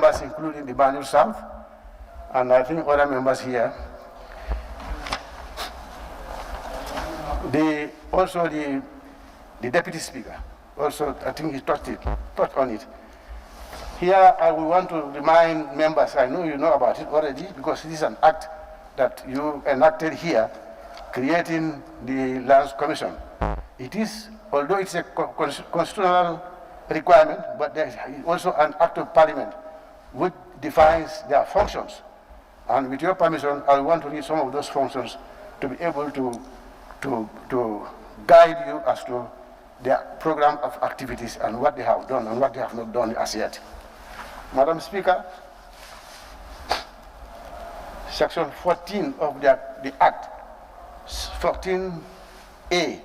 members, including the Banjul South, and I think other members here. Also the Deputy Speaker, also I think he touched on it. Here I will want to remind members, I know you know about it already, because this is an act that you enacted here, creating the Lands Commission. It is, although it's a constitutional requirement, but there is also an act of parliament which defines their functions. And with your permission, I want to read some of those functions to be able to guide you as to their program of activities and what they have done and what they have not done as yet. Madam Speaker, Section 14 of the Act, 14A,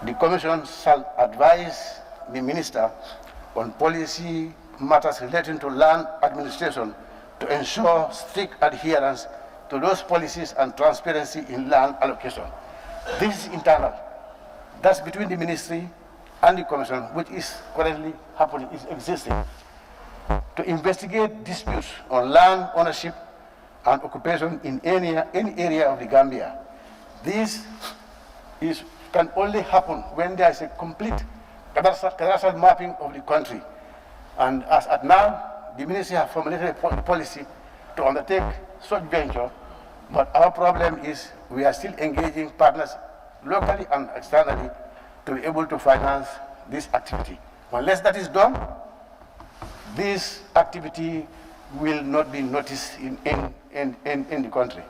the Commission shall advise the Minister on policy matters relating to land administration to ensure strict adherence to those policies and transparency in land allocation. This is internal. That's between the Ministry and the Commission, which is currently happening, is existing. To investigate disputes on land ownership and occupation in any area of the Gambia. This can only happen when there is a complete cadastral mapping of the country. And as at now, the Ministry has formulated a policy to undertake such venture, but our problem is we are still engaging partners locally and externally to be able to finance this activity. Unless that is done, this activity will not be noticed in the country.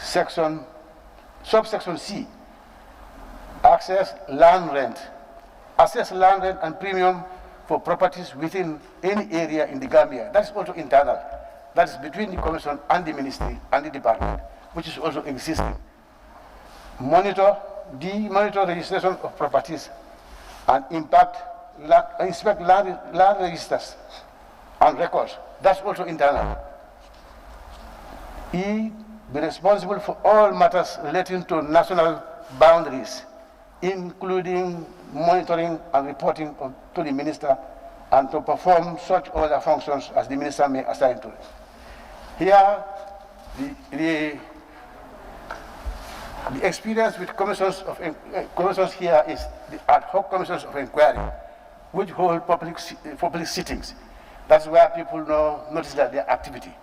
Subsection C, access land rent. Assess land rent and premium for properties within any area in the Gambia. That is also internal. That is between the Commission and the Ministry and the Department, which is also existing. Monitor registration of properties and inspect land registers and records. That's also internal. E, be responsible for all matters relating to national boundaries, including monitoring and reporting to the Minister, and to perform such other functions as the Minister may assign to it. Here, the experience with commissions here is the ad hoc commissions of inquiry, which hold public sittings. That's where people notice that their activity.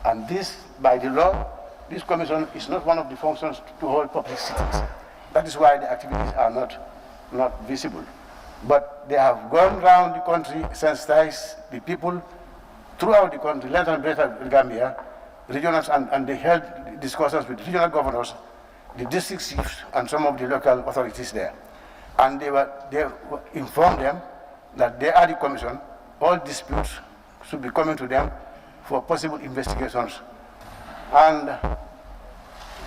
And this, by the law, this commission is not one of the functions to hold public sittings. That is why the activities are not visible. But they have gone around the country, sensitized the people throughout the country, length and breadth of Gambia, regionals, and they held discussions with regional governors, the district chiefs, and some of the local authorities there. And they informed them that they are the commission, all disputes should be coming to them for possible investigations. And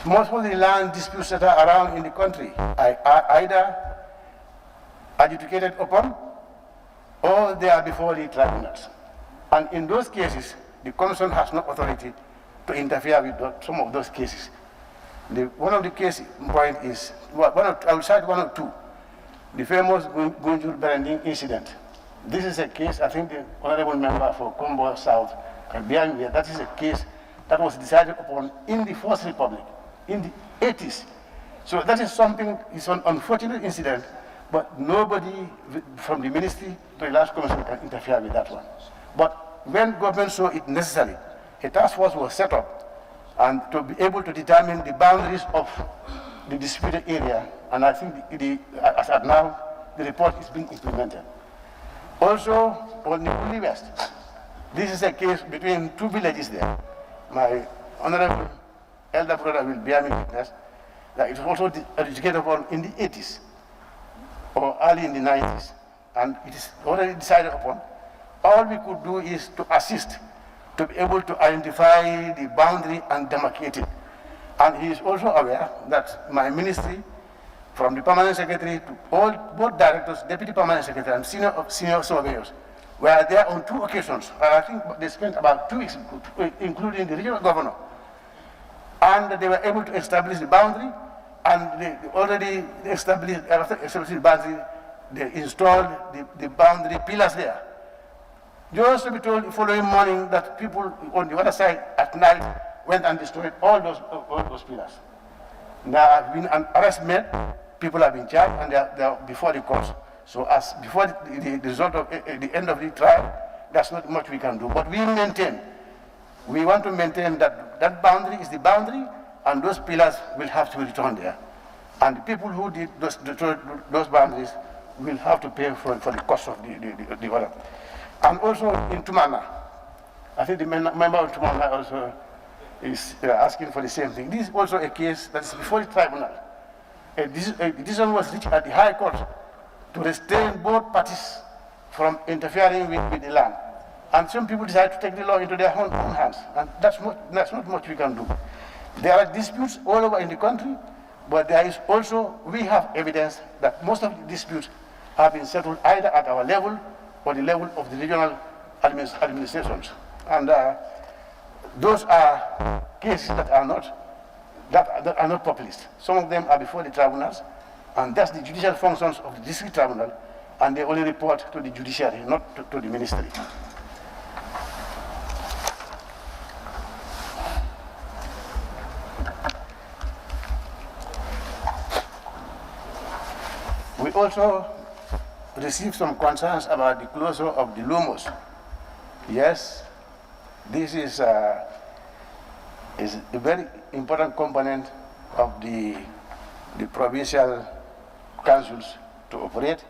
most of the land disputes that are around in the country are either adjudicated upon or they are before the tribunals. And in those cases, the Commission has no authority to interfere with some of those cases. One of the case point is, I will cite one or two. The famous Gunjur branding incident. This is a case, I think the Honorable Member for Combo South, that is a case that was decided upon in the First Republic, in the 80s. So that is something, it's an unfortunate incident, but nobody from the Ministry to the Lands Commission can interfere with that one. But when government saw it necessary, a task force was set up and to be able to determine the boundaries of the disputed area, and I think as at now, the report is being implemented. Also, on the Kuli West, this is a case between two villages there. My honorable elder brother will bear me witness that it was also educated upon in the 80s or early in the 90s, and it is already decided upon. All we could do is to assist to be able to identify the boundary and demarcate it. And he is also aware that my ministry, from the permanent secretary to both directors, deputy permanent secretary, and senior surveyors, were there on 2 occasions. I think they spent about 2 weeks, including the regional governor. And they were able to establish the boundary, and they already established the boundary. they installed the boundary pillars there. Just to be told the following morning that people on the other side at night went and destroyed all those pillars. There have been an arrest made, people have been charged, and they are before the courts. So as before the result of the end of the trial, there's not much we can do. But we want to maintain that boundary is the boundary, and those pillars will have to return there. And the people who did those boundaries will have to pay for the cost of the order. And also in Tumana, I think the member of Tumana also is asking for the same thing. This is also a case that is before the tribunal. A decision was reached at the High Court to restrain both parties from interfering with the land. And some people decide to take the law into their own hands, and that's not much we can do. There are disputes all over in the country, but there is also, we have evidence that most of the disputes have been settled either at our level or the level of the regional administrations. And those are cases that are not populist. Some of them are before the tribunals, and that's the judicial functions of the district tribunal, and they only report to the judiciary, not to the ministry. We also received some concerns about the closure of the Lumos. Yes, this is a very important component of the provincial councils to operate,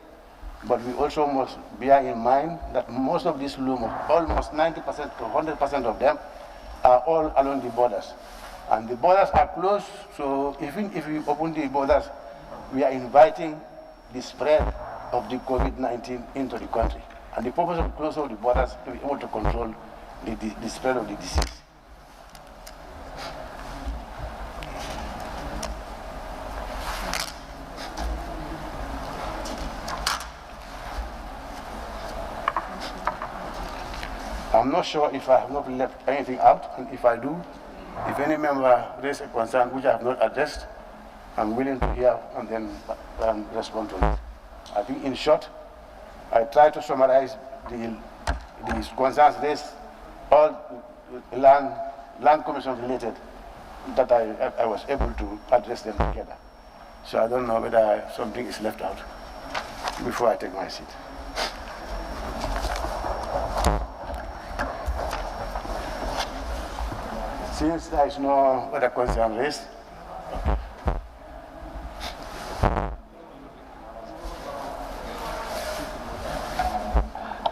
but we also must bear in mind that most of these Lumos, almost 90% to 100% of them, are all along the borders. And the borders are closed, so even if we open the borders, we are inviting the spread of the COVID-19 into the country. And the purpose of closure of the borders is to be able to control the spread of the disease. I'm not sure if I have not left anything out, and if I do, if any member raises a concern which I have not addressed, I'm willing to hear and then respond to it. I think in short, I try to summarize the concerns raised, all land commission related, that I was able to address them together. So I don't know whether something is left out before I take my seat. Since there is no other concern raised,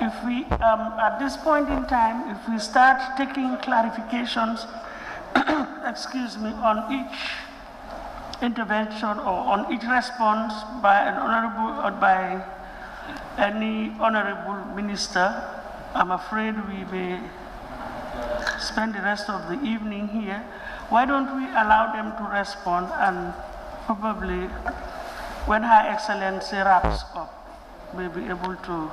if we, at this point in time, if we start taking clarifications, excuse me, on each intervention or on each response by an honorable or by any honorable minister, I'm afraid we may spend the rest of the evening here. Why don't we allow them to respond, and probably when Her Excellency wraps up, we'll be able to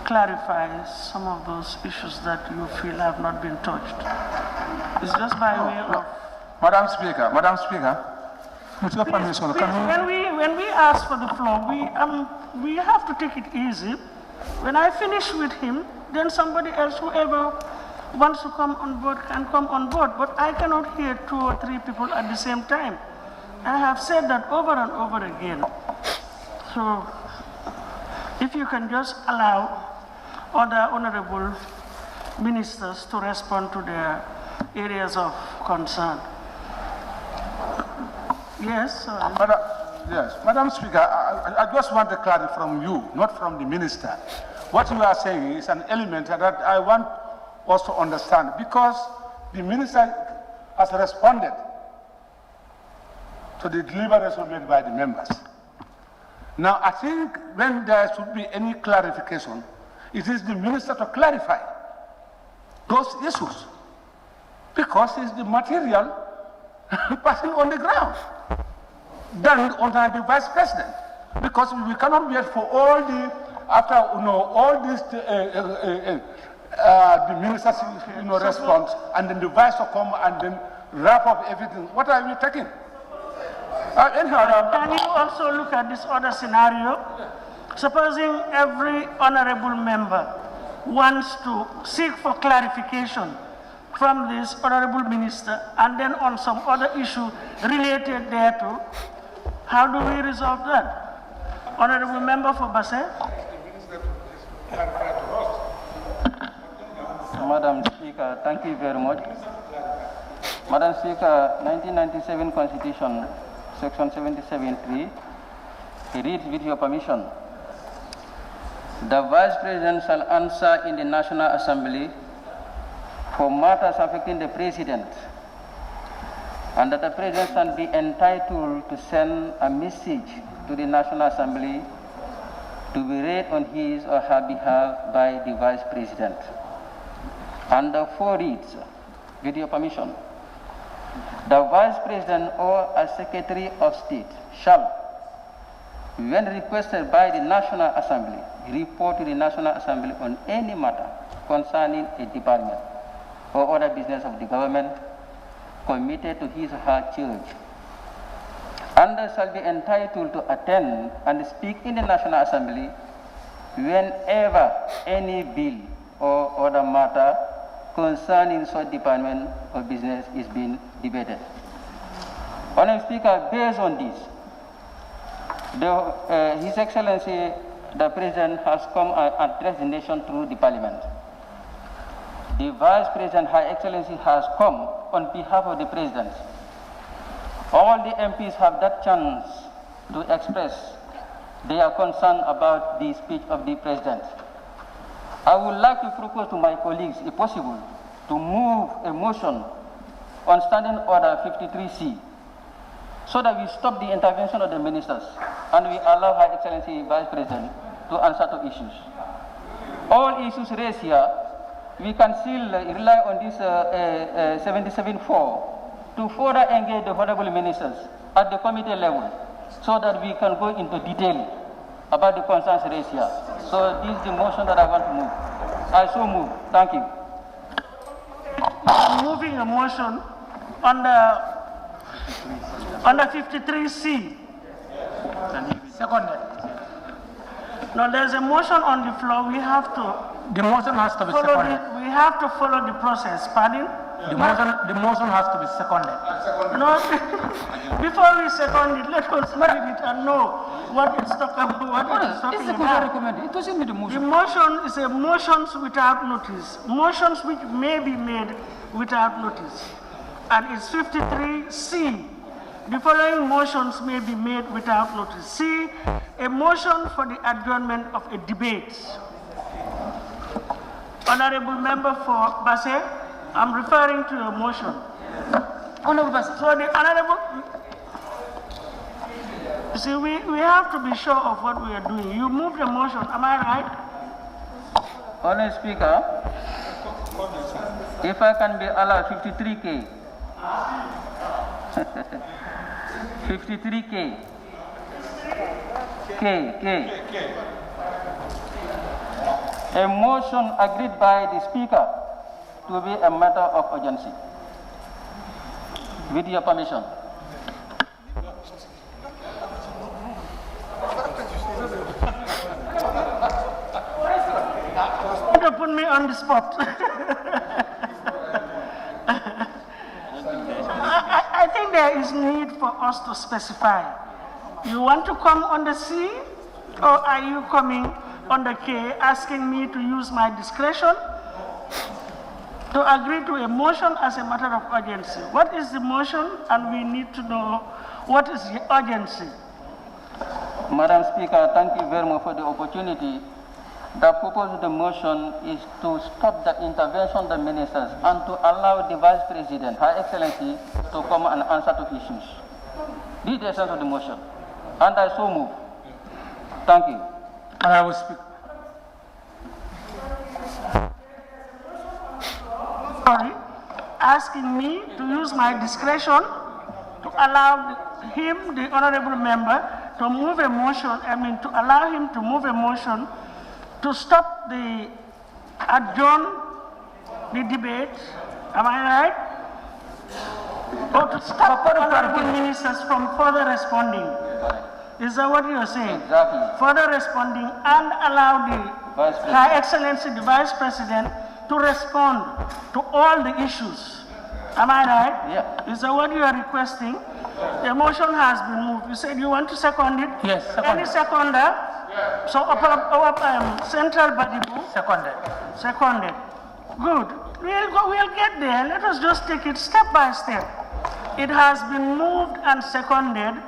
clarify some of those issues that you feel have not been touched. It's just by way of... Madam Speaker, with your permission, when we ask for the floor, we have to take it easy. When I finish with him, then somebody else, whoever wants to come on board can come on board, but I cannot hear 2 or 3 people at the same time. I have said that over and over again. So if you can just allow other honorable ministers to respond to their areas of concern. Yes, Madam Speaker, I just want the clarity from you, not from the minister. What you are saying is an element that I want us to understand, because the minister has responded to the deliberation made by the members. Now, I think when there should be any clarification, it is the minister to clarify those issues, because it's the material passing on the ground than under the vice president, because we cannot wait for all the all this the minister's response, and then the vice will come and then wrap up everything. What are we taking? Can you also look at this other scenario? Supposing every honorable member wants to seek for clarification from this honorable minister and then on some other issue related thereto, how do we resolve that? Honorable member for Basse. Madam Speaker, thank you very much. Madam Speaker, 1997 Constitution, Section 77(3), it reads with your permission. The Vice President shall answer in the National Assembly for matters affecting the President, and that the President shall be entitled to send a message to the National Assembly to be read on his or her behalf by the Vice President. And the four reads, with your permission, the Vice President or a Secretary of State shall, when requested by the National Assembly, report to the National Assembly on any matter concerning a department or other business of the government committed to his or her charge, and shall be entitled to attend and speak in the National Assembly whenever any bill or other matter concerning such department or business is being debated. Honourable Speaker, based on this, His Excellency the President has come and addressed the nation through the Parliament. The Vice President, Her Excellency, has come on behalf of the President. All the MPs have that chance to express their concern about the speech of the President. I would like to propose to my colleagues, if possible, to move a motion on Standing Order 53C, so that we stop the intervention of the ministers and we allow Her Excellency Vice President to answer to issues. All issues raised here, we can still rely on this 77.4 to further engage the honorable ministers at the committee level so that we can go into detail about the concerns raised here. So this is the motion that I want to move. I so move. Thank you. I'm moving a motion under 53C. Seconded. No, there's a motion on the floor. We have to The motion has to be follow seconded. we have to follow the process. Pardon? The motion has to be seconded. No, before we second it, let us read it and know what it's talking about. What it's talking about. It doesn't need a The motion. motion is a motions without notice. Motions which may be made without notice. And it's 53C. The following motions may be made without notice. C, a motion for the adjournment of a debate. Honorable Member for Basse, I'm referring to a motion. Honorable Basse. So the Honorable, you see, we have to be sure of what we are doing. You moved the motion, am I right? Honourable Speaker, if I can be allowed 53K. 53K. K. A motion agreed by the Speaker to be a matter of urgency. With your permission. You put me on the spot. I think there is need for us to specify. You want to come on the C, or are you coming on the K, asking me to use my discretion to agree to a motion as a matter of urgency? What is the motion? And we need to know what is the urgency. Madam Speaker, thank you very much for the opportunity. The purpose of the motion is to stop the intervention of the ministers and to allow the Vice President, Her Excellency, to come and answer to issues. This is the essence of the motion. And I so move. Thank you. And I will speak. Sorry, asking me to use my discretion to allow him, the honorable member, to move a motion, to allow him to move a motion to stop the adjourn the debate. Am I right? Or to stop honorable ministers from further responding. Is that what you're saying? Exactly. Further responding and allow the Vice President. Her Excellency the Vice President to respond to all the issues. Am I right? Yeah. Is that what you are requesting? The motion has been moved. You said you want to second it? Yes, second. Any seconder? So our central body move? Seconded. Seconded. Good. We'll get there. Let us just take it step by step. It has been moved and seconded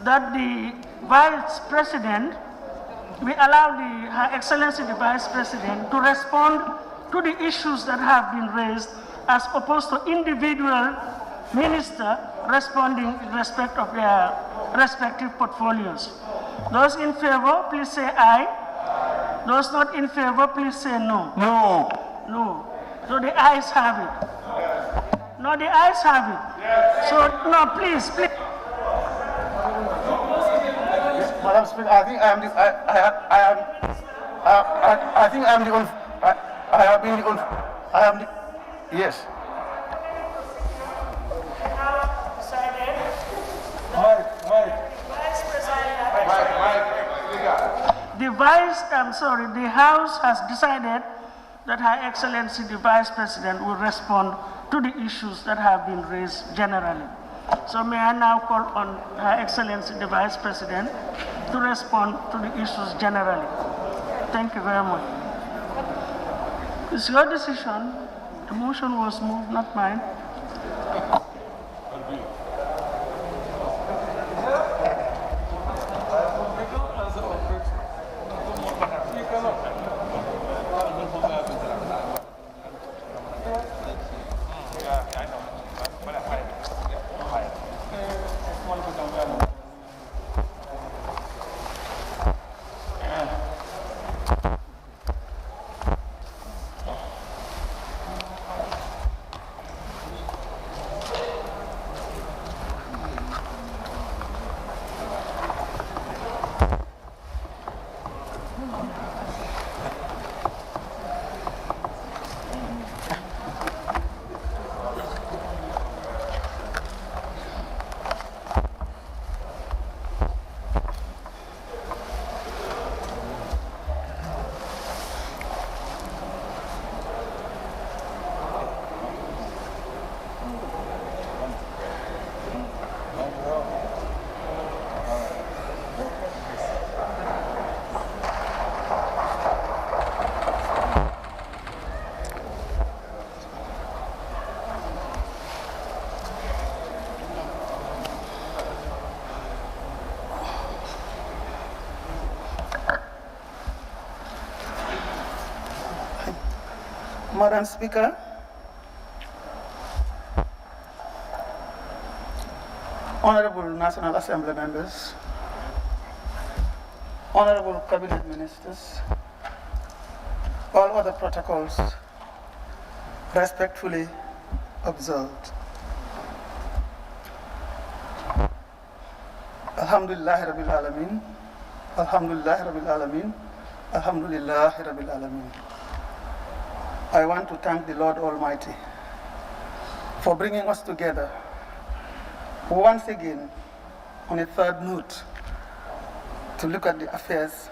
that the Vice President, we allow Her Excellency the Vice President to respond to the issues that have been raised as opposed to individual minister responding in respect of their respective portfolios. Those in favor, please say aye. Those not in favor, please say no. No. No. So the ayes have it. No, the ayes have it. So, no, please. Madam Speaker, I think I am the, I think I am the, I have been the, I am the, yes. The House has decided that Her Excellency the Vice President will respond to the issues that have been raised generally. So may I now call on Her Excellency the Vice President to respond to the issues generally. Thank you very much. It's your decision. The motion was moved, not mine. Madam Speaker, Honorable National Assembly members, Honorable Cabinet Ministers, all other protocols respectfully observed. Alhamdulillah Rabbil Alameen, Alhamdulillah Rabbil Alameen, Alhamdulillah Rabbil Alameen. I want to thank the Lord Almighty for bringing us together once again on a third note to look at the affairs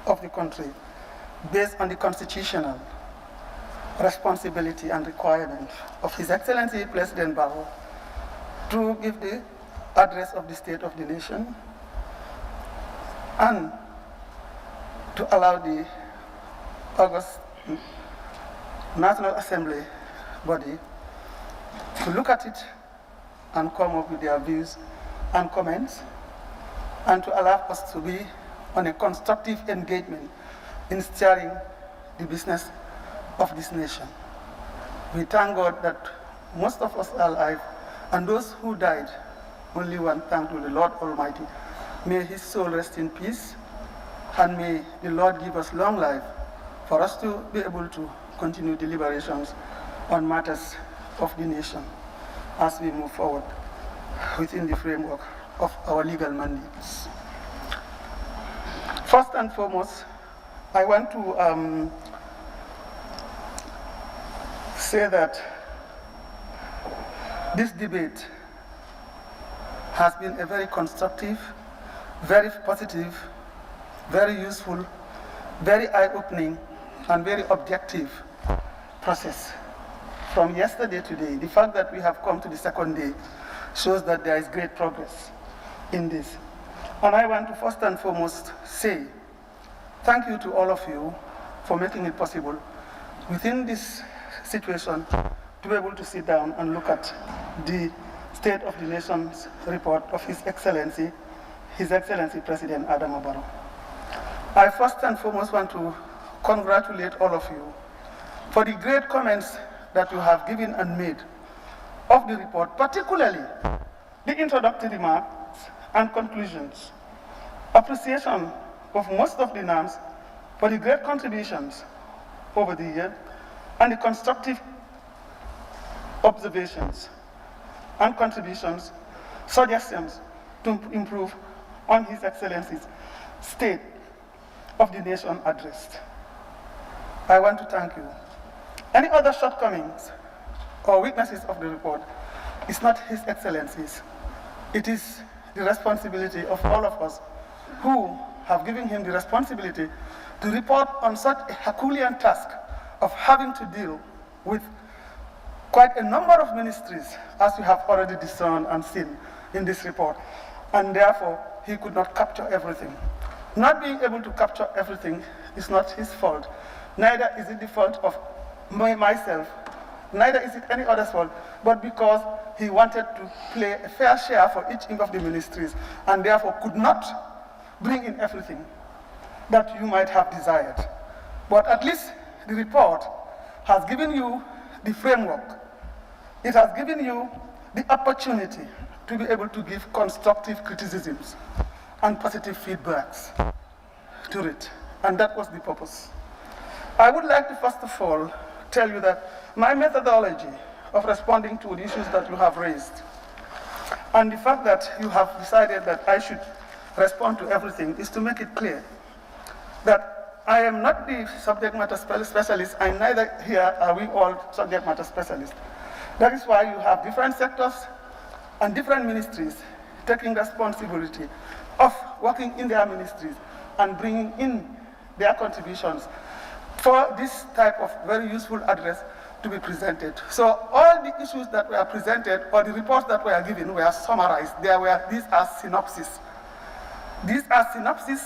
of the country based on the constitutional responsibility and requirement of His Excellency President Barrow to give the address of the State of the Nation and to allow the August National Assembly body to look at it and come up with their views and comments, and to allow us to be on a constructive engagement in steering the business of this nation. We thank God that most of us are alive, and those who died, only one thank to the Lord Almighty. May His soul rest in peace, and may the Lord give us long life for us to be able to continue deliberations on matters of the nation as we move forward within the framework of our legal mandates. First and foremost, I want to say that this debate has been a very constructive very positive, very useful, very eye-opening, and very objective process. From yesterday to today, the fact that we have come to the second day shows that there is great progress in this. And I want to first and foremost say thank you to all of you for making it possible within this situation to be able to sit down and look at the State of the Nation's report of His Excellency President Adama Barrow. I first and foremost want to congratulate all of you for the great comments that you have given and made of the report, particularly the introductory remarks and conclusions. Appreciation of most of the NAMs for the great contributions over the year and the constructive observations and contributions, suggestions to improve on His Excellency's State of the Nation address. I want to thank you. Any other shortcomings or weaknesses of the report is not His Excellency's. It is the responsibility of all of us who have given him the responsibility to report on such a Herculean task of having to deal with quite a number of ministries, as you have already discerned and seen in this report. And therefore, he could not capture everything. Not being able to capture everything is not his fault. Neither is it the fault of myself, neither is it any other's fault, but because he wanted to play a fair share for each of the ministries, and therefore could not bring in everything that you might have desired. But at least the report has given you the framework. It has given you the opportunity to be able to give constructive criticisms and positive feedbacks to it. And that was the purpose. I would like to first of all tell you that my methodology of responding to the issues that you have raised, and the fact that you have decided that I should respond to everything, is to make it clear that I am not the subject matter specialist, and neither here are we all subject matter specialists. That is why you have different sectors and different ministries taking responsibility of working in their ministries and bringing in their contributions for this type of very useful address to be presented. So all the issues that were presented or the reports that were given were summarized. These are synopses. These are synopses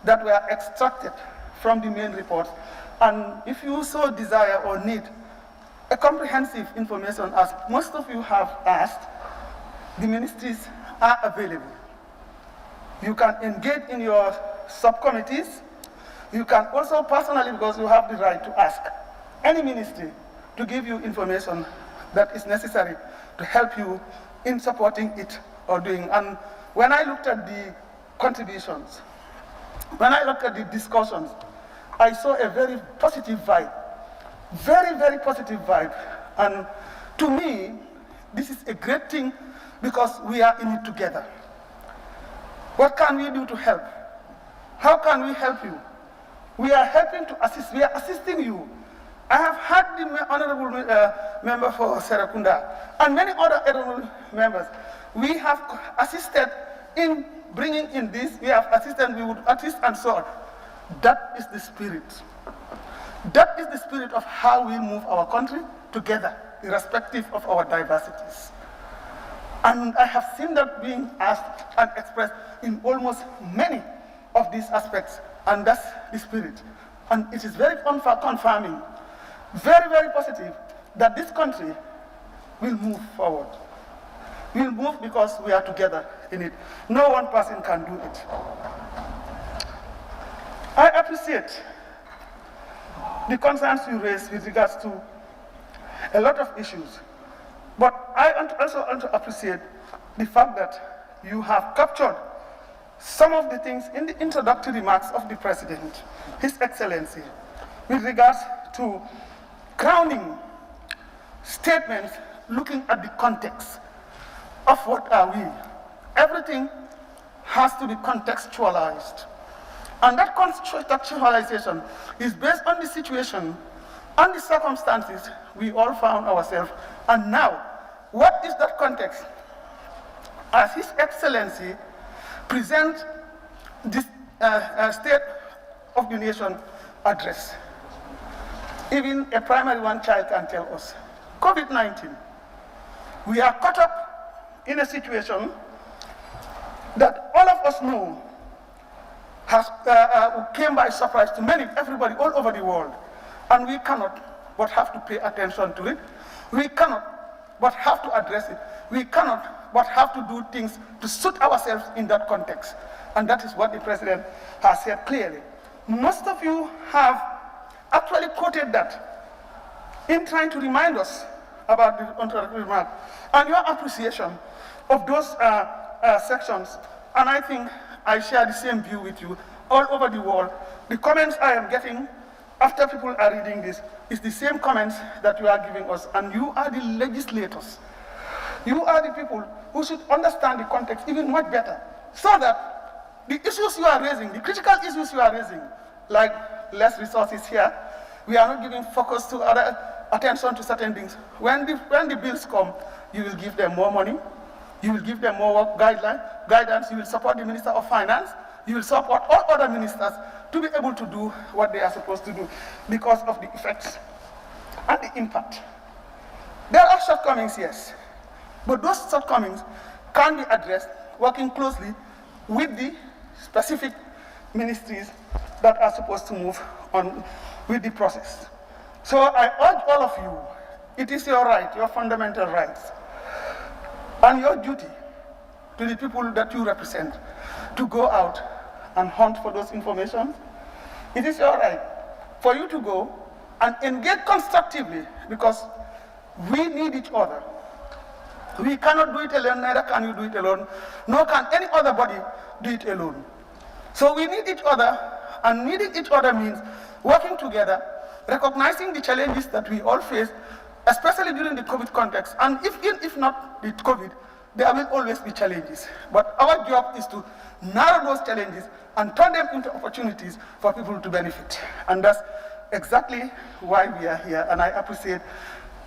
that were extracted from the main report. And if you so desire or need a comprehensive information, as most of you have asked, the ministries are available. You can engage in your subcommittees. You can also personally, because you have the right to ask any ministry to give you information that is necessary to help you in supporting it or doing. And when I looked at the contributions, when I looked at the discussions, I saw a very positive vibe, very, very positive vibe. And to me, this is a great thing because we are in it together. What can we do to help? How can we help you? We are helping to assist, we are assisting you. I have had the honorable member for Serakunda and many other honorable members. We have assisted in bringing in this, we have assisted, we would assist and so on. That is the spirit. That is the spirit of how we move our country together, irrespective of our diversities. And I have seen that being asked and expressed in almost many of these aspects, and that's the spirit. And it is very confirming, very, very positive, that this country will move forward. We'll move because we are together in it. No one person can do it. I appreciate the concerns you raised with regards to a lot of issues. But I also want to appreciate the fact that you have captured some of the things in the introductory remarks of the President, His Excellency, with regards to grounding statements looking at the context of what are we. Everything has to be contextualized. And that contextualization is based on the situation and the circumstances we all found ourselves. And now, what is that context? As His Excellency presents this State of the Nation address. Even a primary one child can tell us. COVID-19, we are caught up in a situation that all of us know has came by surprise to everybody all over the world. And we cannot but have to pay attention to it. We cannot but have to address it. We cannot but have to do things to suit ourselves in that context. And that is what the President has said clearly. Most of you have actually quoted that in trying to remind us about the introductory remark and your appreciation of those sections. And I think I share the same view with you all over the world. The comments I am getting after people are reading this is the same comments that you are giving us, and you are the legislators. You are the people who should understand the context even much better, so that the issues you are raising, the critical issues you are raising, like less resources here, we are not giving focus to other attention to certain things. When the bills come, you will give them more money, you will give them more work guidance, you will support the Minister of Finance, you will support all other ministers to be able to do what they are supposed to do because of the effects and the impact. There are shortcomings, yes, but those shortcomings can be addressed working closely with the specific ministries that are supposed to move on with the process. So I urge all of you, it is your right, your fundamental rights, and your duty to the people that you represent to go out and hunt for those information. It is your right for you to go and engage constructively, because we need each other. We cannot do it alone, neither can you do it alone, nor can any other body do it alone. So we need each other, and needing each other means working together, recognizing the challenges that we all face, especially during the COVID context. And if not the COVID, there will always be challenges. But our job is to narrow those challenges and turn them into opportunities for people to benefit. And that's exactly why we are here. And I appreciate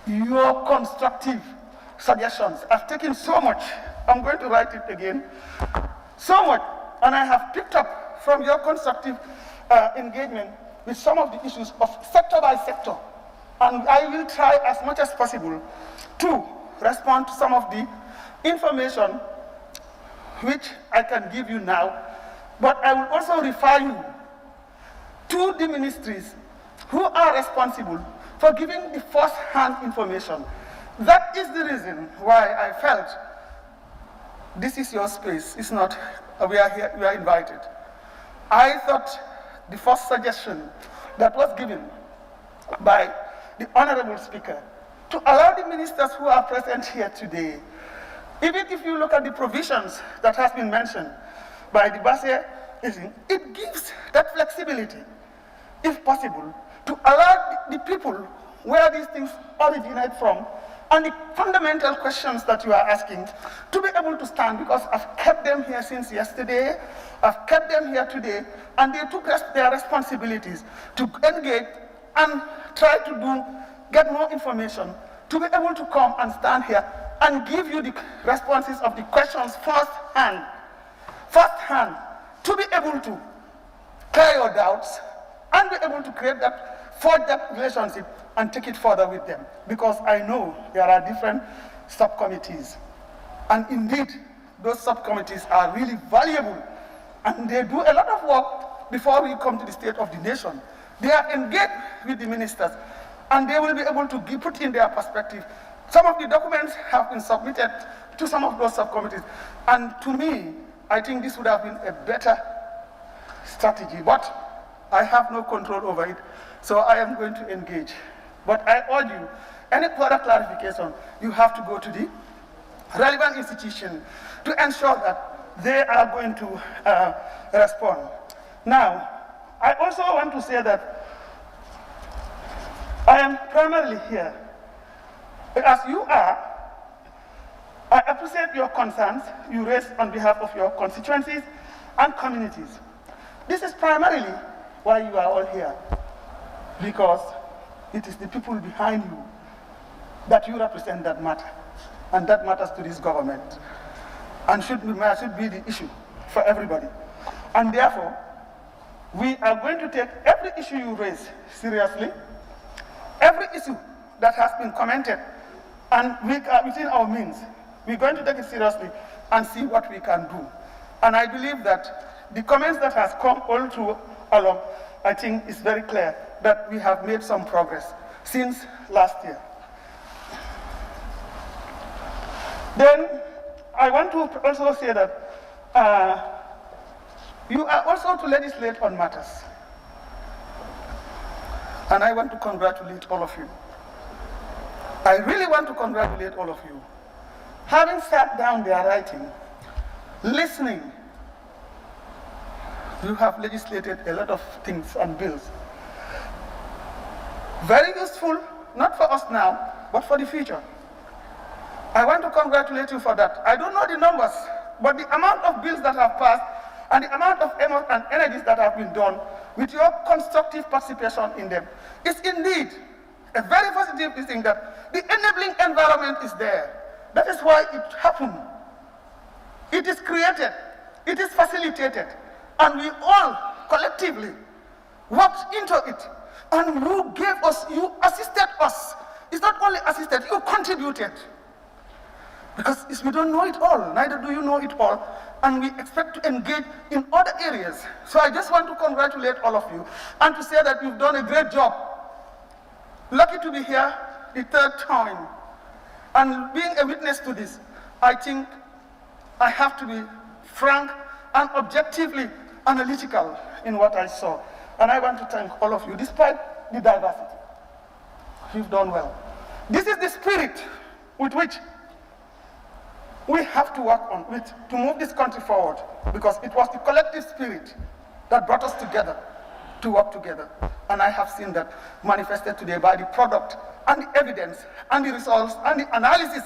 your constructive suggestions. I've taken so much. I'm going to write it again. So much. And I have picked up from your constructive engagement with some of the issues of sector by sector. And I will try as much as possible to respond to some of the information which I can give you now, but I will also refer you to the ministries who are responsible for giving the first-hand information. That is the reason why I felt this is your space. It's not, we are here, we are invited. I thought the first suggestion that was given by the Honorable Speaker to allow the ministers who are present here today, even if you look at the provisions that has been mentioned by the Basse, it gives that flexibility, if possible, to allow the people where these things originate from and the fundamental questions that you are asking to be able to stand, because I've kept them here since yesterday, I've kept them here today, and they took their responsibilities to engage and try to get more information, to be able to come and stand here and give you the responses of the questions firsthand, to be able to clear your doubts and be able to forge that relationship and take it further with them. Because I know there are different subcommittees, and indeed those subcommittees are really valuable, and they do a lot of work before we come to the State of the Nation. They are engaged with the ministers, and they will be able to put in their perspective. Some of the documents have been submitted to some of those subcommittees, and to me, I think this would have been a better strategy, but I have no control over it, so I am going to engage. But I urge you, any further clarification, you have to go to the relevant institution to ensure that they are going to respond. Now, I also want to say that I am primarily here, as you are. I appreciate your concerns you raise on behalf of your constituencies and communities. This is primarily why you are all here, because it is the people behind you that you represent that matter, and that matters to this government, and should be the issue for everybody. And therefore, we are going to take every issue you raise seriously, every issue that has been commented, and within our means, we're going to take it seriously and see what we can do. And I believe that the comments that has come all through along, I think is very clear that we have made some progress since last year. Then I want to also say that you are also to legislate on matters. And I want to congratulate all of you. I really want to congratulate all of you. Having sat down there writing, listening, you have legislated a lot of things and bills. Very useful, not for us now, but for the future. I want to congratulate you for that. I don't know the numbers, but the amount of bills that have passed and the amount of effort and energies that have been done with your constructive participation in them is indeed a very positive thing, that the enabling environment is there. That is why it happened. It is created, it is facilitated, and we all collectively worked into it. And you gave us, you assisted us. It's not only assisted, you contributed. Because we don't know it all, neither do you know it all, and we expect to engage in other areas. So I just want to congratulate all of you and to say that you've done a great job. Lucky to be here the third time. And being a witness to this, I think I have to be frank and objectively analytical in what I saw. And I want to thank all of you, despite the diversity. You've done well. This is the spirit with which we have to work on it to move this country forward, because it was the collective spirit that brought us together to work together. And I have seen that manifested today by the product and the evidence and the results and the analysis.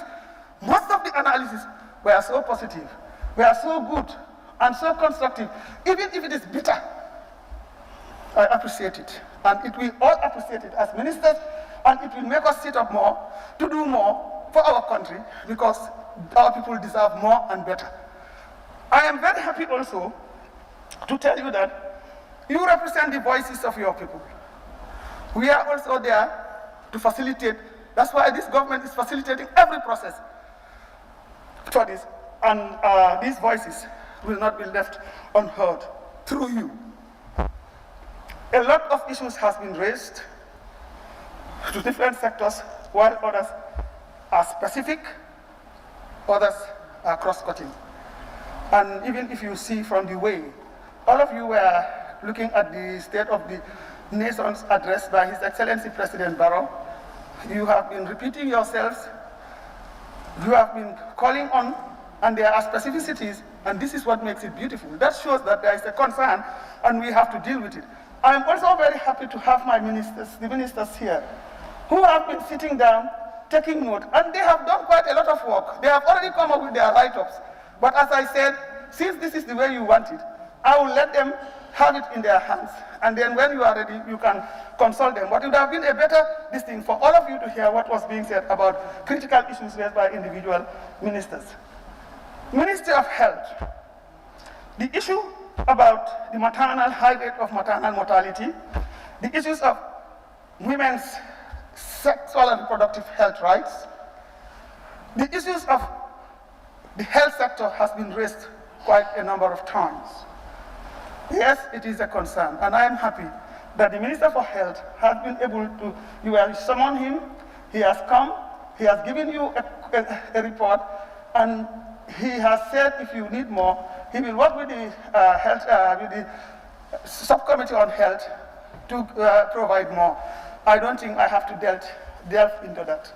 Most of the analysis were so positive, were so good and so constructive. Even if it is bitter, I appreciate it. And it will all appreciate it as ministers, and it will make us sit up more to do more for our country, because our people deserve more and better. I am very happy also to tell you that you represent the voices of your people. We are also there to facilitate. That's why this government is facilitating every process for this. And these voices will not be left unheard through you. A lot of issues has been raised to different sectors, while others are specific, others are cross-cutting. And even if you see from the way, all of you were looking at the State of the Nation's address by His Excellency President Barrow, you have been repeating yourselves, you have been calling on, and there are specificities, and this is what makes it beautiful. That shows that there is a concern, and we have to deal with it. I am also very happy to have my ministers, the ministers here, who have been sitting down, taking note, and they have done quite a lot of work. They have already come up with their write-ups. But as I said, since this is the way you want it, I will let them have it in their hands. And then when you are ready, you can consult them. But it would have been a better thing for all of you to hear what was being said about critical issues raised by individual ministers. Ministry of Health. The issue about the high rate of maternal mortality, the issues of women's sexual and reproductive health rights, the issues of the health sector has been raised quite a number of times. Yes, it is a concern, and I am happy that the Minister for Health has been able to, you have summoned him, he has come, he has given you a report, and he has said if you need more, he will work with the with the subcommittee on health to provide more. I don't think I have to delve into that.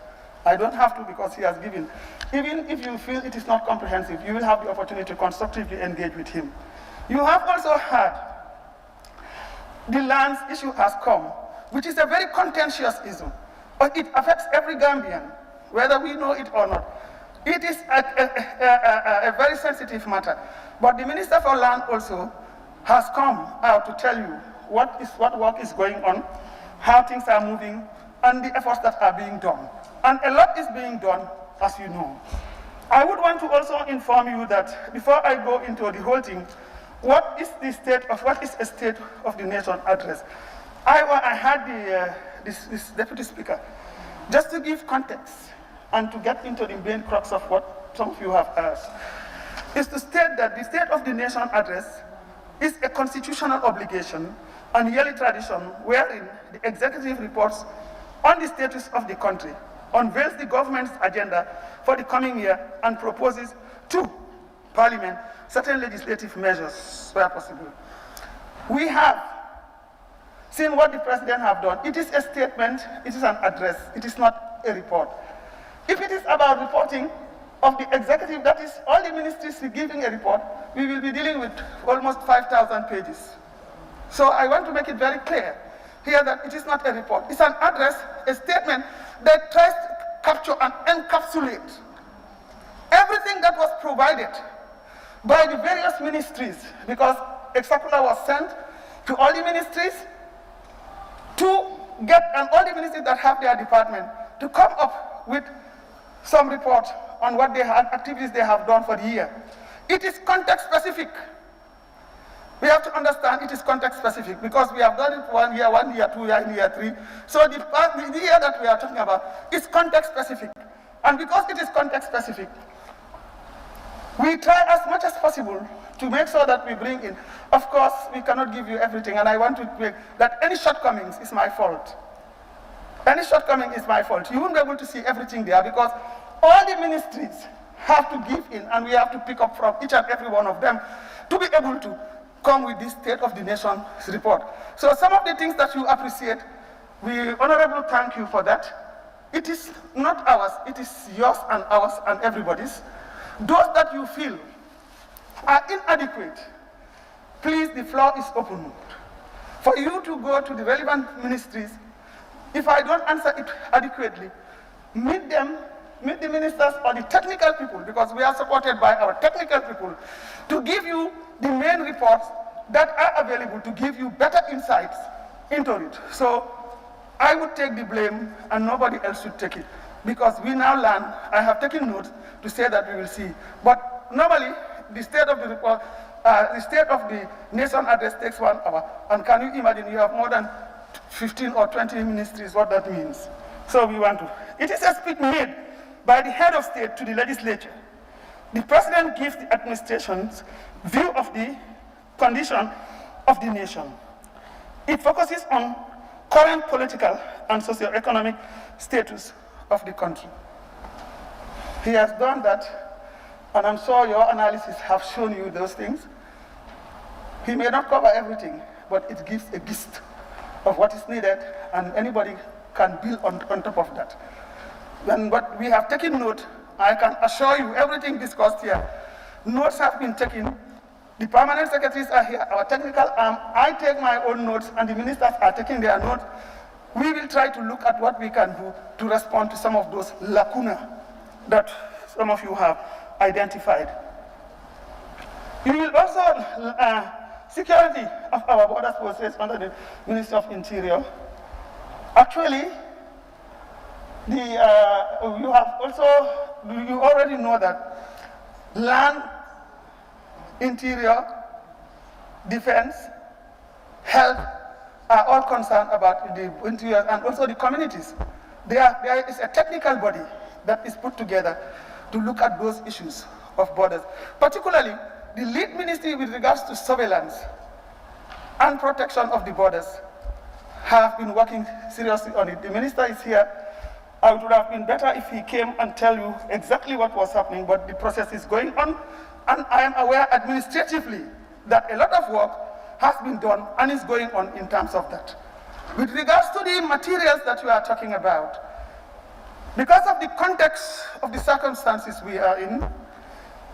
I don't have to, because he has given. Even if you feel it is not comprehensive, you will have the opportunity to constructively engage with him. You have also heard the lands issue has come, which is a very contentious issue. But it affects every Gambian, whether we know it or not. It is a very sensitive matter. But the Minister for Land also has come out to tell you what work is going on, how things are moving, and the efforts that are being done. And a lot is being done, as you know. I would want to also inform you that before I go into the whole thing, what is a State of the Nation address? I had this Deputy Speaker, just to give context and to get into the main crux of what some of you have asked, is to state that the State of the Nation address is a constitutional obligation and yearly tradition wherein the executive reports on the status of the country, unveils the government's agenda for the coming year, and proposes to Parliament certain legislative measures where possible. We have seen what the President have done. It is a statement, it is an address, it is not a report. If it is about reporting of the executive, that is all the ministries giving a report, we will be dealing with almost 5,000 pages. So I want to make it very clear here that it is not a report. It's an address, a statement that tries to capture and encapsulate everything that was provided by the various ministries, because a circular was sent to all the ministries to get, and all the ministries that have their department, to come up with some report on what they had, activities they have done for the year. It is context specific. We have to understand it is context specific because we have done it 1 year, 2 year, year 3. So the year that we are talking about is context specific. And because it is context specific, we try as much as possible to make sure that we bring in. Of course, we cannot give you everything, and I want to make that any shortcomings is my fault. Any shortcoming is my fault. You won't be able to see everything there because all the ministries have to give in, and we have to pick up from each and every one of them to be able to come with this State of the Nation report. So some of the things that you appreciate, we honorable thank you for that. It is not ours, it is yours and ours and everybody's. Those that you feel are inadequate, please, the floor is open for you to go to the relevant ministries. If I don't answer it adequately, meet them, meet the ministers or the technical people, because we are supported by our technical people, to give you the main reports that are available to give you better insights into it. So I would take the blame and nobody else should take it, because we now learn. I have taken notes to say that we will see. But normally, the State of the report, the State of the Nation address takes 1 hour. And can you imagine, you have more than 15 or 20 ministries, what that means. So we want to. It is a speech made by the head of state to the legislature. The President gives the administration's view of the condition of the nation. It focuses on current political and socio-economic status of the country. He has done that, and I'm sure your analysis have shown you those things. He may not cover everything, but it gives a gist of what is needed, and anybody can build on top of that. And what we have taken note, I can assure you everything discussed here, notes have been taken. The permanent secretaries are here, our technical arm. I take my own notes, and the ministers are taking their notes. We will try to look at what we can do to respond to some of those lacuna that some of you have identified. We will also, security of our border posts under the Ministry of Interior. Actually, you already know that land, interior, defense, health are all concerned about the interior and also the communities. There is a technical body that is put together to look at those issues of borders. Particularly, the lead ministry with regards to surveillance and protection of the borders have been working seriously on it. The minister is here. It would have been better if he came and tell you exactly what was happening, but the process is going on, and I am aware administratively that a lot of work has been done and is going on in terms of that. With regards to the materials that you are talking about, because of the context of the circumstances we are in,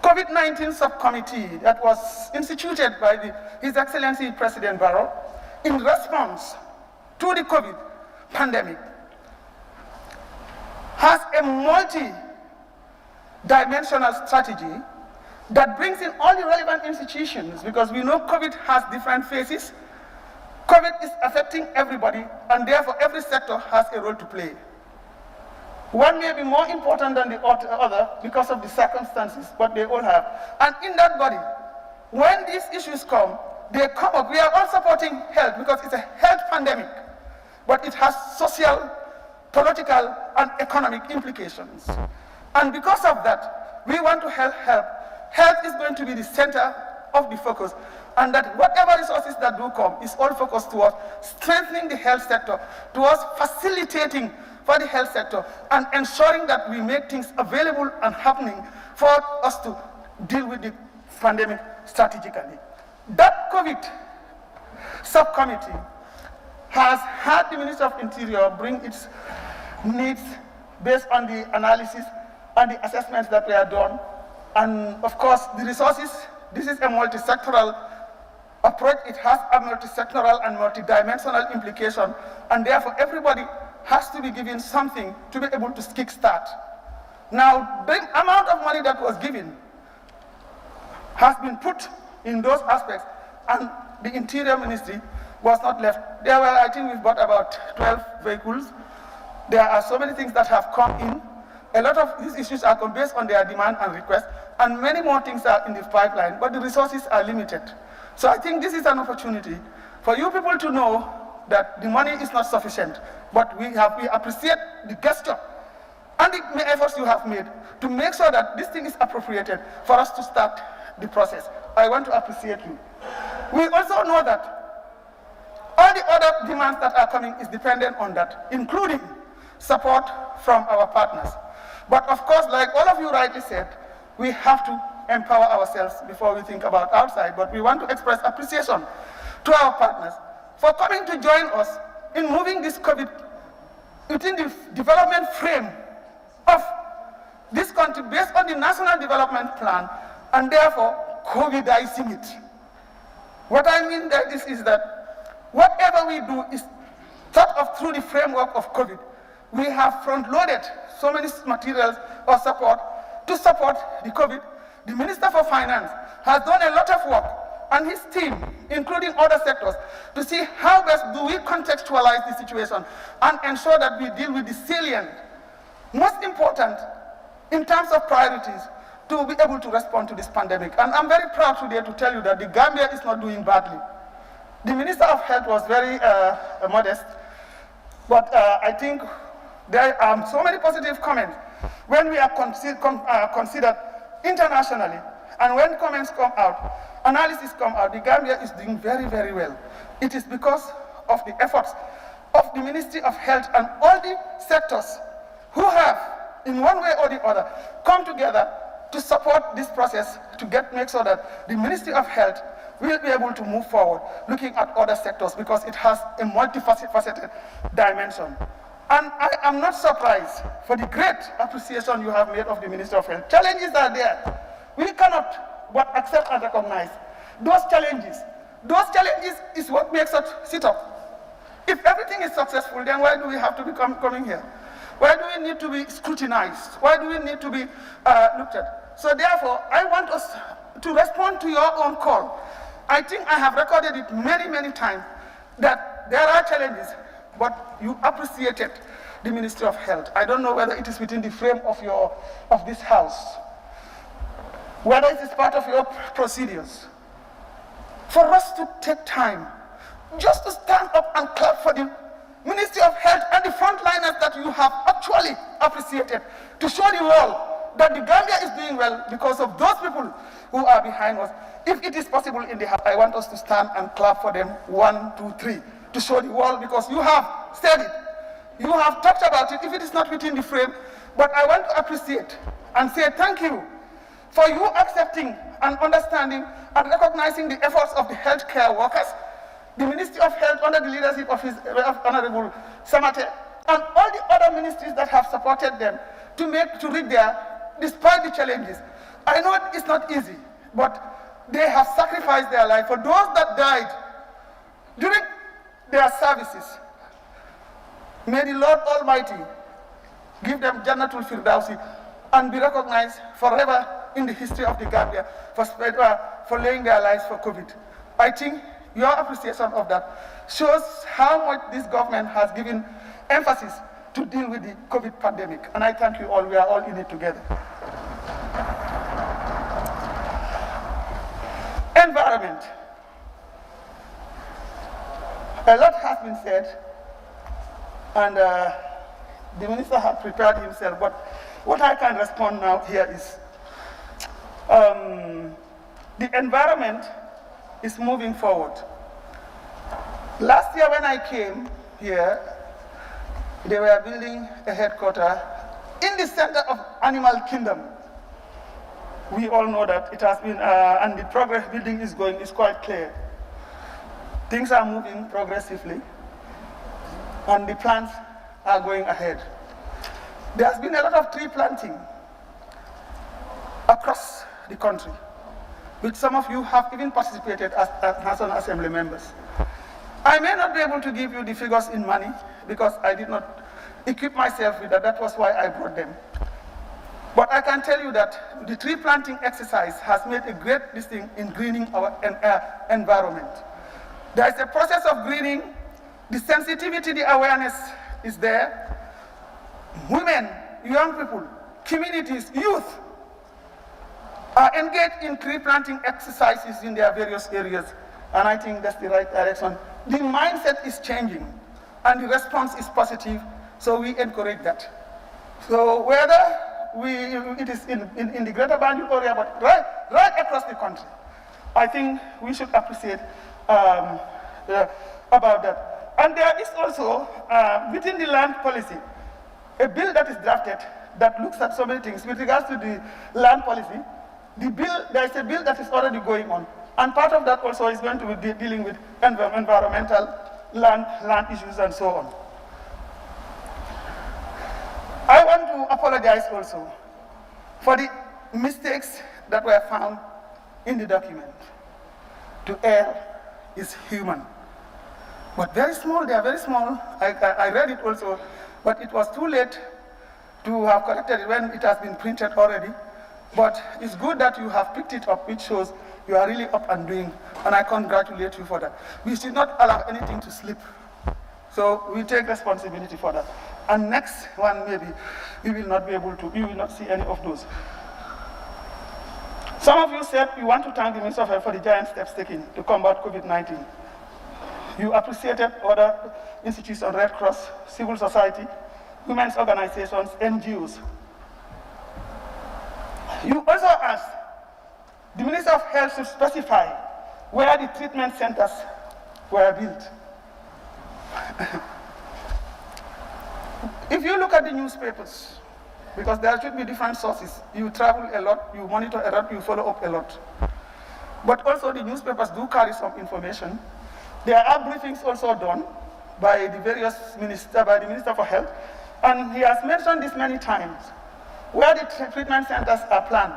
COVID-19 subcommittee that was instituted by His Excellency President Barrow in response to the COVID pandemic has a multi-dimensional strategy that brings in all the relevant institutions, because we know COVID has different phases. COVID is affecting everybody, and therefore every sector has a role to play. One may be more important than the other because of the circumstances, but they all have. And in that body, when these issues come, they come up. We are all supporting health because it's a health pandemic, but it has social, political, and economic implications. And because of that, we want to help. Health is going to be the center of the focus, and that whatever resources that do come is all focused towards strengthening the health sector, towards facilitating for the health sector, and ensuring that we make things available and happening for us to deal with the pandemic strategically. That COVID subcommittee has had the Ministry of Interior bring its needs based on the analysis and the assessments that were done. And of course, the resources, this is a multi-sectoral approach. It has a multi-sectoral and multi-dimensional implication, and therefore everybody has to be given something to be able to kickstart. Now, the amount of money that was given has been put in those aspects, and the Interior Ministry was not left. There were, I think we've bought about 12 vehicles. There are so many things that have come in. A lot of these issues are based on their demand and request, and many more things are in the pipeline, but the resources are limited. So I think this is an opportunity for you people to know that the money is not sufficient, but we appreciate the gesture and the efforts you have made to make sure that this thing is appropriated for us to start the process. I want to appreciate you. We also know that all the other demands that are coming is dependent on that, including support from our partners. But of course, like all of you rightly said, we have to empower ourselves before we think about outside, but we want to express appreciation to our partners for coming to join us in moving this COVID within the development frame of this country based on the National Development Plan, and therefore COVIDizing it. What I mean by this is that whatever we do is thought of through the framework of COVID. We have front-loaded so many materials or support to support the COVID. The Minister for Finance has done a lot of work, and his team, including other sectors, to see how best do we contextualize the situation and ensure that we deal with the salient, most important in terms of priorities, to be able to respond to this pandemic. And I'm very proud today to tell you that the Gambia is not doing badly. The Minister of Health was very modest, but I think there are so many positive comments. When we are considered internationally, and when comments come out, analysis come out, the Gambia is doing very, very well. It is because of the efforts of the Ministry of Health and all the sectors who have, in one way or the other, come together to support this process to make sure that the Ministry of Health will be able to move forward, looking at other sectors, because it has a multifaceted dimension. And I am not surprised for the great appreciation you have made of the Ministry of Health. Challenges are there. We cannot but accept and recognize those challenges. Those challenges is what makes us sit up. If everything is successful, then why do we have to be coming here? Why do we need to be scrutinized? Why do we need to be looked at? So therefore, I want us to respond to your own call. I think I have recorded it many, many times that there are challenges, but you appreciated the Ministry of Health. I don't know whether it is within the frame of this house, whether it is part of your procedures, for us to take time just to stand up and clap for the Ministry of Health and the frontliners that you have actually appreciated, to show the world that the Gambia is doing well because of those people who are behind us. If it is possible in the house, I want us to stand and clap for them, 1, 2, 3, to show the world, because you have said it. You have talked about it, if it is not within the frame, but I want to appreciate and say thank you for you accepting and understanding and recognizing the efforts of the healthcare workers, the Ministry of Health under the leadership of His Honorable Samate, and all the other ministries that have supported them to reach there, despite the challenges. I know it's not easy, but they have sacrificed their life. For those that died during their services, may the Lord Almighty give them Jannatul Firdausi and be recognized forever in the history of the Gambia for laying their lives for COVID. I think your appreciation of that shows how much this government has given emphasis to deal with the COVID pandemic. And I thank you all. We are all in it together. environment, a lot has been said, and the minister has prepared himself, but what I can respond now here is the environment is moving forward. Last year when I came here, they were building a headquarters in the center of animal kingdom. We all know that it has been, and the progress building is going, is quite clear. Things are moving progressively, and the plans are going ahead. There has been a lot of tree planting across the country, which some of you have even participated as National Assembly members. I may not be able to give you the figures in money because I did not equip myself with that. That was why I brought them. But I can tell you that the tree planting exercise has made a great distinction in greening our environment. There is a process of greening. The sensitivity, the awareness is there. Women, young people, communities, youth are engaged in tree planting exercises in their various areas, and I think that's the right direction. The mindset is changing, and the response is positive, so we encourage that. So whether it is in the greater Banjul area, but right across the country, I think we should appreciate about that. And there is also, within the land policy, a bill that is drafted that looks at so many things. With regards to the land policy, there is a bill that is already going on. And part of that also is going to be dealing with environmental land issues and so on. I want to apologize also for the mistakes that were found in the document. To err is human. But very small, they are very small. I read it also, but it was too late to have corrected it when it has been printed already. But it's good that you have picked it up, which shows you are really up and doing, and I congratulate you for that. We should not allow anything to slip. So we take responsibility for that. And next one, maybe, you will not be able to, you will not see any of those. Some of you said you want to thank the Minister of Health for the giant steps taken to combat COVID-19. You appreciated other institutions, Red Cross, civil society, women's organizations, NGOs. You also asked the Minister of Health to specify where the treatment centers were built. If you look at the newspapers, because there should be different sources, you travel a lot, you monitor a lot, you follow up a lot. But also the newspapers do carry some information. There are briefings also done by the various ministers, by the Minister for Health, and he has mentioned this many times, where the treatment centers are planned.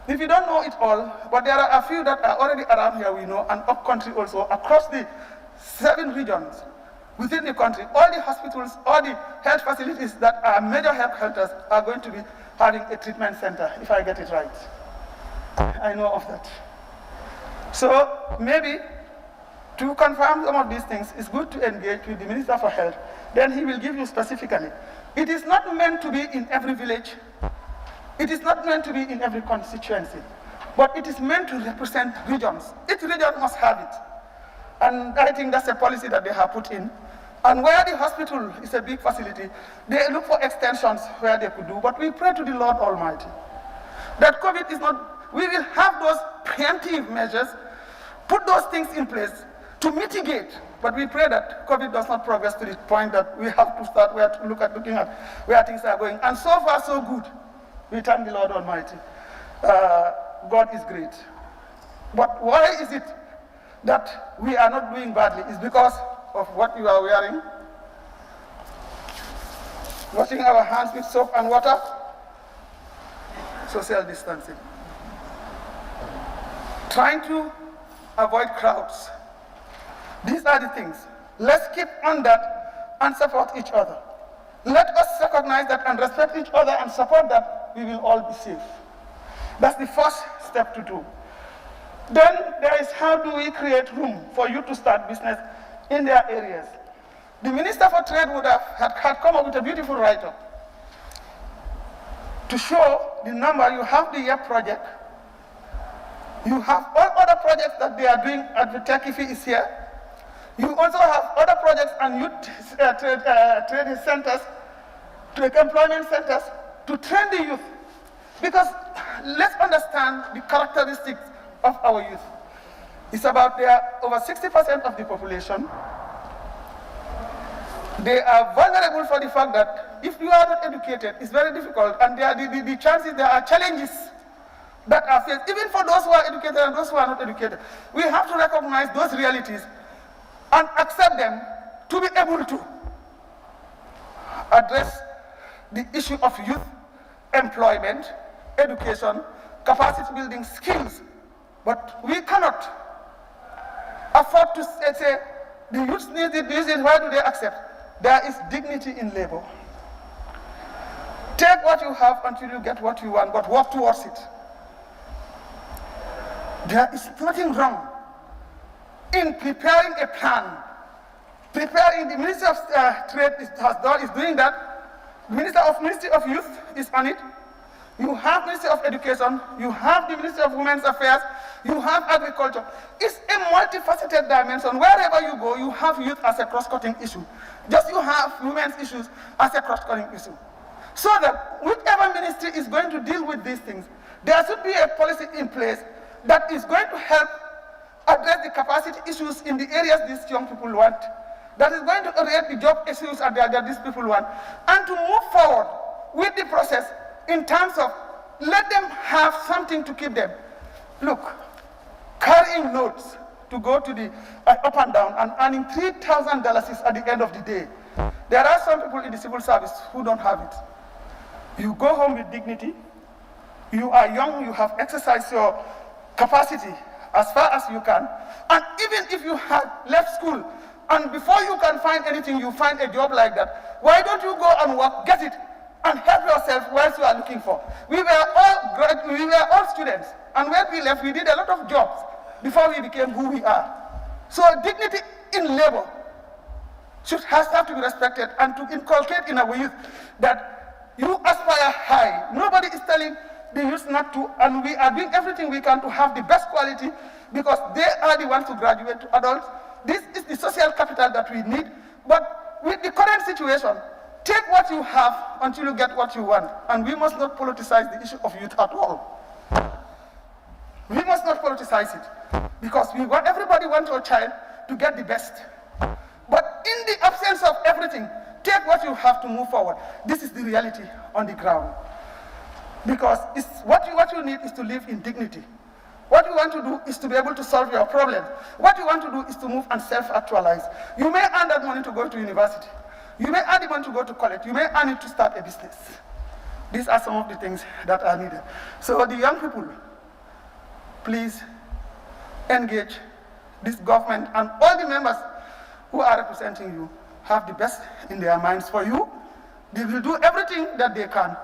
If you don't know it all, but there are a few that are already around here, we know, and up country also, across the 7 regions within the country, all the hospitals, all the health facilities that are major health centers are going to be having a treatment center, if I get it right. I know of that. So maybe to confirm some of these things, it's good to engage with the Minister for Health. Then he will give you specifically. It is not meant to be in every village. It is not meant to be in every constituency. But it is meant to represent regions. Each region must have it. And I think that's a policy that they have put in. And where the hospital is a big facility, they look for extensions where they could do. But we pray to the Lord Almighty that COVID is not, we will have those preemptive measures, put those things in place to mitigate. But we pray that COVID does not progress to the point that we have to start looking at where things are going. And so far, so good. We thank the Lord Almighty. God is great. But why is it that we are not doing badly? It's because of what you are wearing. Washing our hands with soap and water. Social distancing. Trying to avoid crowds. These are the things. Let's keep on that and support each other. Let us recognize that and respect each other and support that. We will all be safe. That's the first step to do. Then there is how do we create room for you to start business in their areas. The Minister for Trade would have had come up with a beautiful write-up to show the number. You have the YEP project. You have all other projects that they are doing at the Techifi is here. You also have other projects and youth training centers, employment centers to train the youth. Because let's understand the characteristics of our youth. It's about they are over 60% of the population. They are vulnerable for the fact that if you are not educated, it's very difficult, and the chances, there are challenges that are faced, even for those who are educated and those who are not educated. We have to recognize those realities and accept them to be able to address the issue of youth, employment, education, capacity building, skills. But we cannot afford to say the youth need it, this is, why do they accept? There is dignity in labor. Take what you have until you get what you want, but work towards it. There is nothing wrong in preparing a plan. Preparing, the Ministry of Trade is doing that. Ministry of Youth is on it. You have Ministry of Education, you have the Ministry of Women's Affairs, you have agriculture. It's a multifaceted dimension. Wherever you go, you have youth as a cross-cutting issue. Just you have women's issues as a cross-cutting issue. So that whichever ministry is going to deal with these things, there should be a policy in place that is going to help address the capacity issues in the areas these young people want, that is going to address the job issues that these people want, and to move forward with the process in terms of let them have something to keep them. Look, carrying loads to go to the up and down and earning $3,000 at the end of the day. There are some people in the civil service who don't have it. You go home with dignity. You are young, you have exercised your capacity as far as you can. And even if you have left school, and before you can find anything, you find a job like that, why don't you go and work, get it, and help yourself whilst you are looking for? We were all students, and when we left, we did a lot of jobs before we became who we are. So dignity in labor has to be respected, and to inculcate in our youth that you aspire high. Nobody is telling the youth not to, and we are doing everything we can to have the best quality, because they are the ones to graduate to adults. This is the social capital that we need. But with the current situation, take what you have until you get what you want. And we must not politicize the issue of youth at all. We must not politicize it, because everybody wants your child to get the best. But in the absence of everything, take what you have to move forward. This is the reality on the ground. Because what you need is to live in dignity. What you want to do is to be able to solve your problem. What you want to do is to move and self-actualize. You may earn that money to go to university. You may earn the money to go to college. You may earn it to start a business. These are some of the things that are needed. So the young people, please engage this government, and all the members who are representing you have the best in their minds for you. They will do everything that they can.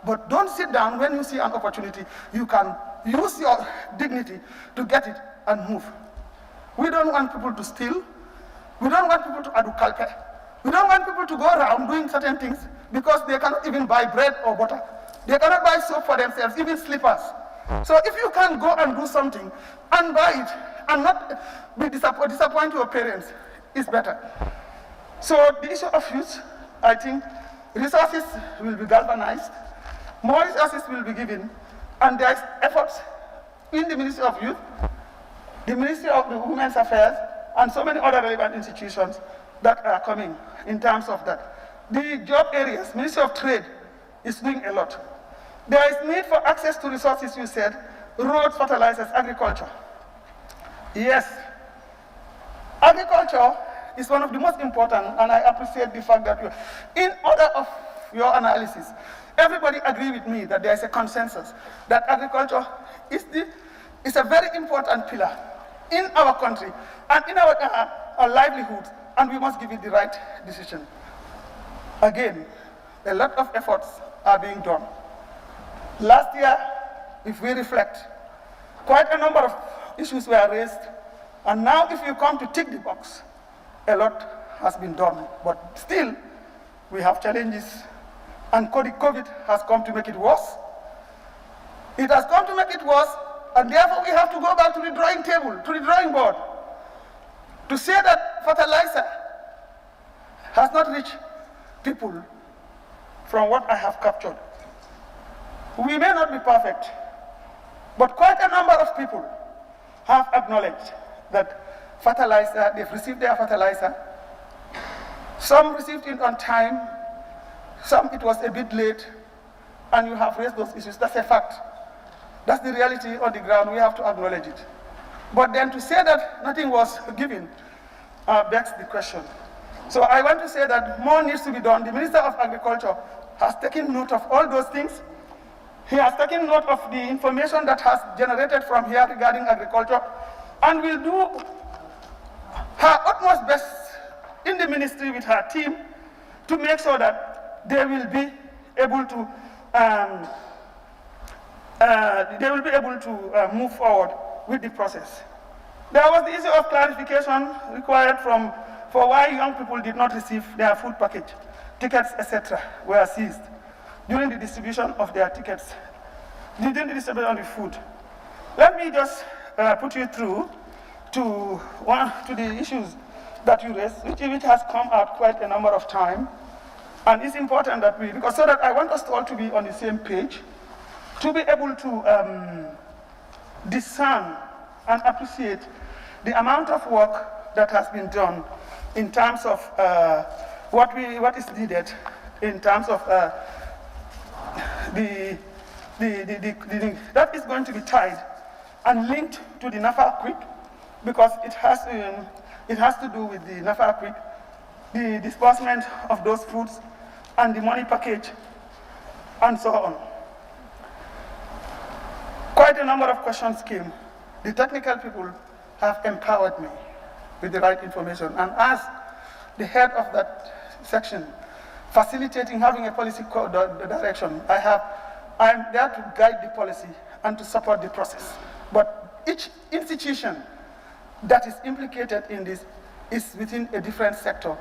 But don't sit down when you see an opportunity. You can use your dignity to get it and move. We don't want people to steal. We don't want people to adulterate. We don't want people to go around doing certain things because they cannot even buy bread or butter. They cannot buy soap for themselves, even slippers. So if you can go and do something and buy it and not be disappoint your parents, it's better. So the issue of youth, I think resources will be galvanized. More resources will be given, and there is efforts in the Ministry of Youth, the Ministry of Women's Affairs, and so many other relevant institutions that are coming in terms of that. The job areas, Ministry of Trade is doing a lot. There is need for access to resources, you said, roads, fertilizers, agriculture. Yes, agriculture is one of the most important, and I appreciate the fact that in order of your analysis, everybody agree with me that there is a consensus that agriculture is a very important pillar in our country and in our livelihoods, and we must give it the right decision. Again, a lot of efforts are being done. Last year, if we reflect, quite a number of issues were raised, and now if you come to tick the box, a lot has been done, but still we have challenges. And COVID has come to make it worse. It has come to make it worse, And therefore we have to go back to the drawing table, to the drawing board, to say that fertilizer has not reached people from what I have captured. We may not be perfect, but quite a number of people have acknowledged that fertilizer, they've received their fertilizer. Some received it on time, some it was a bit late, and you have raised those issues. That's a fact. That's the reality on the ground. We have to acknowledge it. But then to say that nothing was given begs the question. So I want to say that more needs to be done. The Minister of Agriculture has taken note of all those things. He has taken note of the information that has generated from here regarding agriculture, and will do her utmost best in the ministry with her team to make sure that they will be able to move forward with the process. There was the issue of clarification required for why young people did not receive their food package, tickets, etc. were seized during the distribution of their tickets, during the distribution of the food. Let me just put you through to the issues that you raised, which has come out quite a number of times. And it's important that so that I want us all to be on the same page, to be able to discern and appreciate the amount of work that has been done in terms of what is needed, in terms of that is going to be tied and linked to the NAFA Quick, because it has to do with the NAFA Quick, the disbursement of those foods and the money package, and so on. Quite a number of questions came. The technical people have empowered me with the right information, and as the head of that section, facilitating, having a policy direction, I'm there to guide the policy and to support the process. But each institution that is implicated in this is within a different sector,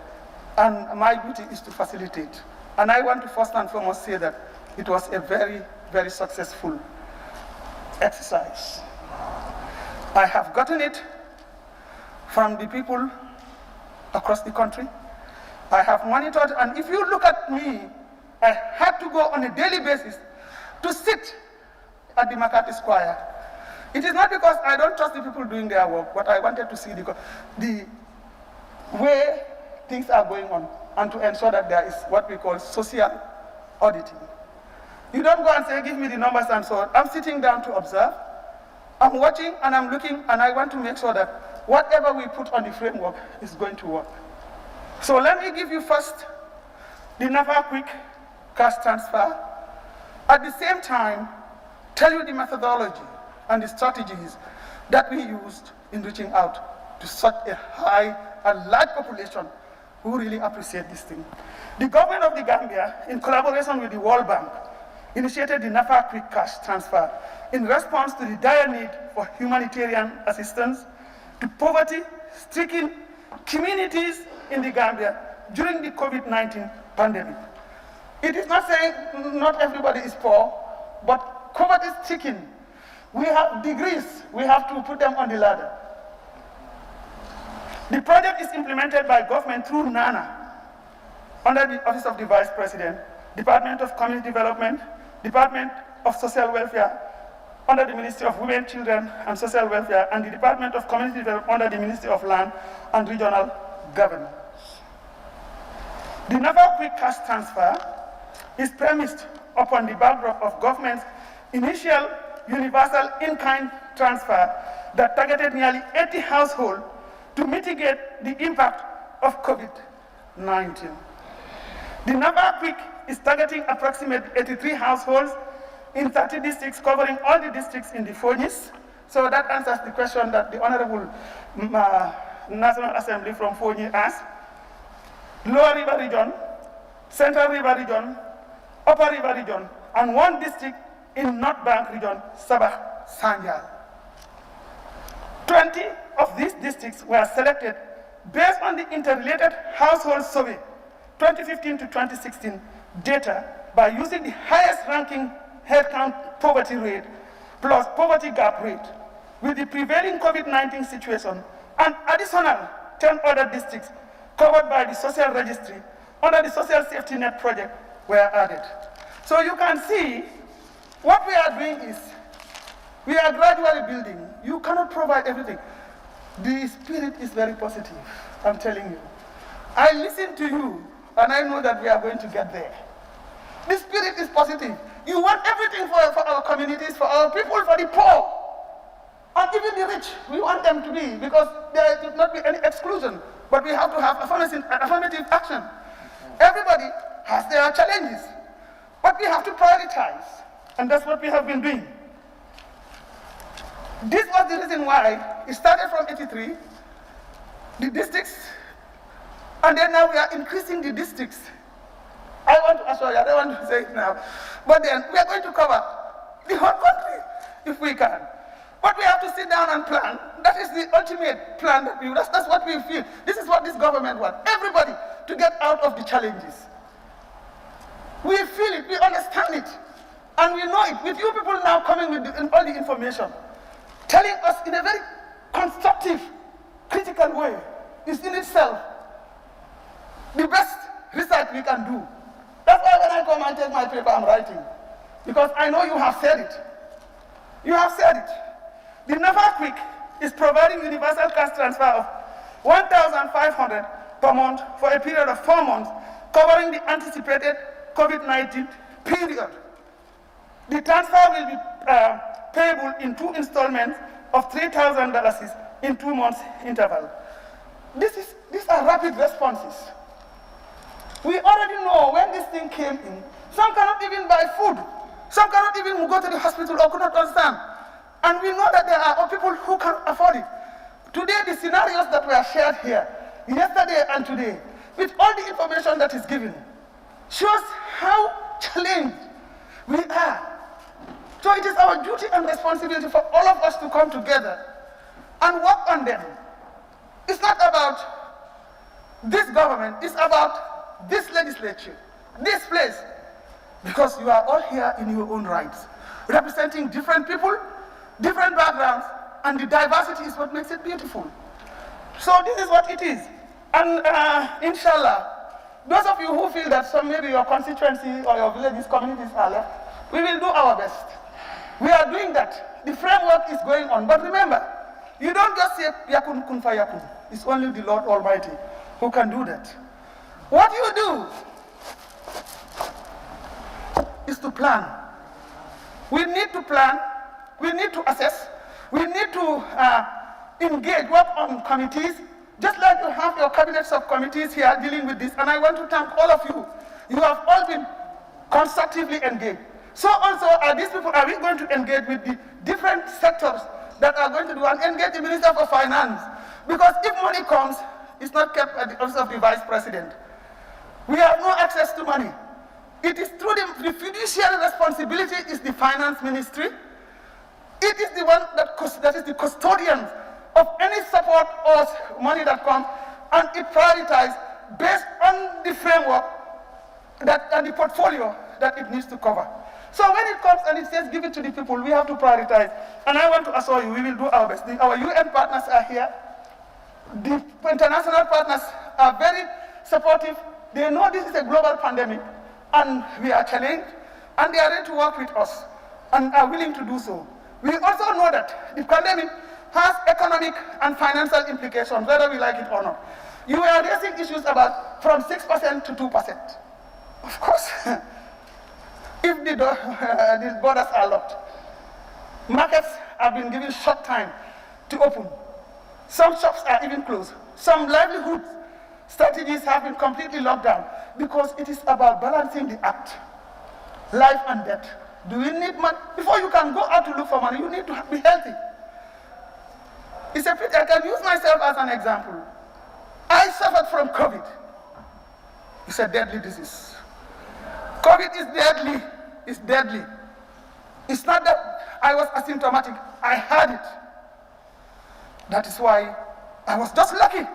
and my duty is to facilitate. And I want to first and foremost say that it was a very, very successful exercise. I have gotten it from the people across the country. I have monitored, and if you look at me, I had to go on a daily basis to sit at the Makati Square. It is not because I don't trust the people doing their work, but I wanted to see the way things are going on, and to ensure that there is what we call social auditing. You don't go and say, give me the numbers and so on. I'm sitting down to observe. I'm watching and I'm looking, and I want to make sure that whatever we put on the framework is going to work. So let me give you first the NAFA Quick cash transfer. At the same time, tell you the methodology and the strategies that we used in reaching out to such a large population who really appreciate this thing. The government of the Gambia, in collaboration with the World Bank, initiated the NAFA Quick Cash Transfer in response to the dire need for humanitarian assistance to poverty-stricken communities in the Gambia during the COVID-19 pandemic. It is not saying not everybody is poor, but poverty-stricken. We have degrees, we have to put them on the ladder. The project is implemented by government through NANA, under the Office of the Vice President, Department of Community Development, Department of Social Welfare, under the Ministry of Women, Children and Social Welfare, and the Department of Community Development under the Ministry of Land and Regional Government. The NAFA Quick Cash Transfer is premised upon the backdrop of government's initial universal in-kind transfer that targeted nearly 80 households to mitigate the impact of COVID-19. The NAFA Quick is targeting approximately 83 households in 30 districts, covering all the districts in the Fonyis. So that answers the question that the Honorable National Assembly from Fonyi asked. Lower River Region, Central River Region, Upper River Region, and one district in North Bank Region, Sabah Sanjal. 20 of these districts were selected based on the interrelated household survey 2015 to 2016 data by using the highest ranking headcount poverty rate plus poverty gap rate with the prevailing COVID-19 situation and additional 10 other districts covered by the social registry under the social safety net project were added. So you can see what we are doing is we are gradually building. You cannot provide everything. The spirit is very positive, I'm telling you. I listen to you and I know that we are going to get there. The spirit is positive. You want everything for our communities, for our people, for the poor, and even the rich. We want them to be, because there should not be any exclusion, but we have to have affirmative action. Everybody has their challenges, but we have to prioritize, and that's what we have been doing. This was the reason why it started from 83, the districts, and then now we are increasing the districts. I want to assure you, I don't want to say it now, but then we are going to cover the whole country if we can. But we have to sit down and plan. That is the ultimate plan that that's what we feel. This is what this government wants. Everybody to get out of the challenges. We feel it, we understand it, and we know it. With you people now coming with all the information, telling us in a very constructive, critical way, is in itself the best research we can do. That's why when I come and take my paper, I'm writing. Because I know you have said it. You have said it. The NAFA is providing universal cash transfer of $1,500 per month for a period of 4 months, covering the anticipated COVID-19 period. The transfer will be payable in 2 installments of $3,000 in 2 months interval. These are rapid responses. We already know when this thing came in, some cannot even buy food. Some cannot even go to the hospital or could not understand. And we know that there are people who can afford it. Today, the scenarios that were shared here, yesterday and today, with all the information that is given, shows how challenged we are. So it is our duty and responsibility for all of us to come together and work on them. It's not about this government, it's about this legislature, this place, because you are all here in your own rights, representing different people, different backgrounds, and the diversity is what makes it beautiful. So this is what it is. And inshallah, those of you who feel that maybe your constituency or your villages, communities are left, we will do our best. We are doing that. The framework is going on. But remember, you don't just say, yakun kun fayakun. It's only the Lord Almighty who can do that. What you do is to plan. We need to plan. We need to assess. We need to engage, work on committees, just like you have your cabinet subcommittees here dealing with this. And I want to thank all of you. You have all been constructively engaged. So also, are we going to engage with the different sectors that are going to do and engage the Minister for Finance? Because if money comes, it's not kept at the office of the Vice President. We have no access to money. It is through the fiduciary responsibility is the Finance Ministry. It is the one that is the custodian of any support or money that comes, and it prioritizes based on the framework and the portfolio that it needs to cover. So when it comes and it says give it to the people, we have to prioritize. And I want to assure you, we will do our best. Our UN partners are here. The international partners are very supportive. They know this is a global pandemic, and we are challenged, and they are ready to work with us, and are willing to do so. We also know that the pandemic has economic and financial implications, whether we like it or not. You are raising issues about from 6% to 2%. Of course, if the borders are locked, markets have been given short time to open. Some shops are even closed. Some livelihood strategies have been completely locked down because it is about balancing the act, life and death. Do we need money? Before you can go out to look for money, you need to be healthy. It's a pity. I can use myself as an example. I suffered from COVID. It's a deadly disease. COVID is deadly. It's deadly. It's not that I was asymptomatic. I had it. That is why I was just lucky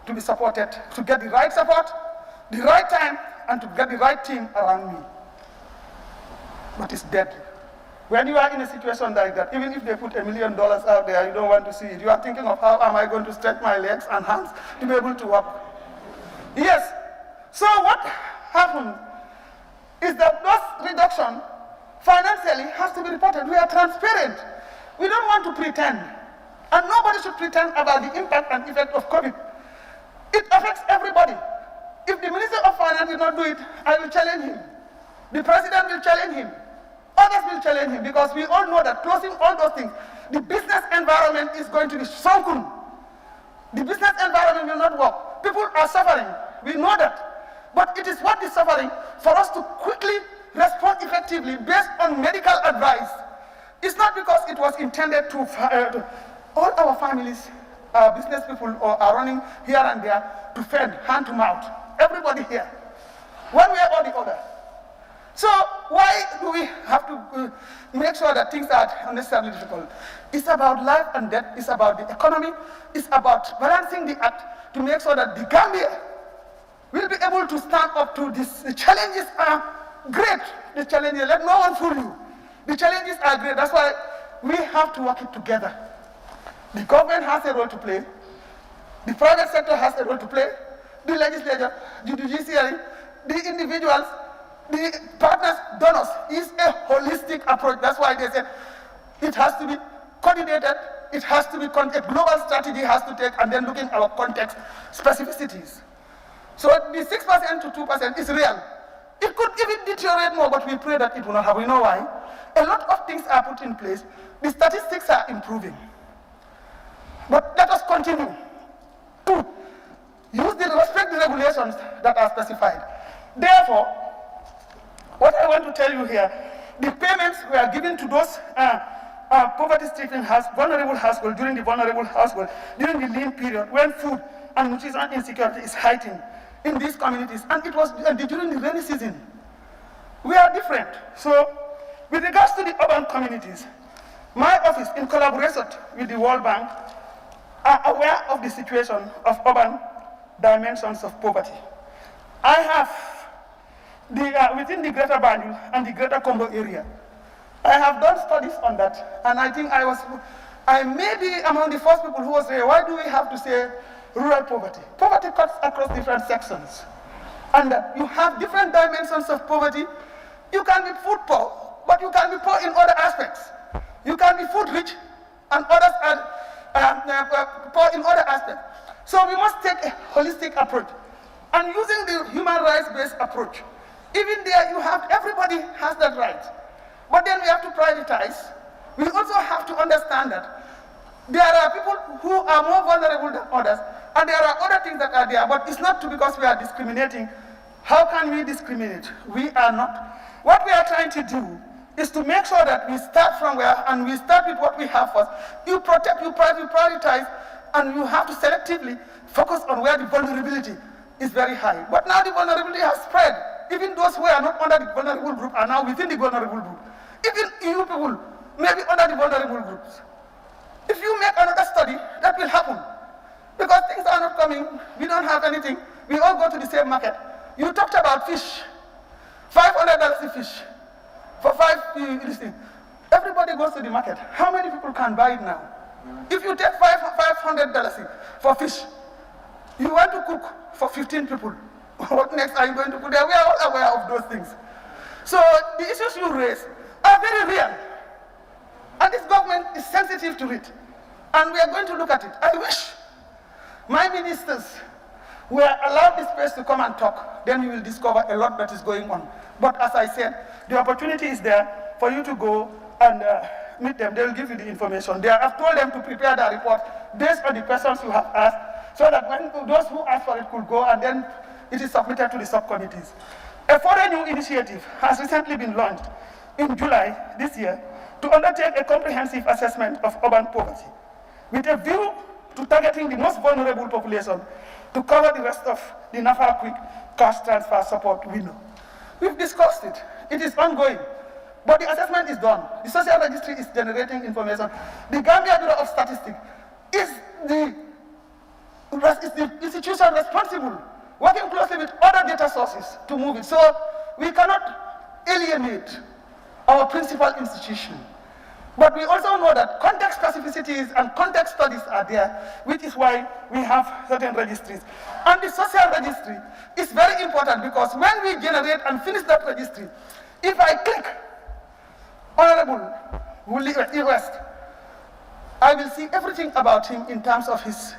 to be supported, to get the right support, the right time, and to get the right team around me. But it's deadly. When you are in a situation like that, even if they put $1 million out there, you don't want to see it. You are thinking of how am I going to stretch my legs and hands to be able to walk. Yes. So what happens is that those reduction financially has to be reported. We are transparent. We don't want to pretend. And nobody should pretend about the impact and effect of COVID. It affects everybody. If the Minister of Finance did not do it, I will challenge him. The President will challenge him. Others will challenge him, because we all know that closing all those things, the business environment is going to be sunken. The business environment will not work. People are suffering. We know that. But it is worth the suffering for us to quickly respond effectively based on medical advice. It's not because it was intended to all our families, our business people are running here and there to fend hand to mouth. Everybody here, one way or the other. So why do we have to make sure that things are unnecessarily difficult? It's about life and death. It's about the economy. It's about balancing the act to make sure that the Gambia will be able to stand up to this. The challenges are great. The challenges, let no one fool you. The challenges are great. That's why we have to work it together. The government has a role to play. The private sector has a role to play. The legislature, the judiciary, the individuals, the partners, donors, is a holistic approach. That's why they say it has to be coordinated, it has to be, a global strategy has to take, and then looking at our context specificities. So the 6% to 2% is real. It could even deteriorate more, but we pray that it will not happen. You know why? A lot of things are put in place. The statistics are improving. But let us continue to respect the regulations that are specified. Therefore, what I want to tell you here, the payments were given to those poverty-stricken vulnerable households during the vulnerable household, during the lean period, when food and nutrition insecurity is heightened in these communities, and it was during the rainy season. We are different. So, with regards to the urban communities, my office, in collaboration with the World Bank, are aware of the situation of urban dimensions of poverty. I have within the Greater Banjul and the Greater Congo area, I have done studies on that, and I think I may be among the first people who was saying, why do we have to say rural poverty? Poverty cuts across different sections, and you have different dimensions of poverty. You can be food poor, but you can be poor in other aspects. You can be food rich, and others are poor in other aspects. So we must take a holistic approach, and using the human rights-based approach. Even there, everybody has that right. But then we have to prioritize. We also have to understand that there are people who are more vulnerable than others, and there are other things that are there, but it's not because we are discriminating. How can we discriminate? We are not. What we are trying to do is to make sure that we start from where, and we start with what we have first. You protect, you prioritize, and you have to selectively focus on where the vulnerability is very high. But now the vulnerability has spread. Even those who are not under the vulnerable group are now within the vulnerable group. Even you people may be under the vulnerable groups. If you make another study, that will happen. Because things are not coming, we don't have anything, we all go to the same market. You talked about fish, $500 a fish, for everybody goes to the market. How many people can buy it now? If you take $500 for fish, you want to cook for 15 people. What next are you going to put there? We are all aware of those things. So the issues you raise are very real. And this government is sensitive to it. And we are going to look at it. I wish my ministers were allowed this space to come and talk. Then you will discover a lot that is going on. But as I said, the opportunity is there for you to go and meet them. They will give you the information. I've told them to prepare the report based on the questions you have asked, so that when those who ask for it could go, and then it is submitted to the subcommittees. A further new initiative has recently been launched in July this year to undertake a comprehensive assessment of urban poverty with a view to targeting the most vulnerable population to cover the rest of the NAFA Quick Cash Transfer Support window. We've discussed it. It is ongoing. But the assessment is done. The social registry is generating information. The Gambia Bureau of Statistics is the institution responsible, working closely with other data sources to move it. So we cannot alienate our principal institution. But we also know that context specificities and context studies are there, which is why we have certain registries. And the social registry is very important because when we generate and finish that registry, if I click Honorable Wuli West, I will see everything about him in terms of his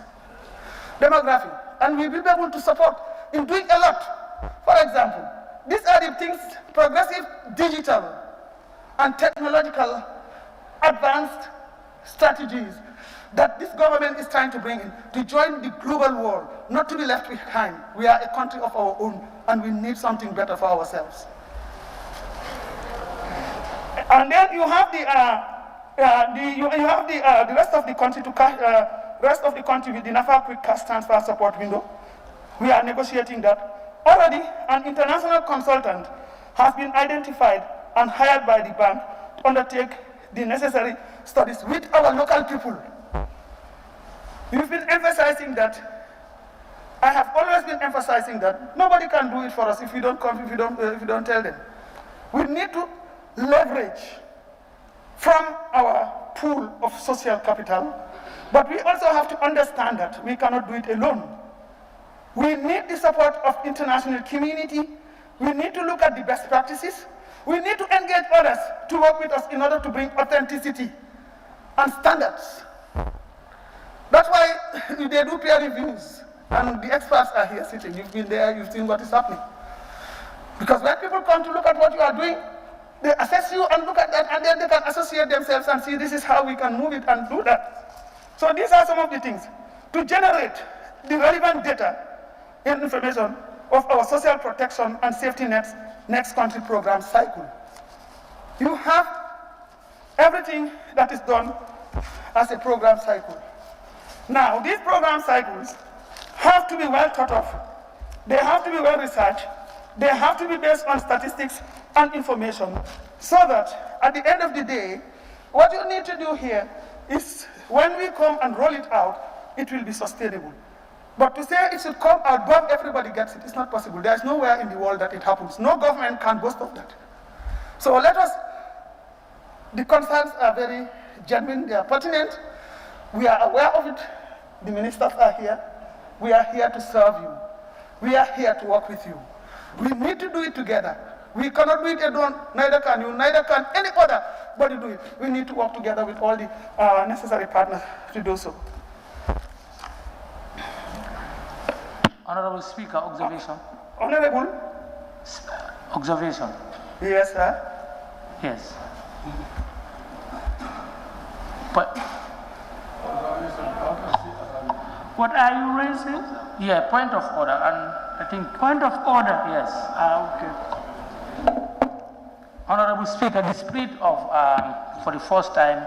demography, and we will be able to support in doing a lot. For example, these are the things, progressive digital and technological advanced strategies that this government is trying to bring in to join the global world, not to be left behind. We are a country of our own, and we need something better for ourselves. And then you have the rest of the country rest of the country with the NAFA quick cash transfer support window. We are negotiating that. Already, an international consultant has been identified and hired by the bank to undertake the necessary studies with our local people. We've been emphasizing that. I have always been emphasizing that nobody can do it for us if we don't come, if we don't tell them. We need to leverage from our pool of social capital, but we also have to understand that we cannot do it alone. We need the support of international community. We need to look at the best practices. We need to engage others to work with us in order to bring authenticity and standards. That's why they do peer reviews, and the experts are here sitting. You've been there, you've seen what is happening. Because when people come to look at what you are doing, they assess you and look at that, and then they can associate themselves and see this is how we can move it and do that. So these are some of the things to generate the relevant data and information of our social protection and safety nets next country program cycle. You have everything that is done as a program cycle. Now, these program cycles have to be well thought of. They have to be well researched. They have to be based on statistics and information, so that at the end of the day, what you need to do here is when we come and roll it out, it will be sustainable. But to say it should come out above everybody gets it, it's not possible. There's nowhere in the world that it happens. No government can boast of that. So the concerns are very genuine, they are pertinent. We are aware of it. The ministers are here. We are here to serve you. We are here to work with you. We need to do it together. We cannot do it alone, neither can you, neither can any other body do it. We need to work together with all the necessary partners to do so. Honorable Speaker, observation. Honorable? Observation. Yes, sir. Yes. What are you raising? Yeah, point of order, and I think... Point of order? Yes. Okay. Honorable Speaker, the spirit of, for the first time,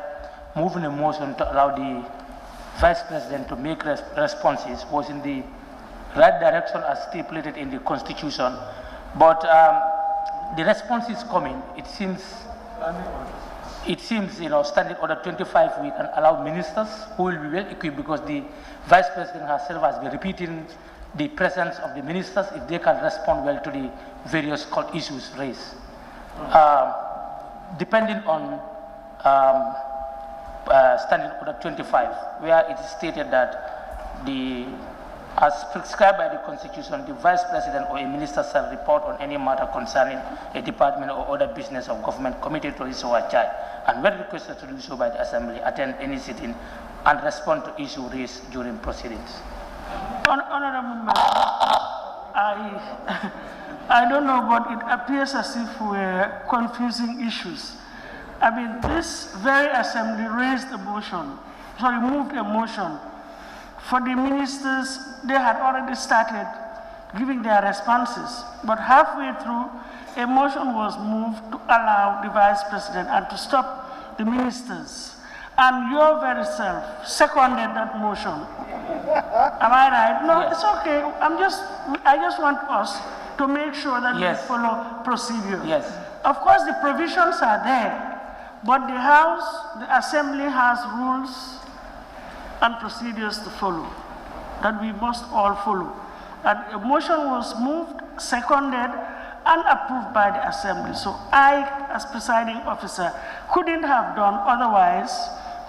moving a motion to allow the Vice President to make responses was in the right direction as stipulated in the Constitution, but the response is coming. It seems, Standing Order 25 we can allow ministers who will be well equipped, because the Vice President herself has been repeating the presence of the ministers if they can respond well to the various court issues raised. Depending on Standing Order 25, where it is stated that as prescribed by the Constitution, the Vice President or a minister shall report on any matter concerning a department or other business of government committed to his or her charge, and when requested to do so by the Assembly, attend any sitting and respond to issues raised during proceedings. Honorable Member, I don't know, but it appears as if we're confusing issues. I mean, this very Assembly moved a motion. For the ministers, they had already started giving their responses, but halfway through, a motion was moved to allow the Vice President and to stop the ministers. And your very self seconded that motion. Am I right? No, yes. It's okay. I just want us to make sure that yes. we follow procedure. Yes. Of course, the provisions are there, but the Assembly has rules and procedures to follow that we must all follow. And a motion was moved, seconded, and approved by the Assembly. So I, as presiding officer, couldn't have done otherwise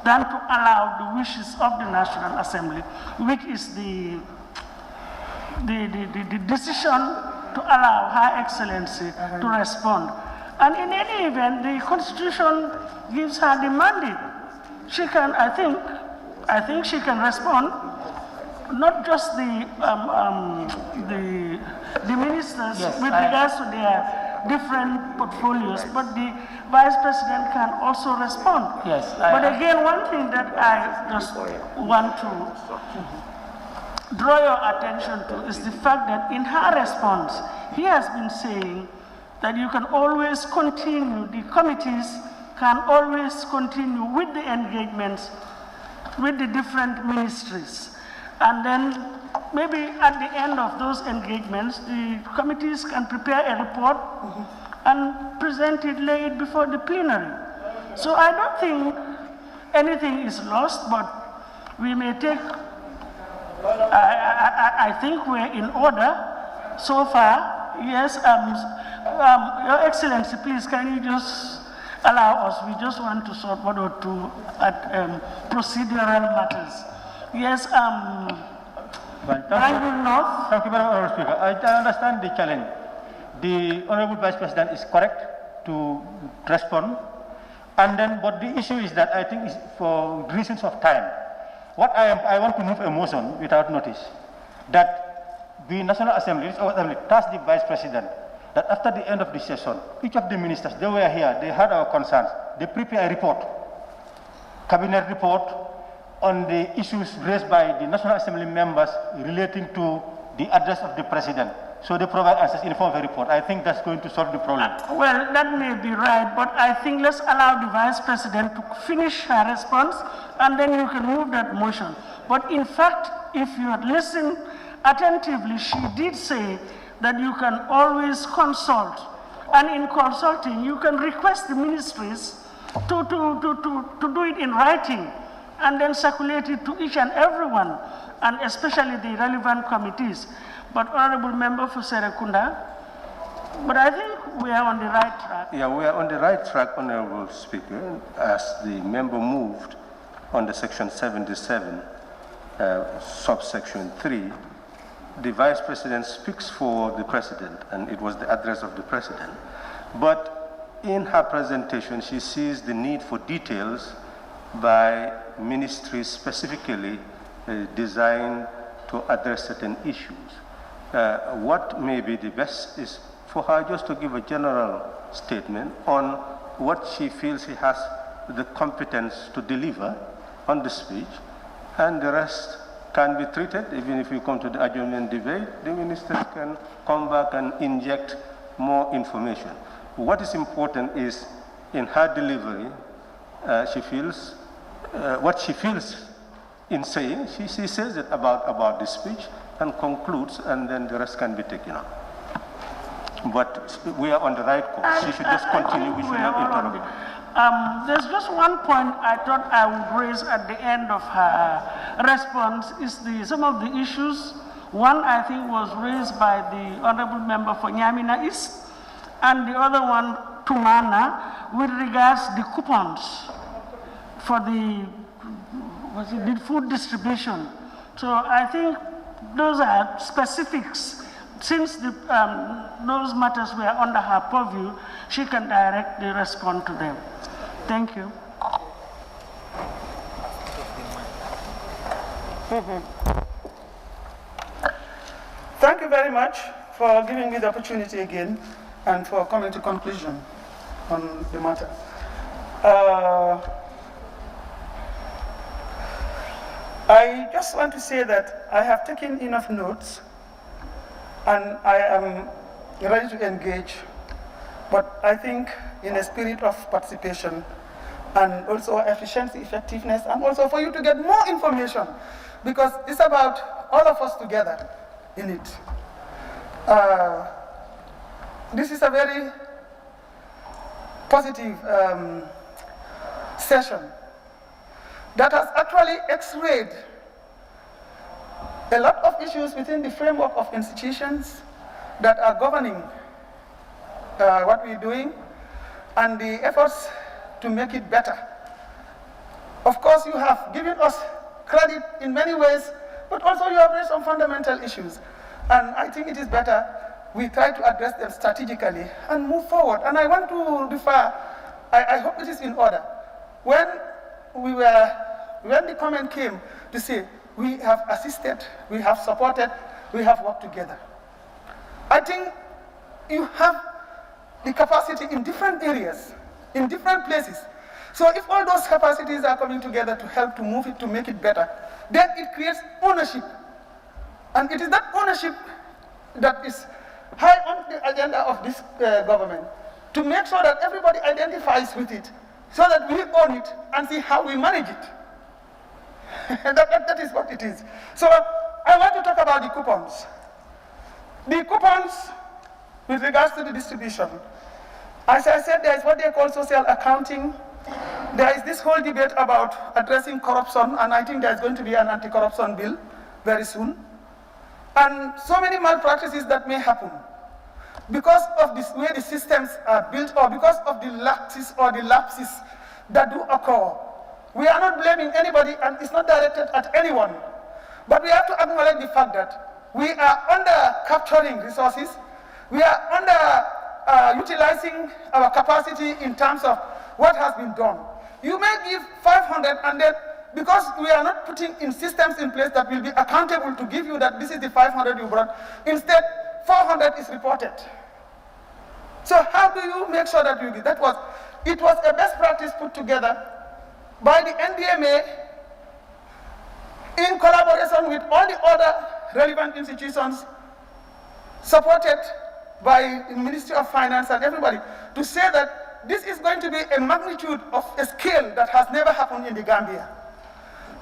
than to allow the wishes of the National Assembly, which is the decision to allow Her Excellency to respond. And in any event, the Constitution gives her the mandate. She can, I think she can respond, not just the ministers with regards to their different portfolios, but the Vice President can also respond. Yes. But again, one thing that I just want to draw your attention to is the fact that in her response, he has been saying that you can always continue, the committees can always continue with the engagements with the different ministries. And then maybe at the end of those engagements, the committees can prepare a report and present it, lay it before the plenary. So I don't think anything is lost, but we may take, I think we're in order so far. Yes, Your Excellency, please, can you just allow us, we just want to sort one or two procedural matters. Yes, Well, thank you very much, Honourable Speaker. I understand the challenge. The Honourable Vice President is correct to respond. And then, but the issue is that I think is for reasons of time. What I want to move a motion without notice that the National Assembly task the Vice President that after the end of the session, each of the ministers, they were here, they had our concerns, they prepare a report, cabinet report on the issues raised by the National Assembly members relating to the address of the President. So they provide answers in the form of a report. I think that's going to solve the problem. Well, that may be right, but I think let's allow the Vice President to finish her response, and then you can move that motion. But in fact, if you had listened attentively, she did say that you can always consult. And in consulting, you can request the ministries to do it in writing and then circulate it to each and everyone, and especially the relevant committees. But Honorable Member for Serekunda, but I think we are on the right track. Yeah, we are on the right track, Honorable Speaker, as the member moved under Section 77, subsection 3. The Vice President speaks for the President, and it was the address of the President. But in her presentation, she sees the need for details by ministries specifically designed to address certain issues. What may be the best is for her just to give a general statement on what she feels she has the competence to deliver on the speech, and the rest can be treated. Even if you come to the adjournment debate, the ministers can come back and inject more information. What is important is in her delivery, she feels what she feels in saying, she says it about the speech and concludes, and then the rest can be taken up. But we are on the right course. She should just continue. We should not interrupt. There's just one point I thought I would raise at the end of her response is some of the issues. One, I think, was raised by the Honorable Member for Nyamina East, and the other one, Tumana, with regards to the coupons for the food distribution. So I think those are specifics. Since those matters were under her purview, she can directly respond to them. Thank you. Thank you very much for giving me the opportunity again and for coming to conclusion on the matter. I just want to say that I have taken enough notes and I am ready to engage, but I think in a spirit of participation and also efficiency, effectiveness, and also for you to get more information, because it's about all of us together in it. This is a very positive session that has actually x-rayed a lot of issues within the framework of institutions that are governing what we're doing and the efforts to make it better. Of course, you have given us credit in many ways, but also you have raised some fundamental issues. And I think it is better we try to address them strategically and move forward. And I want to refer, I hope it is in order. When the comment came to say, we have assisted, we have supported, we have worked together. I think you have the capacity in different areas, in different places. So if all those capacities are coming together to help to move it, to make it better, then it creates ownership. And it is that ownership that is high on the agenda of this government, to make sure that everybody identifies with it, so that we own it and see how we manage it. that is what it is. So I want to talk about the coupons. The coupons, with regards to the distribution, as I said, there is what they call social accounting. There is this whole debate about addressing corruption, and I think there is going to be an anti-corruption bill very soon. And so many malpractices that may happen because of this way the systems are built, or because of the lapses that do occur. We are not blaming anybody, and it's not directed at anyone. But we have to acknowledge the fact that we are under capturing resources. We are under utilizing our capacity in terms of what has been done. You may give 500, and then because we are not putting in systems in place that will be accountable to give you that this is the 500 you brought, instead 400 is reported. So how do you make sure that you give? It was a best practice put together by the NDMA in collaboration with all the other relevant institutions, supported by the Ministry of Finance and everybody, to say that this is going to be a magnitude of a scale that has never happened in the Gambia.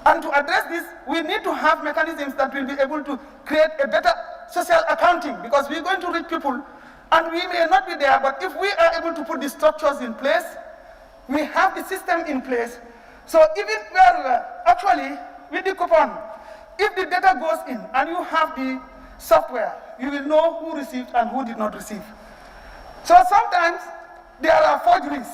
And to address this, we need to have mechanisms that will be able to create a better social accounting, because we're going to reach people, and we may not be there, but if we are able to put the structures in place, we have the system in place. So even where we are, actually, with the coupon, if the data goes in and you have the software, you will know who received and who did not receive. So sometimes there are forgeries.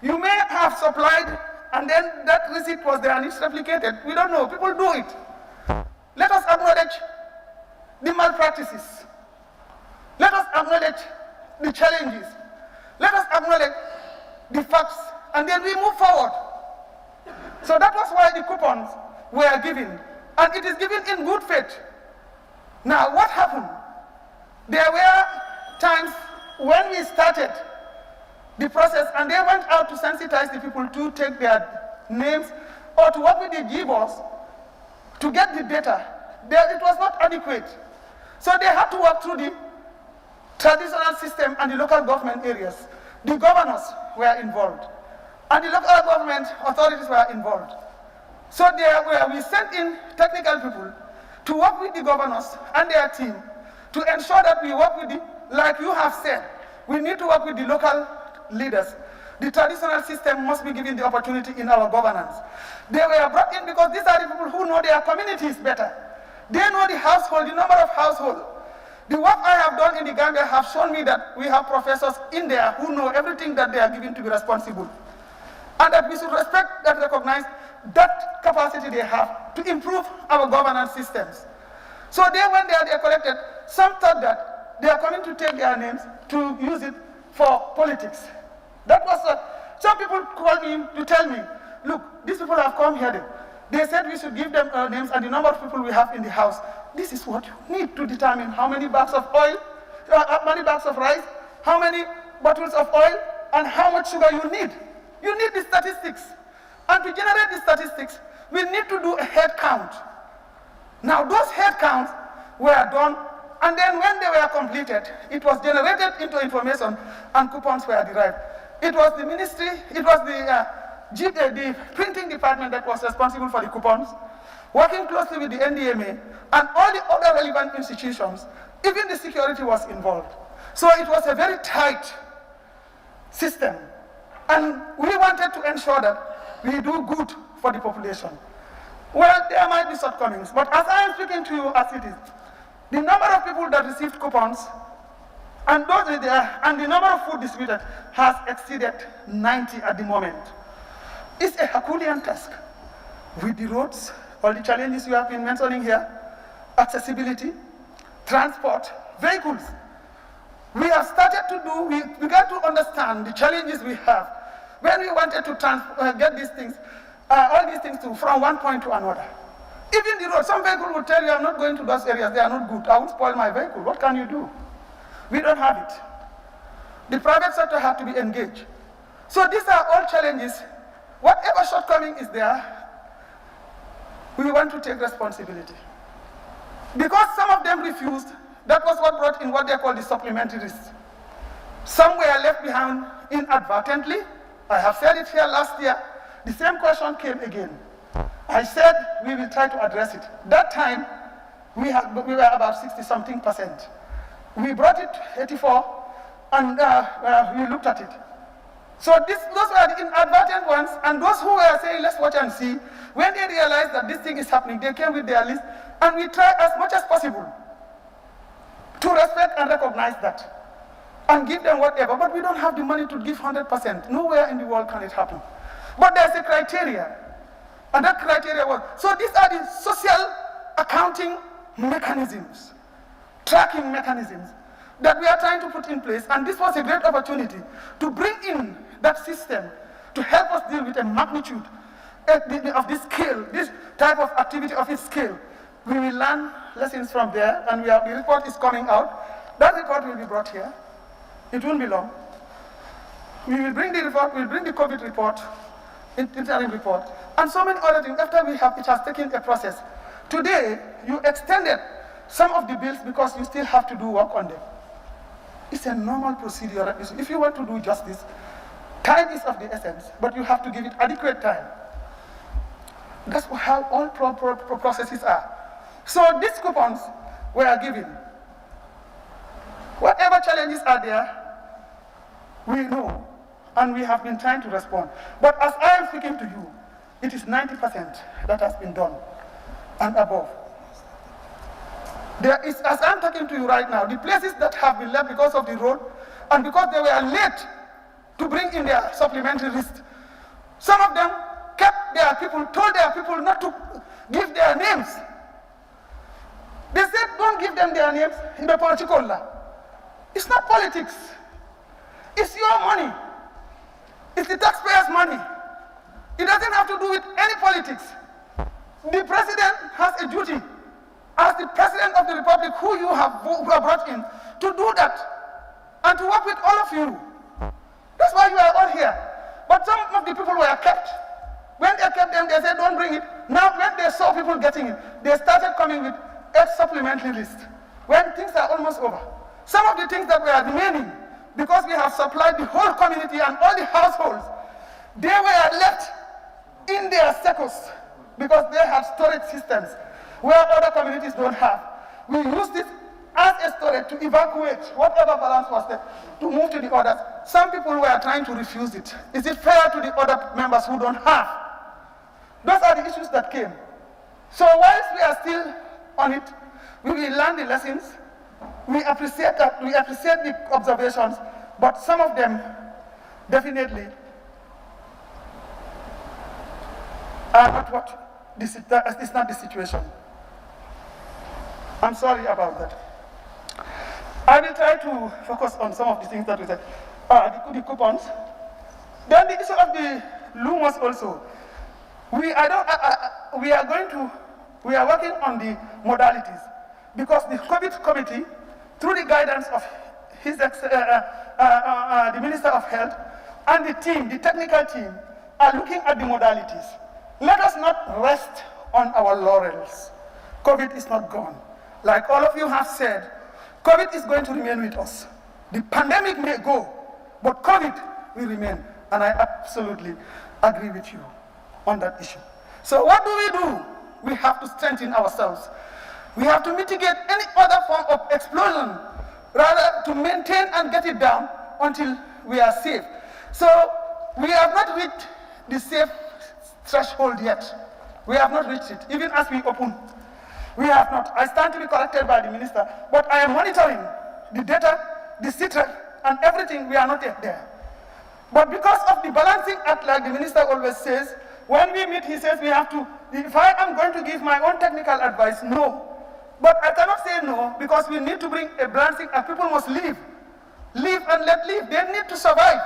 You may have supplied, and then that receipt was there and it's replicated. We don't know. People do it. Let us acknowledge the malpractices. Let us acknowledge the challenges. Let us acknowledge the facts, and then we move forward. So that was why the coupons were given, and it is given in good faith. Now, what happened? There were times when we started the process, and they went out to sensitize the people to take their names or to work with the givers to get the data. It was not adequate. So they had to work through the traditional system and the local government areas. The governors were involved, and the local government authorities were involved. So we sent in technical people to work with the governors and their team to ensure that we work with like you have said, we need to work with the local leaders. The traditional system must be given the opportunity in our governance. They were brought in because these are the people who know their communities better. They know the household, the number of households. The work I have done in the Gambia have shown me that we have professors in there who know everything that they are given to be responsible. And that we should respect and recognize that capacity they have to improve our governance systems. So when they are collected, some thought that they are coming to take their names to use it for politics. That was some people called me to tell me, look, these people have come here. They said we should give them names and the number of people we have in the house. This is what you need to determine how many bags of oil, how many bags of rice, how many bottles of oil, and how much sugar you need. You need the statistics. And to generate the statistics, we need to do a head count. Now those head counts were done, and then when they were completed, it was generated into information and coupons were derived. It was the ministry, it was the printing department that was responsible for the coupons, working closely with the NDMA and all the other relevant institutions. Even the security was involved. So it was a very tight system. And we wanted to ensure that we do good for the population. Well, there might be shortcomings, but as I am speaking to you as it is, the number of people that received coupons And and the number of food distributed has exceeded 90 at the moment. It's a Herculean task with the roads, all the challenges you have been mentioning here, accessibility, transport, vehicles. We have started to do, we got to understand the challenges we have when we wanted to get these things, all these things from one point to another. Even the road, some vehicle will tell you, I'm not going to those areas, they are not good. I won't spoil my vehicle. What can you do? We don't have it. The private sector has to be engaged. So these are all challenges. Whatever shortcoming is there, we want to take responsibility. Because some of them refused, that was what brought in what they call the supplementary risks. Some were left behind inadvertently. I have said it here last year. The same question came again. I said we will try to address it. That time, we were about 60-something%. We brought it to 84, and we looked at it. So those were the inadvertent ones, and those who were saying, let's watch and see, when they realized that this thing is happening, they came with their list, and we tried as much as possible to respect and recognize that, and give them whatever, but we don't have the money to give 100%. Nowhere in the world can it happen. But there's a criteria, and that criteria was, so these are the social accounting mechanisms, tracking mechanisms that we are trying to put in place, and this was a great opportunity to bring in that system to help us deal with a magnitude of this scale, this type of activity of its scale. We will learn lessons from there, and the report is coming out. That report will be brought here. It won't be long. We will bring the report, we'll bring the COVID report, interim report, and so many other things. After it has taken a process. Today, you extended some of the bills because you still have to do work on them. It's a normal procedure. If you want to do justice, time is of the essence, but you have to give it adequate time. That's how all processes are. So these coupons were given. Whatever challenges are there, we know, and we have been trying to respond. But as I am speaking to you, it is 90% that has been done and above. There is, as I'm talking to you right now, the places that have been left because of the road and because they were late to bring in their supplementary list. Some of them kept their people, told their people not to give their names. They said, don't give them their names in the political law. It's not politics. It's your money. It's the taxpayers' money. It doesn't have to do with any politics. The president has a duty as the president of the republic who you have brought in to do that and to work with all of you. That's why you are all here. But some of the people were kept. When they kept them, they said, don't bring it. Now, when they saw people getting it, they started coming with a supplementary list when things are almost over. Some of the things that were remaining, because we have supplied the whole community and all the households, they were left in their circles because they had storage systems where other communities don't have. We use this as a storage to evacuate whatever balance was there, to move to the others. Some people were trying to refuse it. Is it fair to the other members who don't have? Those are the issues that came. So whilst we are still on it, we will learn the lessons. We appreciate that, we appreciate the observations, but some of them definitely are not what this is not the situation. I'm sorry about that. I will try to focus on some of the things that we said. The coupons. Then the issue of the lumos also. We are working on the modalities because the COVID committee, through the guidance of the Minister of Health and the team, the technical team, are looking at the modalities. Let us not rest on our laurels. COVID is not gone. Like all of you have said, COVID is going to remain with us. The pandemic may go, but COVID will remain. And I absolutely agree with you on that issue. So what do? We have to strengthen ourselves. We have to mitigate any other form of explosion, rather to maintain and get it down until we are safe. So we have not reached the safe threshold yet. We have not reached it, even as we open. We have not. I stand to be corrected by the minister, but I am monitoring the data the CITREC and everything, we are not yet there. But because of the balancing act, like the minister always says, when we meet, he says we have to, if I am going to give my own technical advice, no. But I cannot say no, because we need to bring a balancing act. People must live. Live and let live. They need to survive.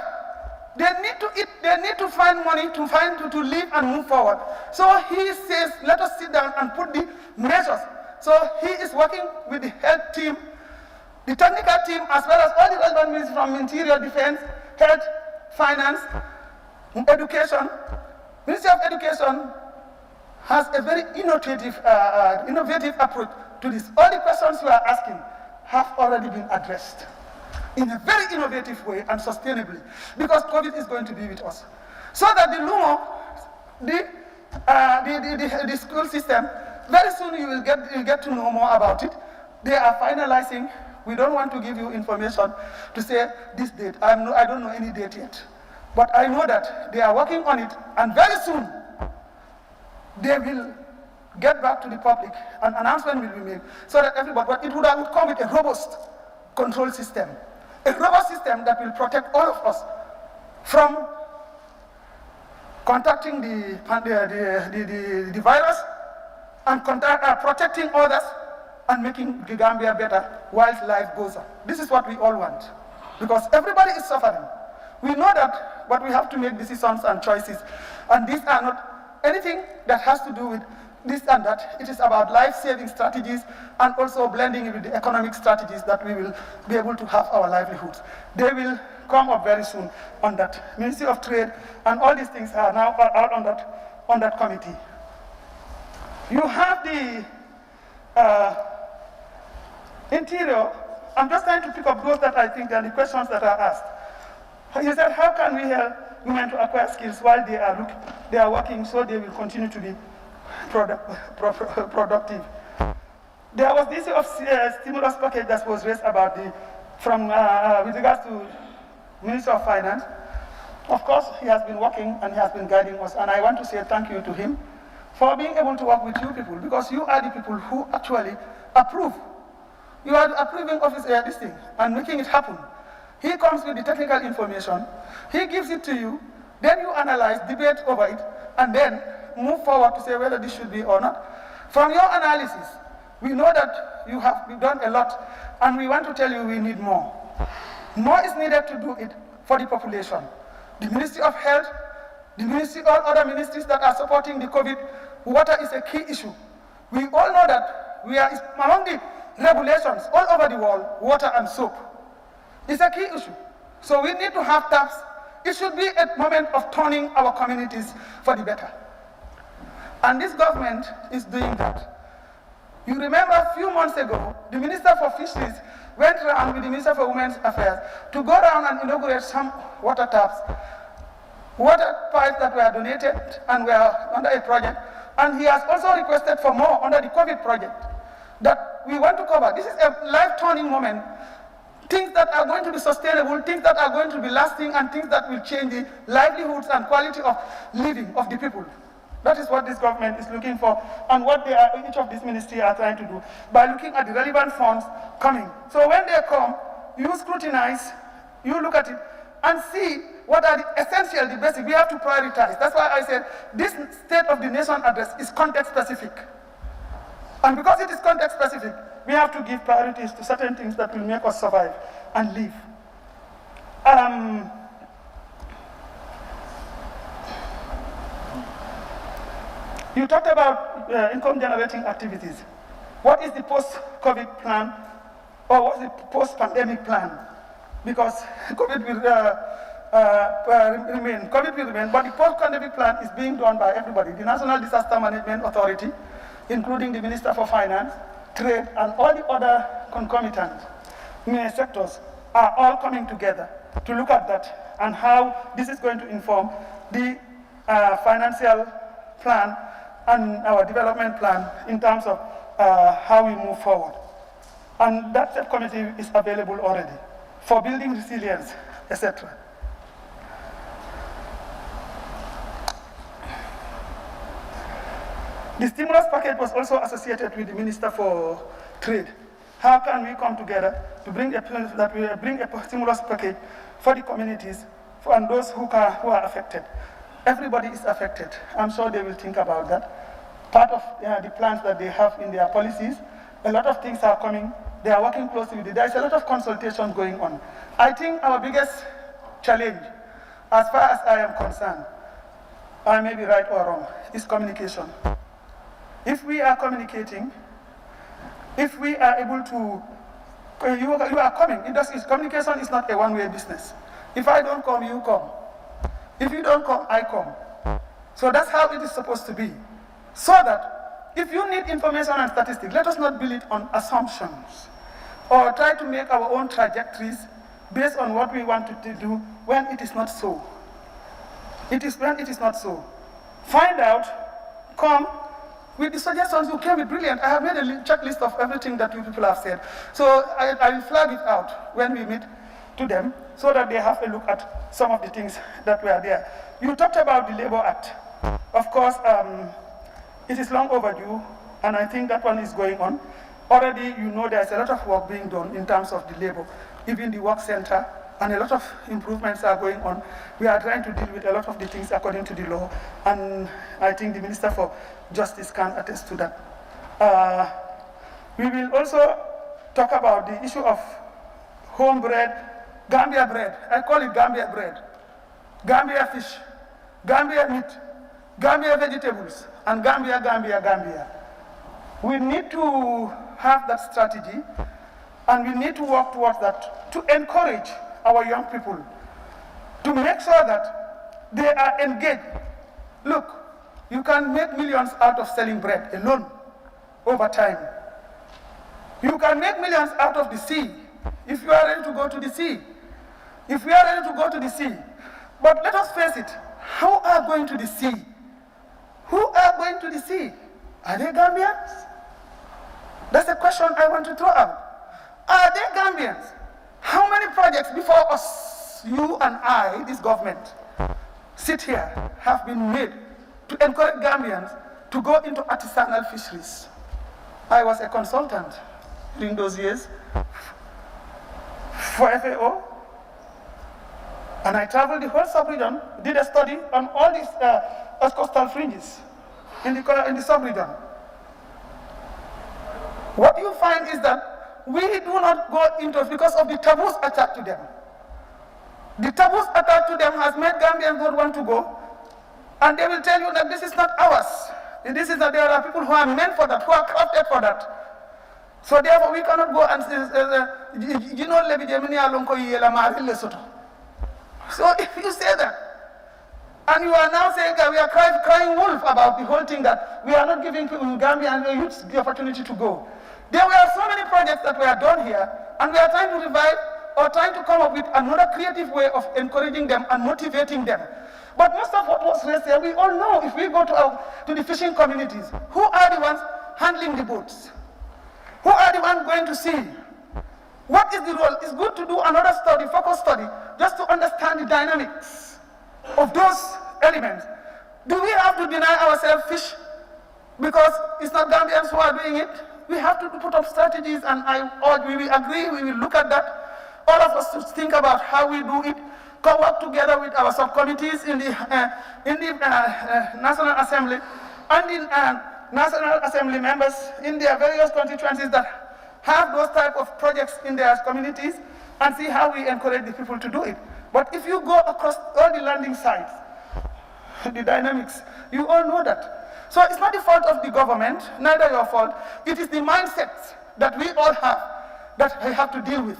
They need to eat. They need to find money to live and move forward. So he says, let us sit down and put the measures. So he is working with the health team, the technical team, as well as all the relevant ministries from Interior, Defense, Health, Finance, Education. Ministry of Education has a very innovative approach to this. All the questions you are asking have already been addressed in a very innovative way and sustainably, because COVID is going to be with us. So that the LUMO, the school system, very soon you will get to know more about it. They are finalizing. We don't want to give you information to say this date. I don't know any date yet. But I know that they are working on it, and very soon they will get back to the public. An announcement will be made so that everybody, but it would come with a robust control system. A robust system that will protect all of us from contacting the virus and protecting others and making the Gambia better whilst life goes on. This is what we all want, because everybody is suffering. We know that, but we have to make decisions and choices. And these are not anything that has to do with this and that. It is about life-saving strategies and also blending it with the economic strategies that we will be able to have our livelihoods. They will come up very soon on that. Ministry of Trade and all these things are now out on that committee. You have the Interior. I'm just trying to pick up those that I think are the questions that are asked. He said, how can we help women to acquire skills while they are working, so they will continue to be productive? There was this stimulus package that was raised about with regards to Minister of Finance. Of course, he has been working and he has been guiding us, and I want to say thank you to him for being able to work with you people, because you are the people who actually approve. You are the approving officer, this thing, and making it happen. He comes with the technical information, he gives it to you, then you analyze, debate over it, and then move forward to say whether this should be or not. From your analysis, we know that you have done a lot, and we want to tell you we need more. More is needed to do it for the population. The Ministry of Health, the ministry, all other ministries that are supporting the COVID, water is a key issue. We all know that we are among the regulations all over the world, water and soap. It's a key issue. So we need to have taps. It should be a moment of turning our communities for the better. And this government is doing that. You remember a few months ago, the Minister for Fisheries went around with the Minister for Women's Affairs to go around and inaugurate some water taps, water pipes that were donated and were under a project. And he has also requested for more under the COVID project that we want to cover. This is a life-turning moment. Things that are going to be sustainable, things that are going to be lasting, and things that will change the livelihoods and quality of living of the people. That is what this government is looking for, and what each of these ministries are trying to do by looking at the relevant funds coming. So when they come, you scrutinize, you look at it, and see what are the essential, the basic. We have to prioritize. That's why I said this State of the Nation address is context-specific. And because it is context-specific, we have to give priorities to certain things that will make us survive and live. You talked about income-generating activities. What is the post-COVID plan, or what's the post-pandemic plan? Because COVID will remain. COVID will remain, but the post-pandemic plan is being done by everybody. The National Disaster Management Authority, including the Minister for Finance, Trade, and all the other concomitant sectors are all coming together to look at that and how this is going to inform the financial plan and our development plan in terms of how we move forward. And that subcommittee is available already for building resilience, etc. The stimulus package was also associated with the Minister for Trade. How can we come together to bring a stimulus package for the communities and those who are affected. Everybody is affected. I'm sure they will think about that. Part of the plans that they have in their policies, a lot of things are coming. They are working closely with it. There's a lot of consultation going on. I think our biggest challenge, as far as I am concerned, I may be right or wrong, is communication. If we are communicating, if we are able to, you are coming. Communication is not a one-way business. If I don't come, you come. If you don't come, I come. So that's how it is supposed to be. So that if you need information and statistics, let us not build it on assumptions or try to make our own trajectories based on what we want to do when it is not so. It is when it is not so. Find out, come with the suggestions. You came with brilliant. I have made a checklist of everything that you people have said. So I will flag it out when we meet to them so that they have a look at some of the things that were there. You talked about the Labor Act. Of course, it is long overdue, and I think that one is going on. Already, you know, there's a lot of work being done in terms of the labor, even the work center, and a lot of improvements are going on. We are trying to deal with a lot of the things according to the law, and I think the Minister for Justice can attest to that. We will also talk about the issue of home bread, Gambia bread. I call it Gambia bread, Gambia fish, Gambia meat, Gambia vegetables, and Gambia. We need to have that strategy, and we need to work towards that to encourage our young people, to make sure that they are engaged. Look, you can make millions out of selling bread alone over time. You can make millions out of the sea if you are ready to go to the sea. If we are ready to go to the sea. But let us face it, who are going to the sea? Who are going to the sea? Are they Gambians? That's a question I want to throw out. Are they Gambians? How many projects before us, you and I, this government, sit here, have been made to encourage Gambians to go into artisanal fisheries? I was a consultant during those years for FAO, and I traveled the whole sub-region, did a study on all these coastal fringes in the sub-region. What you find is that we do not go into it because of the taboos attached to them. The taboos attached to them has made Gambians not want to go, and they will tell you that this is not ours. This is that there are people who are meant for that, who are crafted for that. So therefore we cannot go and say, so if you say that, and you are now saying that we are crying wolf about the whole thing, that we are not giving people in Gambia and youth the opportunity to go. There were so many projects that were done here, and we are trying to revive or trying to come up with another creative way of encouraging them and motivating them. But most of what was raised here, we all know. If we go to the fishing communities, who are the ones handling the boats? Who are the ones going to sea? What is the role? It's good to do another study, focus study, just to understand the dynamics of those elements. Do we have to deny ourselves fish because it's not Gambians who are doing it? We have to put up strategies, and we will agree, we will look at that. All of us to think about how we do it, come work together with our subcommittees in the National Assembly and in National Assembly members in their various constituencies that have those type of projects in their communities, and see how we encourage the people to do it. But if you go across all the landing sites, the dynamics, you all know that. So it's not the fault of the government, neither your fault. It is the mindset that we all have that we have to deal with.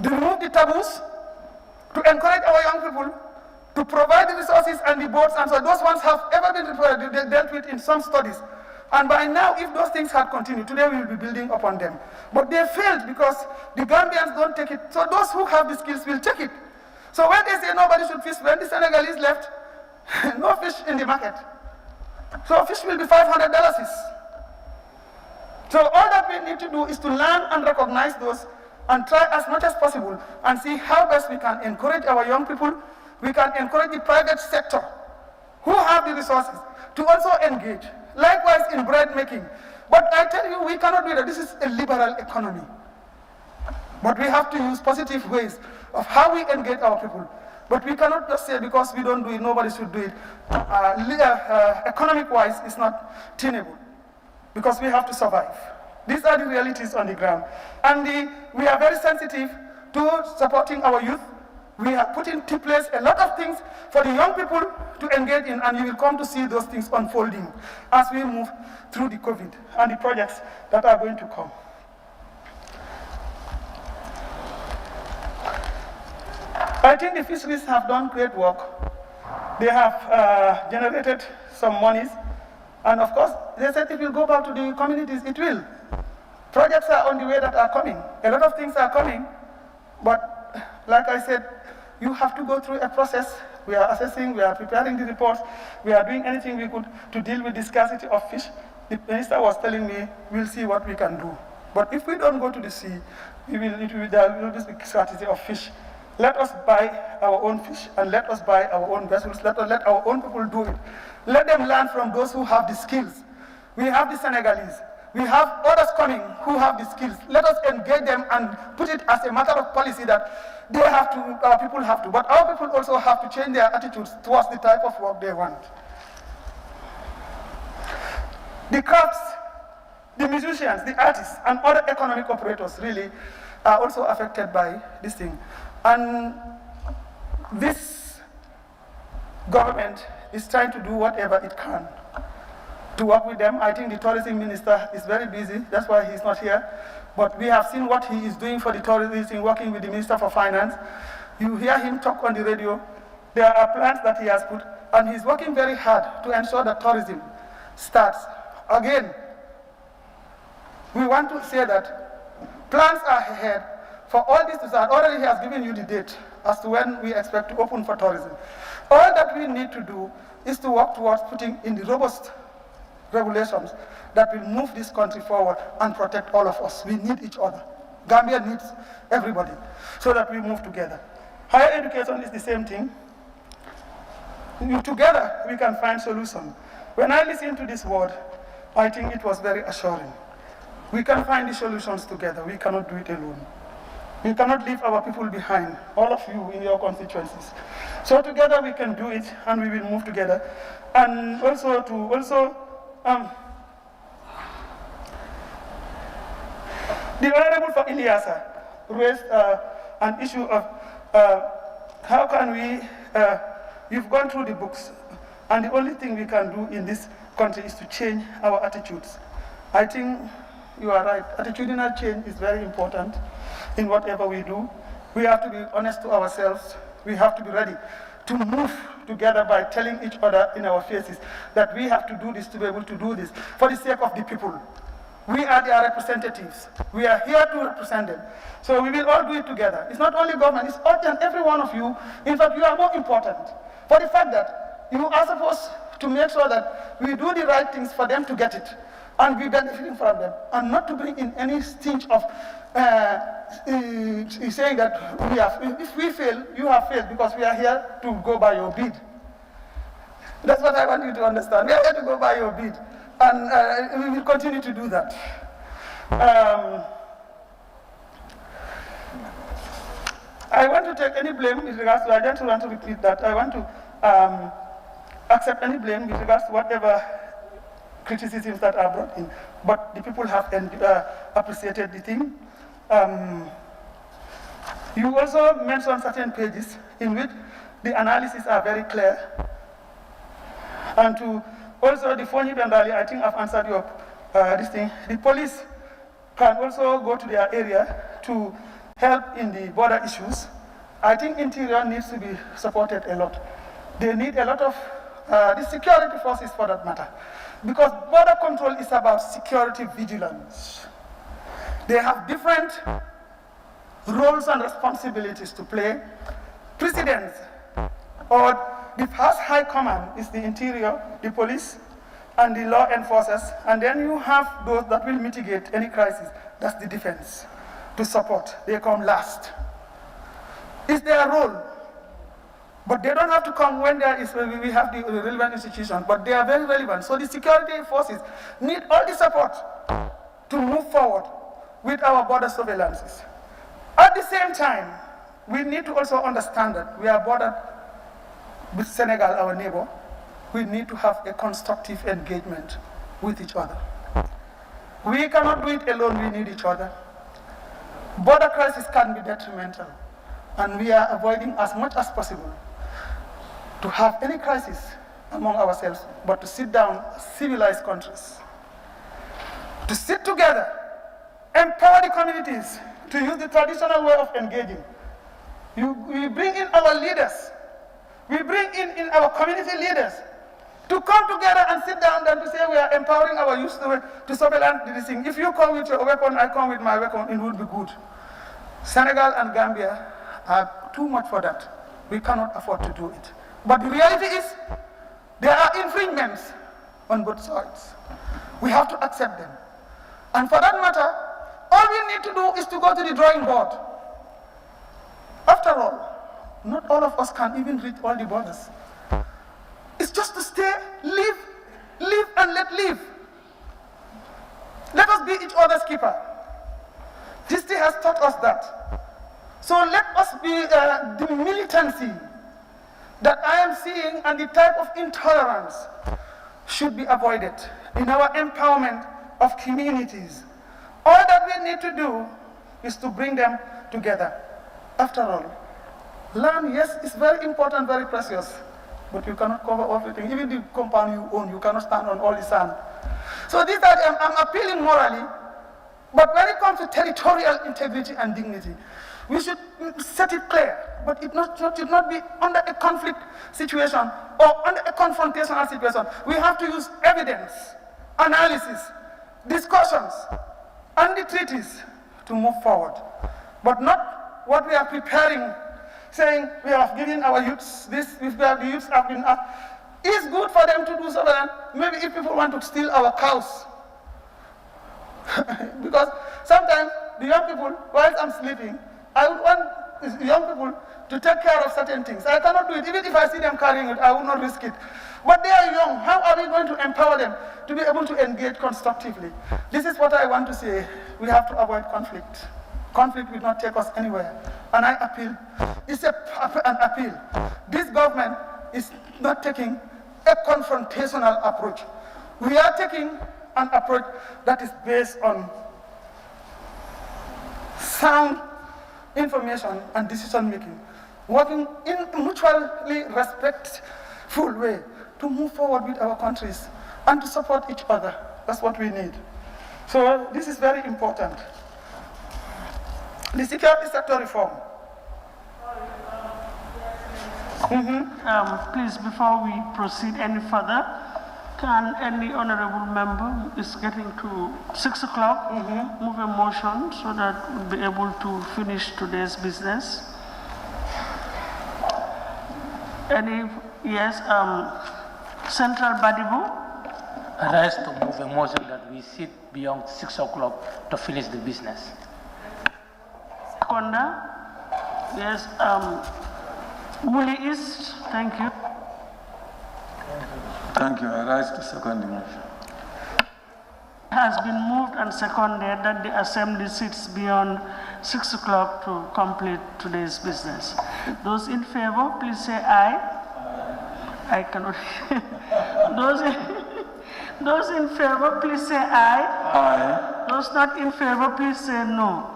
To remove the taboos, to encourage our young people, to provide the resources and the boards, and so those ones have ever been dealt with in some studies. And by now, if those things had continued, today we will be building upon them. But they failed because the Gambians don't take it. So those who have the skills will take it. So when they say nobody should fish, when the Senegalese left, no fish in the market. So fish will be $500. So all that we need to do is to learn and recognize those and try as much as possible and see how best we can encourage our young people. We can encourage the private sector who have the resources to also engage. Likewise in bread making. But I tell you, we cannot do that. This is a liberal economy. But we have to use positive ways of how we engage our people. But we cannot just say because we don't do it, nobody should do it. Economic-wise, it's not tenable because we have to survive. These are the realities on the ground. And we are very sensitive to supporting our youth. We have put into place a lot of things for the young people to engage in, and you will come to see those things unfolding as we move through the COVID and the projects that are going to come. I think the fisheries have done great work. They have generated some monies, and of course, they said it will go back to the communities. It will. Projects are on the way that are coming. A lot of things are coming, but like I said, you have to go through a process. We are assessing, we are preparing the reports, we are doing anything we could to deal with the scarcity of fish. The minister was telling me, we'll see what we can do. But if we don't go to the sea, there will be scarcity of fish. Let us buy our own fish and let us buy our own vessels. Let our own people do it. Let them learn from those who have the skills. We have the Senegalese. We have others coming who have the skills. Let us engage them and put it as a matter of policy that they have to, our people have to. But our people also have to change their attitudes towards the type of work they want. The crafts, the musicians, the artists, and other economic operators really are also affected by this thing. And this government is trying to do whatever it can to work with them. I think the tourism minister is very busy, that's why he's not here. But we have seen what he is doing for the tourism, working with the Minister for Finance. You hear him talk on the radio. There are plans that he has put, and he's working very hard to ensure that tourism starts. Again, we want to say that plans are ahead for all this to start. Already he has given you the date as to when we expect to open for tourism. All that we need to do is to work towards putting in the robust regulations that will move this country forward and protect all of us. We need each other. Gambia needs everybody so that we move together. Higher education is the same thing. Together we can find solutions. When I listen to this word, I think it was very assuring. We can find the solutions together. We cannot do it alone. We cannot leave our people behind, all of you in your constituencies. So together we can do it, and we will move together. And also the Honorable for Ilyasa raised an issue of how can we, you've gone through the books, and the only thing we can do in this country is to change our attitudes. I think you are right. Attitudinal change is very important in whatever we do. We have to be honest to ourselves. We have to be ready to move together by telling each other in our faces that we have to do this to be able to do this for the sake of the people. We are their representatives. We are here to represent them. So we will all do it together. It's not only government, it's all and every one of you. In fact, you are more important for the fact that you are supposed to make sure that we do the right things for them to get it and be benefiting from them, and not to bring in any stinge of saying that if we fail, you have failed because we are here to go by your bid. That's what I want you to understand. We are here to go by your bid, and we will continue to do that. I want to take any blame with regards to, I don't want to repeat that, I want to accept any blame with regards to whatever criticisms that are brought in, but the people have appreciated the thing. You also mentioned certain pages in which the analysis are very clear. And to also the Fonyi Bendali, I think I've answered your this thing. The police can also go to their area to help in the border issues. I think Interior needs to be supported a lot. They need a lot of the security forces for that matter. Because border control is about security vigilance. They have different roles and responsibilities to play. Presidents or the first high command is the Interior, the police, and the law enforcers. And then you have those that will mitigate any crisis. That's the defense to support. They come last. It's their role. But they don't have to come when we have the relevant institutions, but they are very relevant. So the security forces need all the support to move forward with our border surveillances. At the same time, we need to also understand that we are bordered with Senegal, our neighbor. We need to have a constructive engagement with each other. We cannot do it alone, we need each other. Border crisis can be detrimental, and we are avoiding as much as possible to have any crisis among ourselves, but to sit down as civilized countries, to sit together, empower the communities to use the traditional way of engaging. We bring in our leaders, we bring in our community leaders to come together and sit down and to say we are empowering our youth to surveillance this thing. If you come with your weapon, I come with my weapon, it would be good. Senegal and Gambia are too much for that. We cannot afford to do it. But the reality is, there are infringements on both sides. We have to accept them. And for that matter, all we need to do is to go to the drawing board. After all, not all of us can even reach all the borders. It's just to stay, live, and let live. Let us be each other's keeper. History has taught us that. So let us be the militancy that I am seeing, and the type of intolerance should be avoided in our empowerment of communities. All that we need to do is to bring them together. After all, land, yes, is very important, very precious, but you cannot cover everything. Even the compound you own, you cannot stand on all the sand. So these are, I'm appealing morally, but when it comes to territorial integrity and dignity, we should set it clear, but it should not be under a conflict situation or under a confrontational situation. We have to use evidence, analysis, discussions, and the treaties to move forward, but not what we are preparing, saying we have given our youths this, if the youths have been asked. It's good for them to do so, and maybe if people want to steal our cows, because sometimes the young people, while I'm sleeping, I would want young people to take care of certain things. I cannot do it. Even if I see them carrying it, I will not risk it. But they are young. How are we going to empower them to be able to engage constructively? This is what I want to say. We have to avoid conflict. Conflict will not take us anywhere. And I appeal. It's an appeal. This government is not taking a confrontational approach. We are taking an approach that is based on sound information and decision making, working in a mutually respectful way to move forward with our countries and to support each other. That's what we need. So this is very important. The security sector reform. Please, before we proceed any further, can any honorable member who is getting to 6 o'clock move a motion so that we'll be able to finish today's business? Any, yes, Central Badibu? I rise to move a motion that we sit beyond 6 o'clock to finish the business. Seconda? Yes, Woolly East, thank you. Thank you. I rise to second the motion. It has been moved and seconded that the assembly sits beyond 6 o'clock to complete today's business. Those in favor, please say aye. I cannot. Those in favor, please say aye. Aye. Those not in favor, please say no.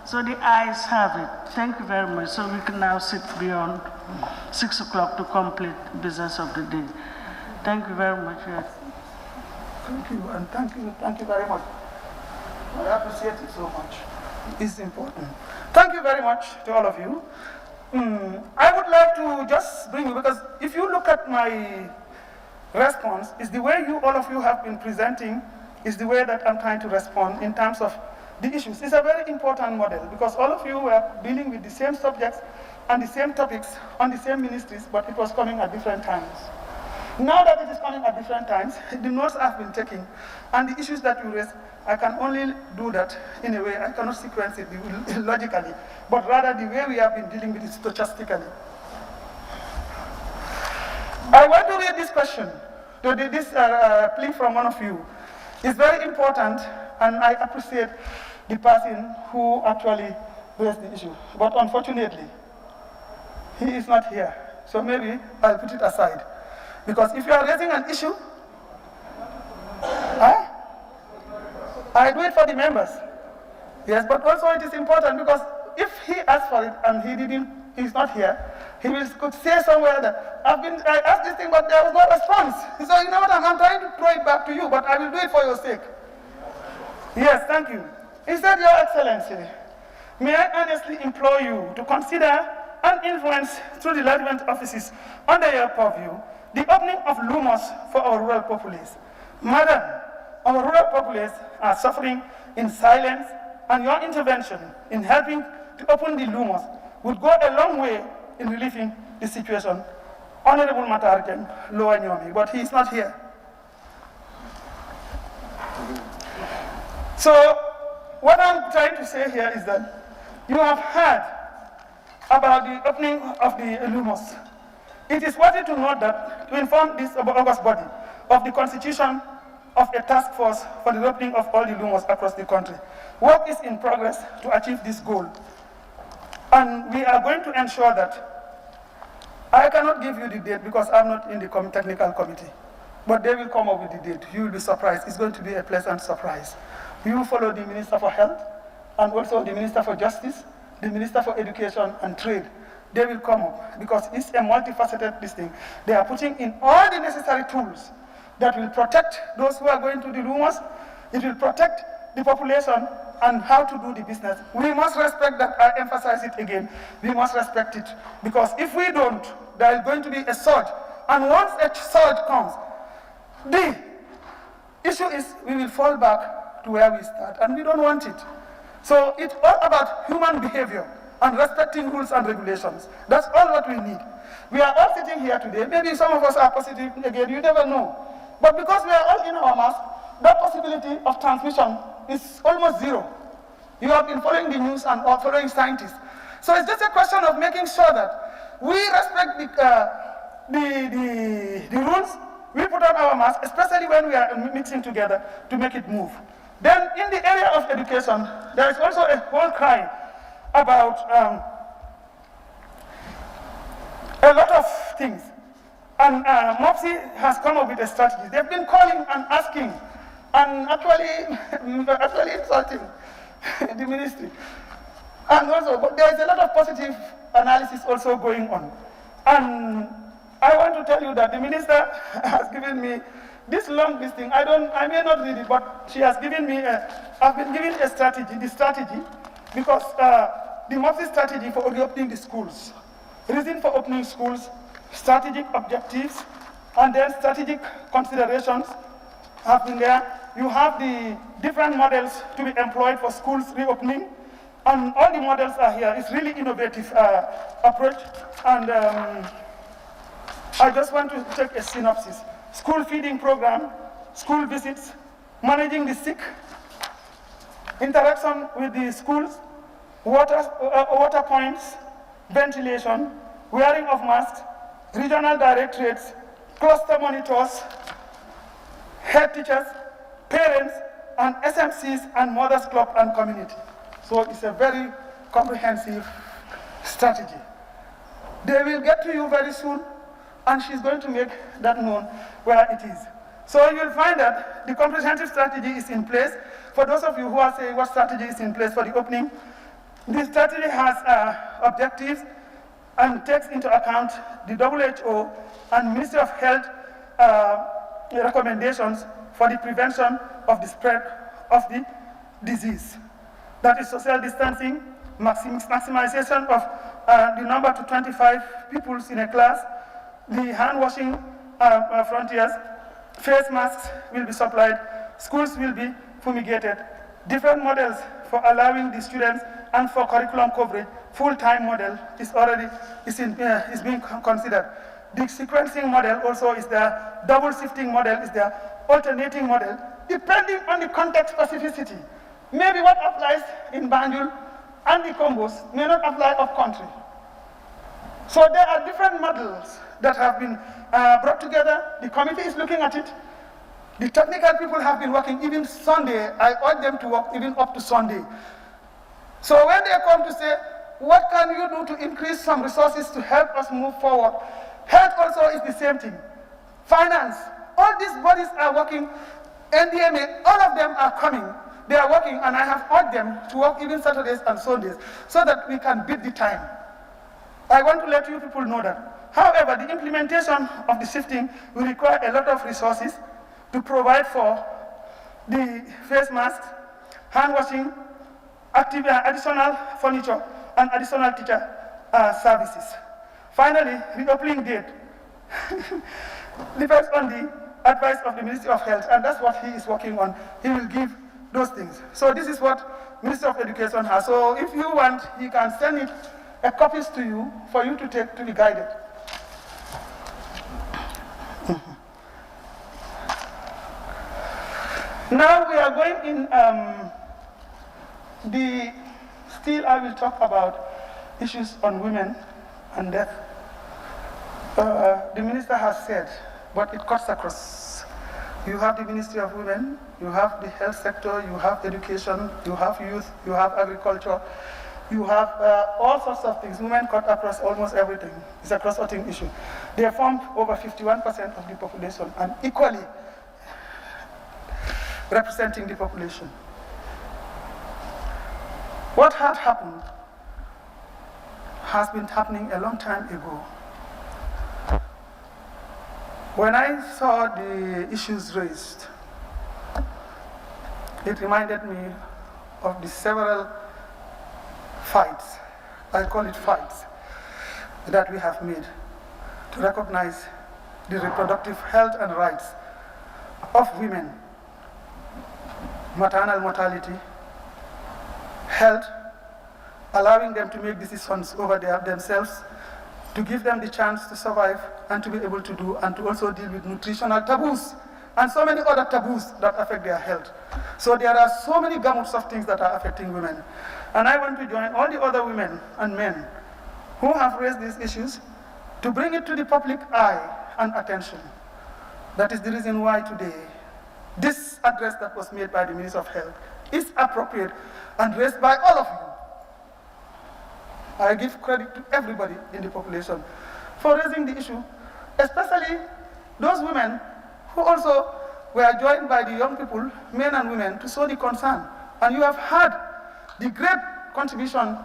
So the ayes have it. Thank you very much. So we can now sit beyond 6 o'clock to complete the business of the day. Thank you very much. Yes. Thank you, and thank you very much. I appreciate it so much. It's important. Thank you very much to all of you. I would like to just bring you, because if you look at my response, is the way all of you have been presenting, is the way that I'm trying to respond in terms of the issues. It's a very important model, because all of you were dealing with the same subjects and the same topics on the same ministries, but it was coming at different times. Now that it is coming at different times, the notes have been taken, and the issues that you raise, I can only do that in a way. I cannot sequence it logically, but rather the way we have been dealing with it stochastically. I want to read this question, this plea from one of you. It's very important, and I appreciate the person who actually raise the issue. But unfortunately, he is not here. So maybe I'll put it aside. Because if you are raising an issue, I do it for the members. Yes, but also it is important because if he asked for it and he's not here, could say somewhere that I asked this thing, but there was no response. So you know what, I'm trying to throw it back to you, but I will do it for your sake. Yes, thank you. He said, Your Excellency, may I earnestly implore you to consider and influence through the relevant offices under your purview the opening of lumos for our rural populace. Madam, our rural populace are suffering in silence, and your intervention in helping to open the lumos would go a long way in relieving the situation. Honorable Matarjan Loa Nyomi, but he is not here. So, what I'm trying to say here is that you have heard about the opening of the lumos. It is worthy to note that to inform this august body of the constitution of a task force for the opening of all the lumos across the country. Work is in progress to achieve this goal. And we are going to ensure that I cannot give you the date because I'm not in the technical committee. But they will come up with the date. You will be surprised. It's going to be a pleasant surprise. You will follow the Minister for Health and also the Minister for Justice, the Minister for Education and Trade. They will come up because it's a multifaceted thing. They are putting in all the necessary tools that will protect those who are going to the lumos. It will protect the population and how to do the business. We must respect that. I emphasize it again. We must respect it because if we don't, there is going to be a surge. And once a surge comes, the issue is we will fall back to where we start, and we don't want it. So it's all about human behavior and respecting rules and regulations. That's all what we need. We are all sitting here today. Maybe some of us are positive again, you never know. But because we are all in our mask, that possibility of transmission is almost zero. You have been following the news and following scientists. So it's just a question of making sure that we respect the rules. We put on our mask, especially when we are mixing together to make it move. Then in the area of education, there is also a whole cry about a lot of things. And MOPSI has come up with a strategy. They've been calling and asking and actually insulting the ministry. And also, but there is a lot of positive analysis also going on. And I want to tell you that the minister has given me this long listing. I may not read it, but she has given me I've been given a strategy, because the MOPSI strategy for reopening the schools, reason for opening schools, strategic objectives, and then strategic considerations have been there. You have the different models to be employed for schools reopening, and all the models are here. It's really innovative approach, and I just want to take a synopsis. School feeding program, school visits, managing the sick, interaction with the schools, water points, ventilation, wearing of masks, regional directorates, cluster monitors, head teachers, parents, and SMCs and mothers club and community. So it's a very comprehensive strategy. They will get to you very soon, and she's going to make that known where it is. So you'll find that the comprehensive strategy is in place. For those of you who are saying what strategy is in place for the opening, the strategy has objectives and takes into account the WHO and Ministry of Health recommendations for the prevention of the spread of the disease. That is social distancing, maximization of the number to 25 people in a class, the hand washing frontiers, face masks will be supplied, schools will be fumigated, different models for allowing the students and for curriculum coverage, full-time model is being considered. The sequencing model also is there, double shifting model is there, alternating model, depending on the context specificity. Maybe what applies in Banjul and the Combos may not apply up country. So there are different models that have been brought together. The committee is looking at it. The technical people have been working even Sunday. I urge them to work even up to Sunday. So when they come to say, what can you do to increase some resources to help us move forward? Health also is the same thing. Finance, all these bodies are working. NDMA, all of them are coming. They are working, and I have urged them to work even Saturdays and Sundays so that we can beat the time. I want to let you people know that. However, the implementation of the shifting will require a lot of resources to provide for the face masks, hand washing, additional furniture, and additional teacher services. Finally, reopening date depends on the advice of the Ministry of Health, and that's what he is working on. He will give those things. So this is what Ministry of Education has. So if you want, he can send it copies to you for you to take to be guided. Now we are going in still I will talk about issues on women and death. The minister has said, but it cuts across. You have the Ministry of Women, you have the health sector, you have education, you have youth, you have agriculture, you have all sorts of things. Women cut across almost everything. It's a cross-cutting issue. They form over 51% of the population and equally representing the population. What had happened has been happening a long time ago. When I saw the issues raised, it reminded me of the several fights, I call it fights, that we have made to recognize the reproductive health and rights of women, maternal mortality, health, allowing them to make decisions over themselves, to give them the chance to survive and to be able to do, and to also deal with nutritional taboos and so many other taboos that affect their health. So there are so many gamuts of things that are affecting women. And I want to join all the other women and men who have raised these issues to bring it to the public eye and attention. That is the reason why today this address that was made by the Minister of Health is appropriate and raised by all of you. I give credit to everybody in the population for raising the issue, especially those women who also were joined by the young people, men and women, to show the concern. And you have heard the great contribution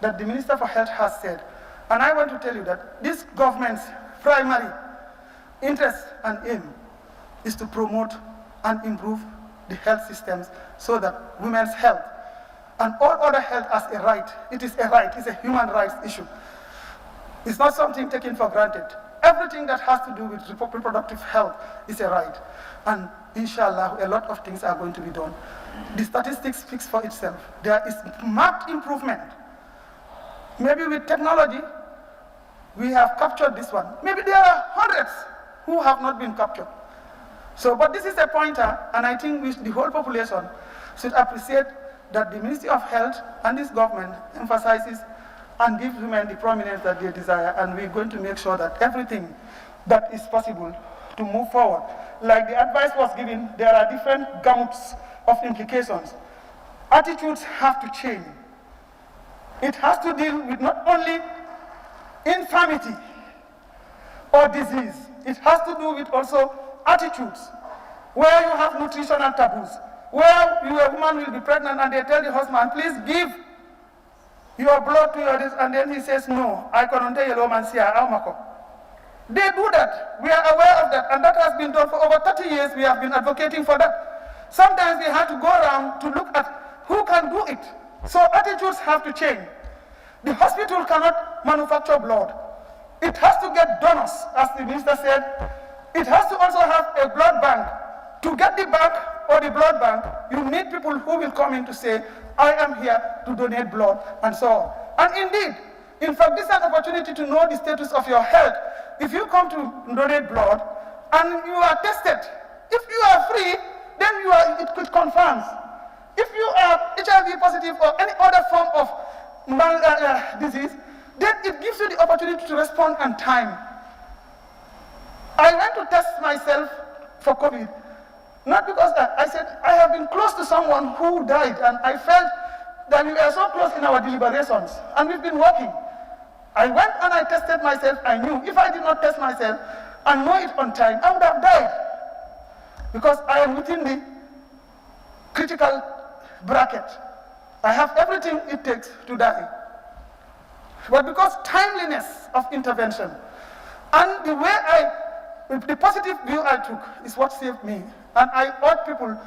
that the Minister for Health has said. And I want to tell you that this government's primary interest and aim is to promote and improve the health systems so that women's health and all other health as a right. It is a right, it's a human rights issue. It's not something taken for granted. Everything that has to do with reproductive health is a right. And inshallah, a lot of things are going to be done. The statistics speaks for itself. There is marked improvement. Maybe with technology, we have captured this one. Maybe there are hundreds who have not been captured. So, but this is a pointer, and I think the whole population should appreciate that the Ministry of Health and this government emphasizes and gives women the prominence that they desire, and we're going to make sure that everything that is possible to move forward. Like the advice was given, there are different gamuts of implications. Attitudes have to change. It has to deal with not only infirmity or disease, it has to do with also attitudes, where you have nutritional taboos, where a woman will be pregnant and they tell the husband, please give your blood to your this, and then he says, no, I can't tell you, man, see, they do that. We are aware of that, and that has been done for over 30 years. We have been advocating for that. Sometimes we have to go around to look at who can do it. So attitudes have to change. The hospital cannot manufacture blood. It has to get donors, as the minister said. It has to also have a blood bank. To get the bank or the blood bank, you need people who will come in to say, I am here to donate blood, and so on. And indeed, in fact, this is an opportunity to know the status of your health. If you come to donate blood and you are tested, if you are free, then it confirms. If you are HIV positive or any other form of disease, then it gives you the opportunity to respond on time. I went to test myself for COVID, not because I said I have been close to someone who died, and I felt that we were so close in our deliberations, and we've been working. I went and I tested myself. I knew if I did not test myself and know it on time, I would have died. Because I am within the critical bracket. I have everything it takes to die. But because timeliness of intervention and the positive view I took is what saved me. And I urge people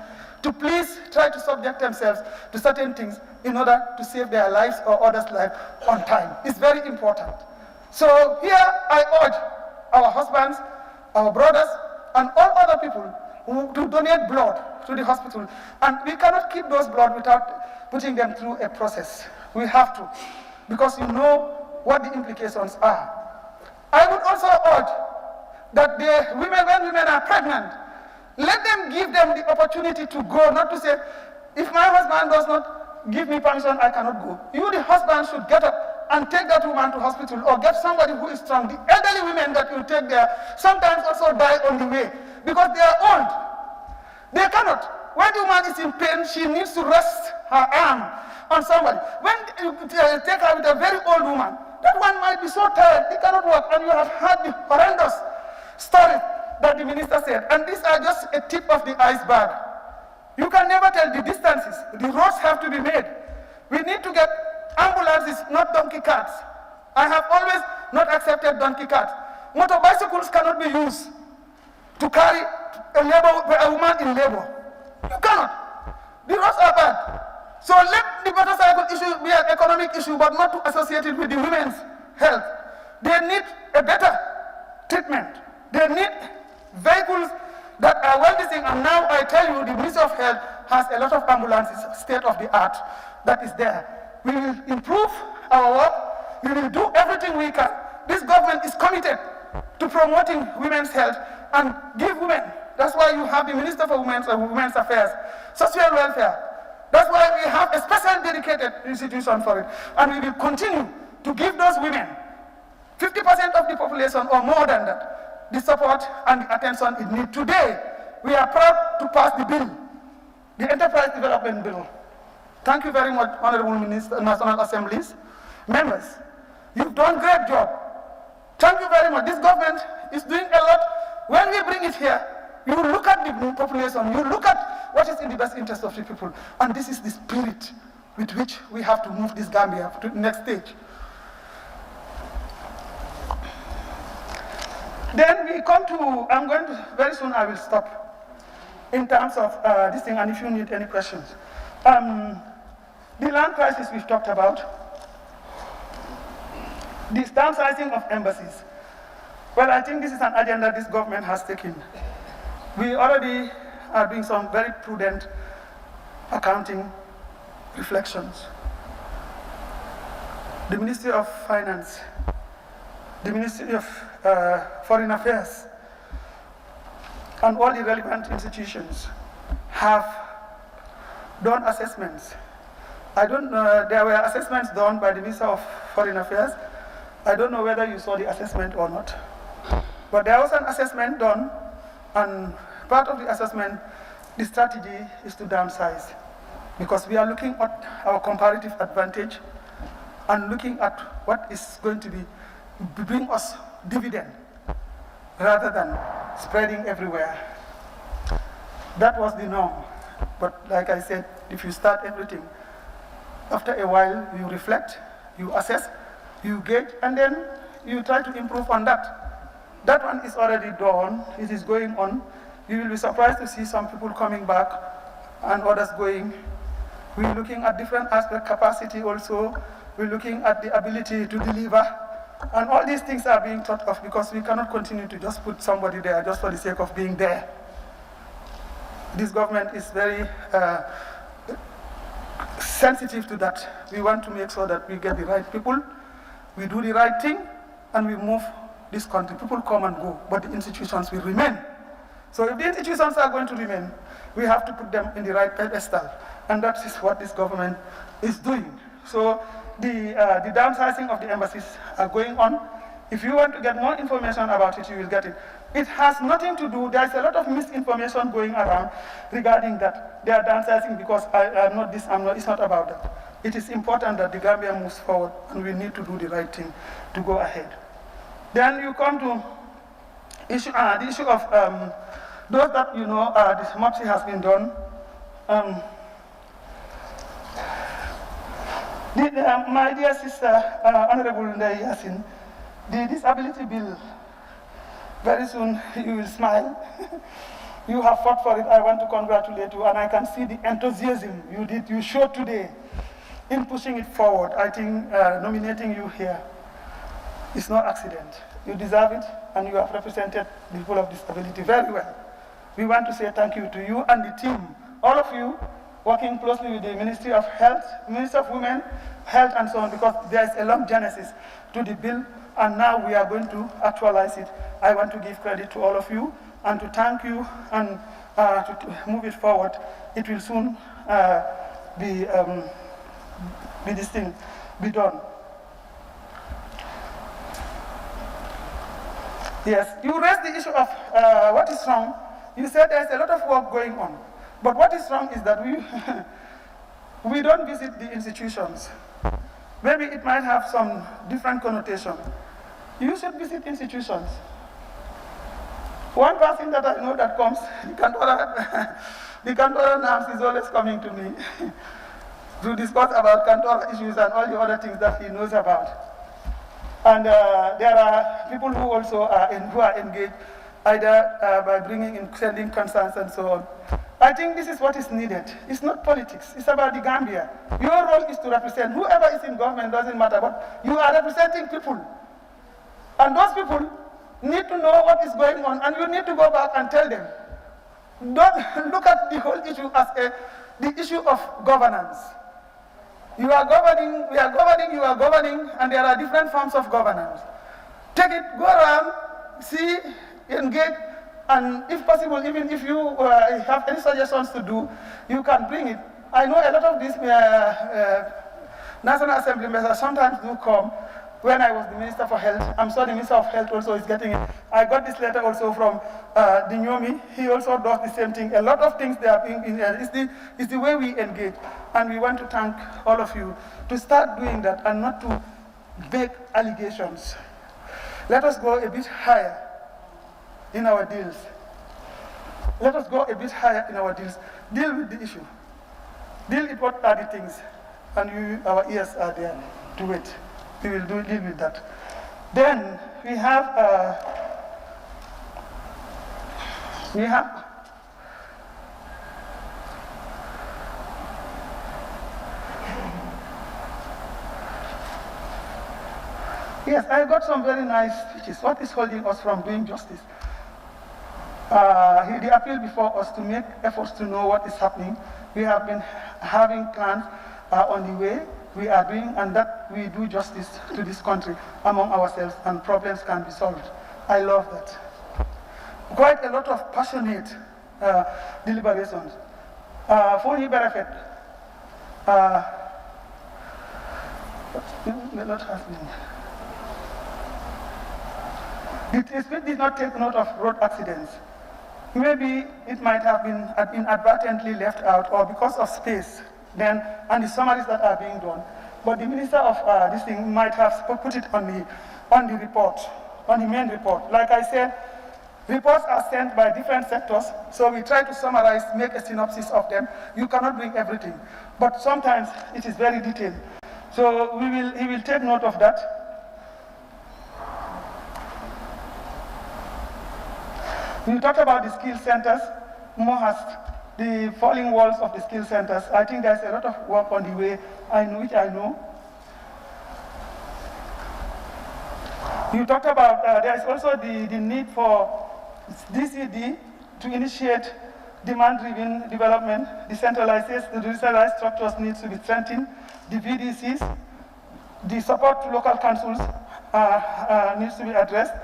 to please try to subject themselves to certain things in order to save their lives or others' lives on time. It's very important. So here I urge our husbands, our brothers, and all other people to donate blood to the hospital. And we cannot keep those blood without putting them through a process. We have to, because you know what the implications are. I would also urge that when women are pregnant, let them give them the opportunity to go, not to say, if my husband does not give me permission, I cannot go. You, the husband, should get up and take that woman to hospital, or get somebody who is strong. The elderly women that you take there sometimes also die on the way because they are old. They cannot. When the woman is in pain, she needs to rest her arm on somebody. When you take her with a very old woman, that one might be so tired, he cannot walk, and you have heard the horrendous story that the minister said. And these are just a tip of the iceberg. You can never tell the distances. The roads have to be made. We need to get ambulances, not donkey carts. I have always not accepted donkey carts. Motor bicycles cannot be used to carry a woman in labor. You cannot. The roads are bad. So let the motorcycle issue be an economic issue, but not to associate it with the women's health. They need a better treatment. They need vehicles that are well designed. And now I tell you, the Ministry of Health has a lot of ambulances, state of the art, that is there. We will improve our work. We will do everything we can. This government is committed to promoting women's health and give women. That's why you have the Minister for Women's Affairs, Social Welfare. That's why we have a special dedicated institution for it. And we will continue to give those women, 50% of the population or more than that, the support and the attention it needs. Today, we are proud to pass the bill, the Enterprise Development Bill. Thank you very much, Honorable Minister, National Assemblies, members. You've done a great job. Thank you very much. This government is doing a lot. When we bring it here, you look at the population, you look at what is in the best interest of the people. And this is the spirit with which we have to move this Gambia to the next stage. Then we come to, very soon I will stop in terms of this thing, and if you need any questions. The land crisis we've talked about, the downsizing of embassies. Well, I think this is an agenda this government has taken. We already are doing some very prudent accounting reflections. The Ministry of Finance, the Ministry of Foreign Affairs, and all the relevant institutions have done assessments. I don't know, there were assessments done by the Minister of Foreign Affairs. I don't know whether you saw the assessment or not. But there was an assessment done, and part of the assessment, the strategy is to downsize, because we are looking at our comparative advantage and looking at what is going to bring us dividend rather than spreading everywhere. That was the norm. But like I said, if you start everything, after a while you reflect, you assess, you gauge, and then you try to improve on that. That one is already done, it is going on. You will be surprised to see some people coming back and others going. We're looking at different aspects, capacity also. We're looking at the ability to deliver. And all these things are being thought of, because we cannot continue to just put somebody there just for the sake of being there. This government is very sensitive to that. We want to make sure that we get the right people, we do the right thing, and we move this country. People come and go, but the institutions will remain. So if the institutions are going to remain, we have to put them in the right pedestal. And that is what this government is doing. So the downsizing of the embassies are going on. If you want to get more information about it, you will get it. It has nothing to do, there's a lot of misinformation going around regarding that. They are downsizing because I'm not this, it's not about that. it is important that the Gambia moves forward, and we need to do the right thing to go ahead. Then you come to the issue of those that, this MOPSI has been done. My dear sister, Honorable Ndai Yasin, the disability bill, very soon you will smile. You have fought for it. I want to congratulate you, and I can see the enthusiasm you showed today in pushing it forward. I think nominating you here is no accident. You deserve it, and you have represented the people of disability very well. We want to say thank you to you and the team, all of you, working closely with the Ministry of Health, Ministry of Women, Health, and so on, because there is a long genesis to the bill, and now we are going to actualize it. I want to give credit to all of you and to thank you and to move it forward. It will soon be done. Yes, you raised the issue of what is wrong. You said there's a lot of work going on. But what is wrong is that we don't visit the institutions. Maybe it might have some different connotation. You should visit institutions. One person that I know that comes, the Kantora NAMS is always coming to me to discuss about Kantora issues and all the other things that he knows about. And there are people who also are engaged, either by bringing in, sending concerns and so on. I think this is what is needed. It's not politics. It's about the Gambia. Your role is to represent whoever is in government, doesn't matter, but you are representing people. And those people need to know what is going on, and you need to go back and tell them. Don't look at the whole issue as the issue of governance. You are governing, we are governing, you are governing, and there are different forms of governance. Take it, go around, see, engage, and if possible, even if you have any suggestions to do, you can bring it. I know a lot of these National Assembly members sometimes do come. When I was the Minister for Health, I'm sorry, the Minister of Health also is getting it. I got this letter also from Dinyomi. He also does the same thing. A lot of things they are being, it's the way we engage. And we want to thank all of you to start doing that and not to make allegations. Let us go a bit higher in our deals. Let us go a bit higher in our deals. Deal with the issue. Deal with what are the things. And our ears are there to wait. We will deal with that. Then we have yes, I got some very nice speeches. What is holding us from doing justice? The appeal before us to make efforts to know what is happening. We have been having plans on the way. We are doing, and that we do justice to this country among ourselves, and problems can be solved. I love that. Quite a lot of passionate deliberations. For the benefit, a lot has been. It did not take note of road accidents. Maybe it might have been inadvertently left out, or because of space. Then, and the summaries that are being done. But the minister of this thing might have put it on the report, on the main report. Like I said, reports are sent by different sectors, so we try to summarize, make a synopsis of them. You cannot bring everything, but sometimes it is very detailed. So he will take note of that. We talked about the skill centers, the falling walls of the skill centers. I think there's a lot of work on the way, which I know. You talked about, there is also the need for DCD to initiate demand-driven development. The decentralized structures needs to be strengthened. The VDCs, the support to local councils needs to be addressed.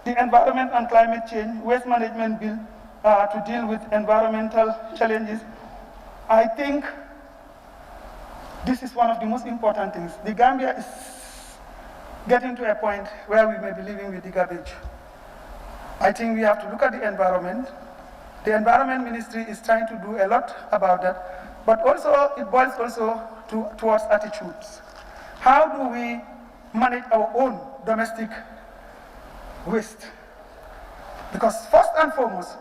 The environment and climate change, waste management bill, to deal with environmental challenges. I think this is one of the most important things. The Gambia is getting to a point where we may be living with the garbage. I think we have to look at the environment. The Environment Ministry is trying to do a lot about that, but also it boils also towards attitudes. How do we manage our own domestic waste? Because first and foremost,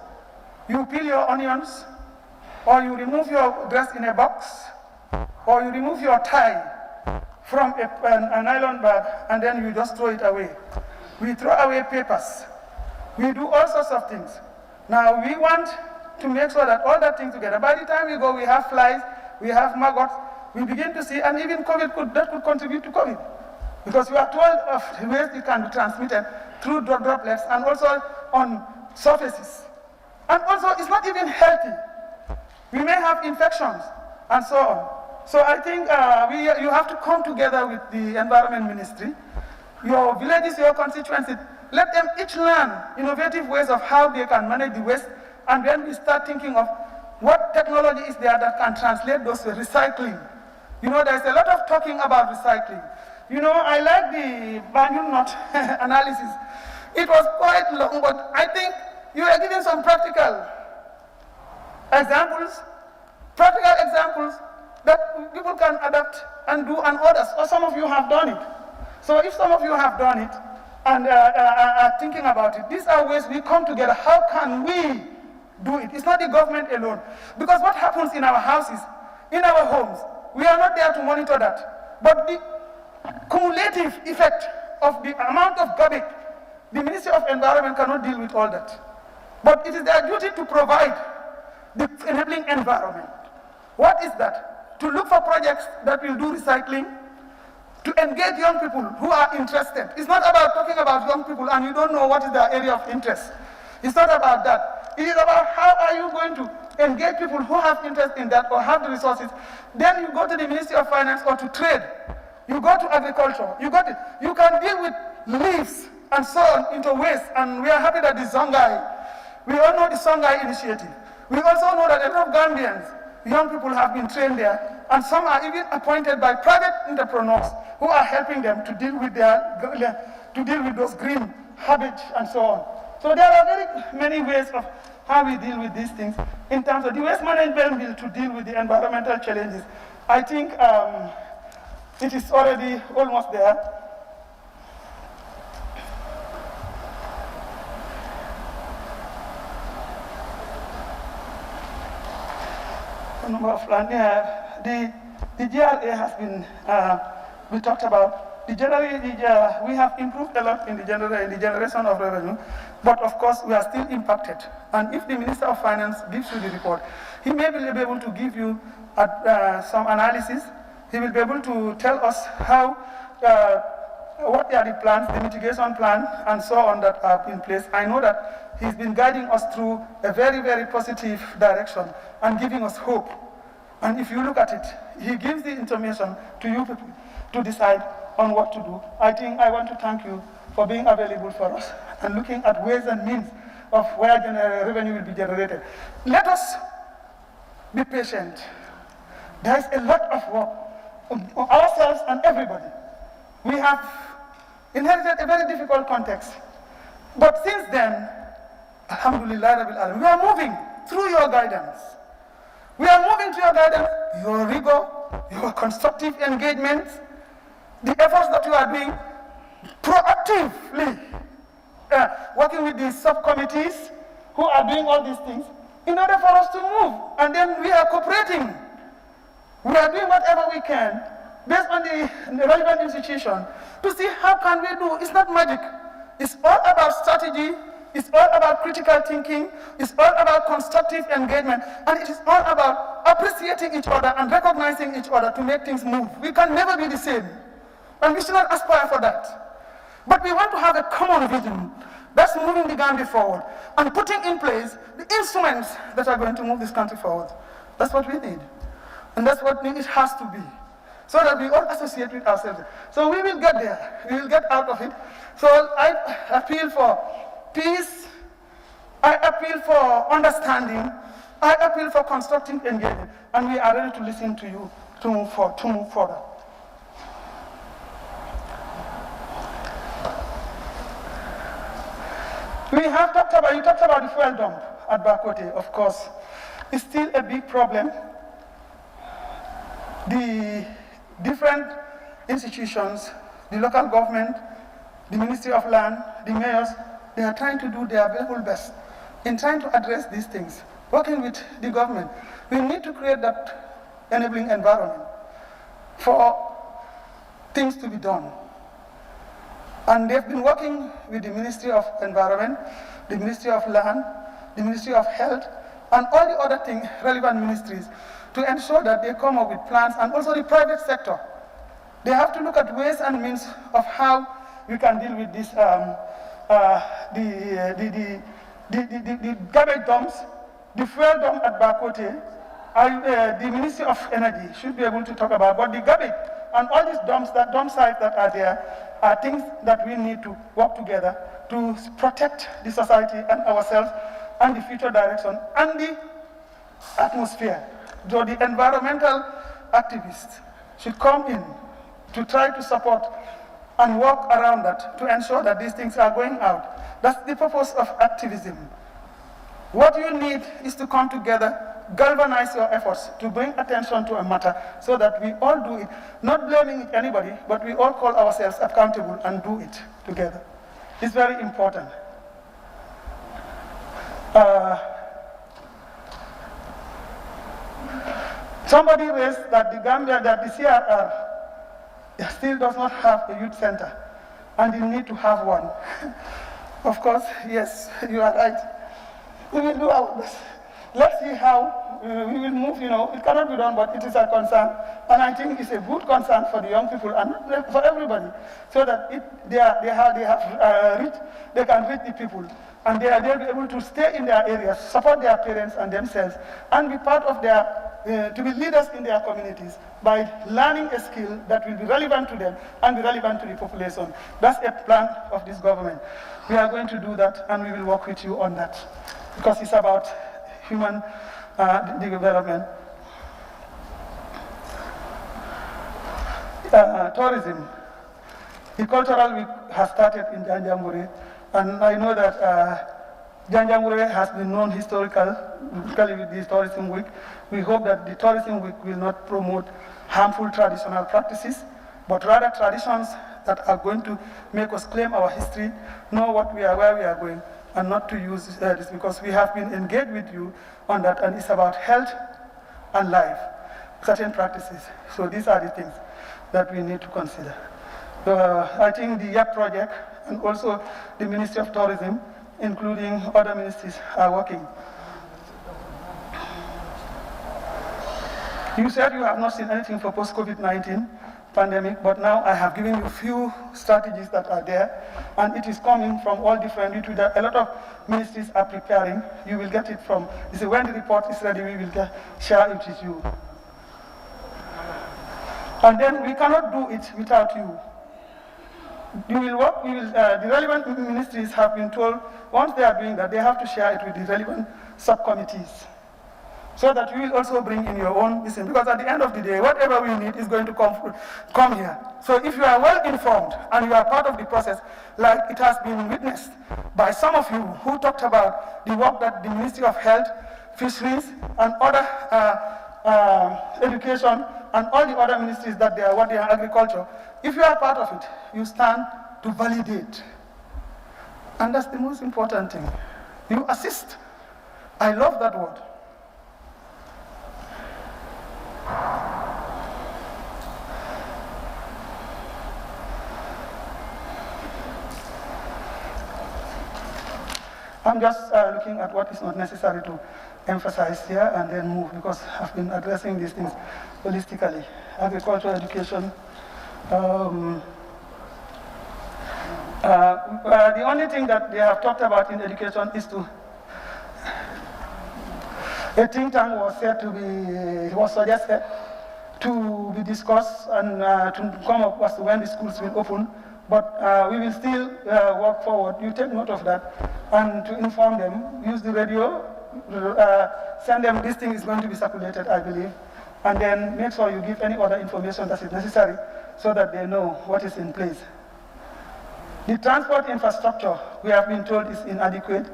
you peel your onions, or you remove your dress in a box, or you remove your tie from a nylon bag, and then you just throw it away. We throw away papers. We do all sorts of things. Now we want to make sure that all that thing together, by the time we go, we have flies, we have maggots, we begin to see, and even COVID that could contribute to COVID. Because we are told of the ways it can be transmitted through droplets and also on surfaces. And also, it's not even healthy. We may have infections and so on. So I think you have to come together with the Environment Ministry, your villages, your constituencies. Let them each learn innovative ways of how they can manage the waste, and then we start thinking of what technology is there that can translate those to recycling. There's a lot of talking about recycling. I like the Banjul knot analysis. It was quite long, but I think you are giving some practical examples that people can adapt and do, and others, or some of you have done it. So if some of you have done it and are thinking about it, these are ways we come together. How can we do it? It's not the government alone. Because what happens in our houses, in our homes, we are not there to monitor that. But the cumulative effect of the amount of garbage, the Ministry of Environment cannot deal with all that. But it is their duty to provide the enabling environment. What is that? To look for projects that will do recycling, to engage young people who are interested. It's not about talking about young people and you don't know what is their area of interest. It's not about that. It is about how are you going to engage people who have interest in that or have the resources. Then you go to the Ministry of Finance or to trade. You go to agriculture. You can deal with leaves and so on into waste. And we are happy that the Songhai, we all know the Songhai initiative. We also know that a lot of Gambians, young people have been trained there, and some are even appointed by private entrepreneurs who are helping them to deal with those green habits and so on. So there are very many ways of how we deal with these things. In terms of the waste management bill to deal with the environmental challenges, I think it is already almost there. The GRA has been, we talked about, we have improved a lot in the generation of revenue, but of course we are still impacted. And if the Minister of Finance gives you the report, he may be able to give you some analysis. He will be able to tell us how, what are the plans, the mitigation plan, and so on that are in place. I know that he's been guiding us through a very, very positive direction and giving us hope. And if you look at it, he gives the information to you people to decide on what to do. I think I want to thank you for being available for us and looking at ways and means of where revenue will be generated. Let us be patient. There is a lot of work, ourselves and everybody. We have inherited a very difficult context. But since then, Alhamdulillah Rabbil Alamin, we are moving through your guidance. We are moving to your guidance, your rigor, your constructive engagement, the efforts that you are doing proactively, working with the subcommittees who are doing all these things in order for us to move. And then we are cooperating. We are doing whatever we can based on the relevant institution to see how can we do. It's not magic. It's all about strategy. It's all about critical thinking. It's all about constructive engagement. And it is all about appreciating each other and recognizing each other to make things move. We can never be the same. And we should not aspire for that. But we want to have a common vision that's moving the Gambia forward and putting in place the instruments that are going to move this country forward. That's what we need. And that's what it has to be. So that we all associate with ourselves. So we will get there. We will get out of it. So I appeal for peace. I appeal for understanding. I appeal for constructive engagement. And we are ready to listen to you to move forward. You talked about the fuel dump at Bakote, of course. It's still a big problem. The different institutions, the local government, the Ministry of Land, the mayors, they are trying to do their level best in trying to address these things. Working with the government, we need to create that enabling environment for things to be done. And they've been working with the Ministry of Environment, the Ministry of Land, the Ministry of Health, and all the other relevant ministries to ensure that they come up with plans, and also the private sector. They have to look at ways and means of how we can deal with this, the garbage dumps, the fuel dump at Bakote. The Ministry of Energy should be able to talk about, but the garbage and all these dump sites that are there are things that we need to work together to protect the society and ourselves and the future direction and the atmosphere. So the environmental activists should come in to try to support and work around that to ensure that these things are going out. That's the purpose of activism. What you need is to come together, galvanize your efforts to bring attention to a matter so that we all do it, not blaming anybody, but we all call ourselves accountable and do it together. It's very important. Somebody raised that the Gambia, that the CRR still does not have a youth center, and you need to have one. Of course, yes, you are right. We will do our best. Let's see how we will move, it cannot be done, but it is a concern. And I think it's a good concern for the young people and for everybody, so that they can reach the people. And they'll be able to stay in their areas, support their parents and themselves, and be part of to be leaders in their communities by learning a skill that will be relevant to them and be relevant to the population. That's a plan of this government. We are going to do that, and we will work with you on that, because it's about human development. Tourism. The Cultural Week has started in Janjanbureh, and I know that Janjanbureh has been known historically with the Tourism Week. We hope that the Tourism Week will not promote harmful traditional practices, but rather traditions that are going to make us claim our history, know what we are, where we are going, and not to use this, because we have been engaged with you on that, and it's about health and life, certain practices. So these are the things that we need to consider. I think the YAP project and also the Ministry of Tourism, including other ministries, are working. You said you have not seen anything for post-COVID-19 pandemic, but now I have given you a few strategies that are there, and it is coming from all different, a lot of ministries are preparing. You will get it from, when the report is ready, we will share it with you. And then we cannot do it without you. You will work, the relevant ministries have been told, once they are doing that, they have to share it with the relevant subcommittees, so that you will also bring in your own business, because at the end of the day, whatever we need is going to come here. So if you are well informed and you are part of the process, like it has been witnessed by some of you who talked about the work that the Ministry of Health, Fisheries, and other education, and all the other ministries that they are working on agriculture, if you are part of it, you stand to validate. And that's the most important thing. You assist. I love that word. I'm just looking at what is not necessary to emphasize here and then move, because I've been addressing these things holistically. Agriculture, education. The only thing that they have talked about in education is a think tank was suggested to be discussed and to come up as to when the schools will open. But we will still work forward. You take note of that, and to inform them, use the radio, send them this thing is going to be circulated, I believe, and then make sure you give any other information that is necessary so that they know what is in place. The transport infrastructure, we have been told, is inadequate,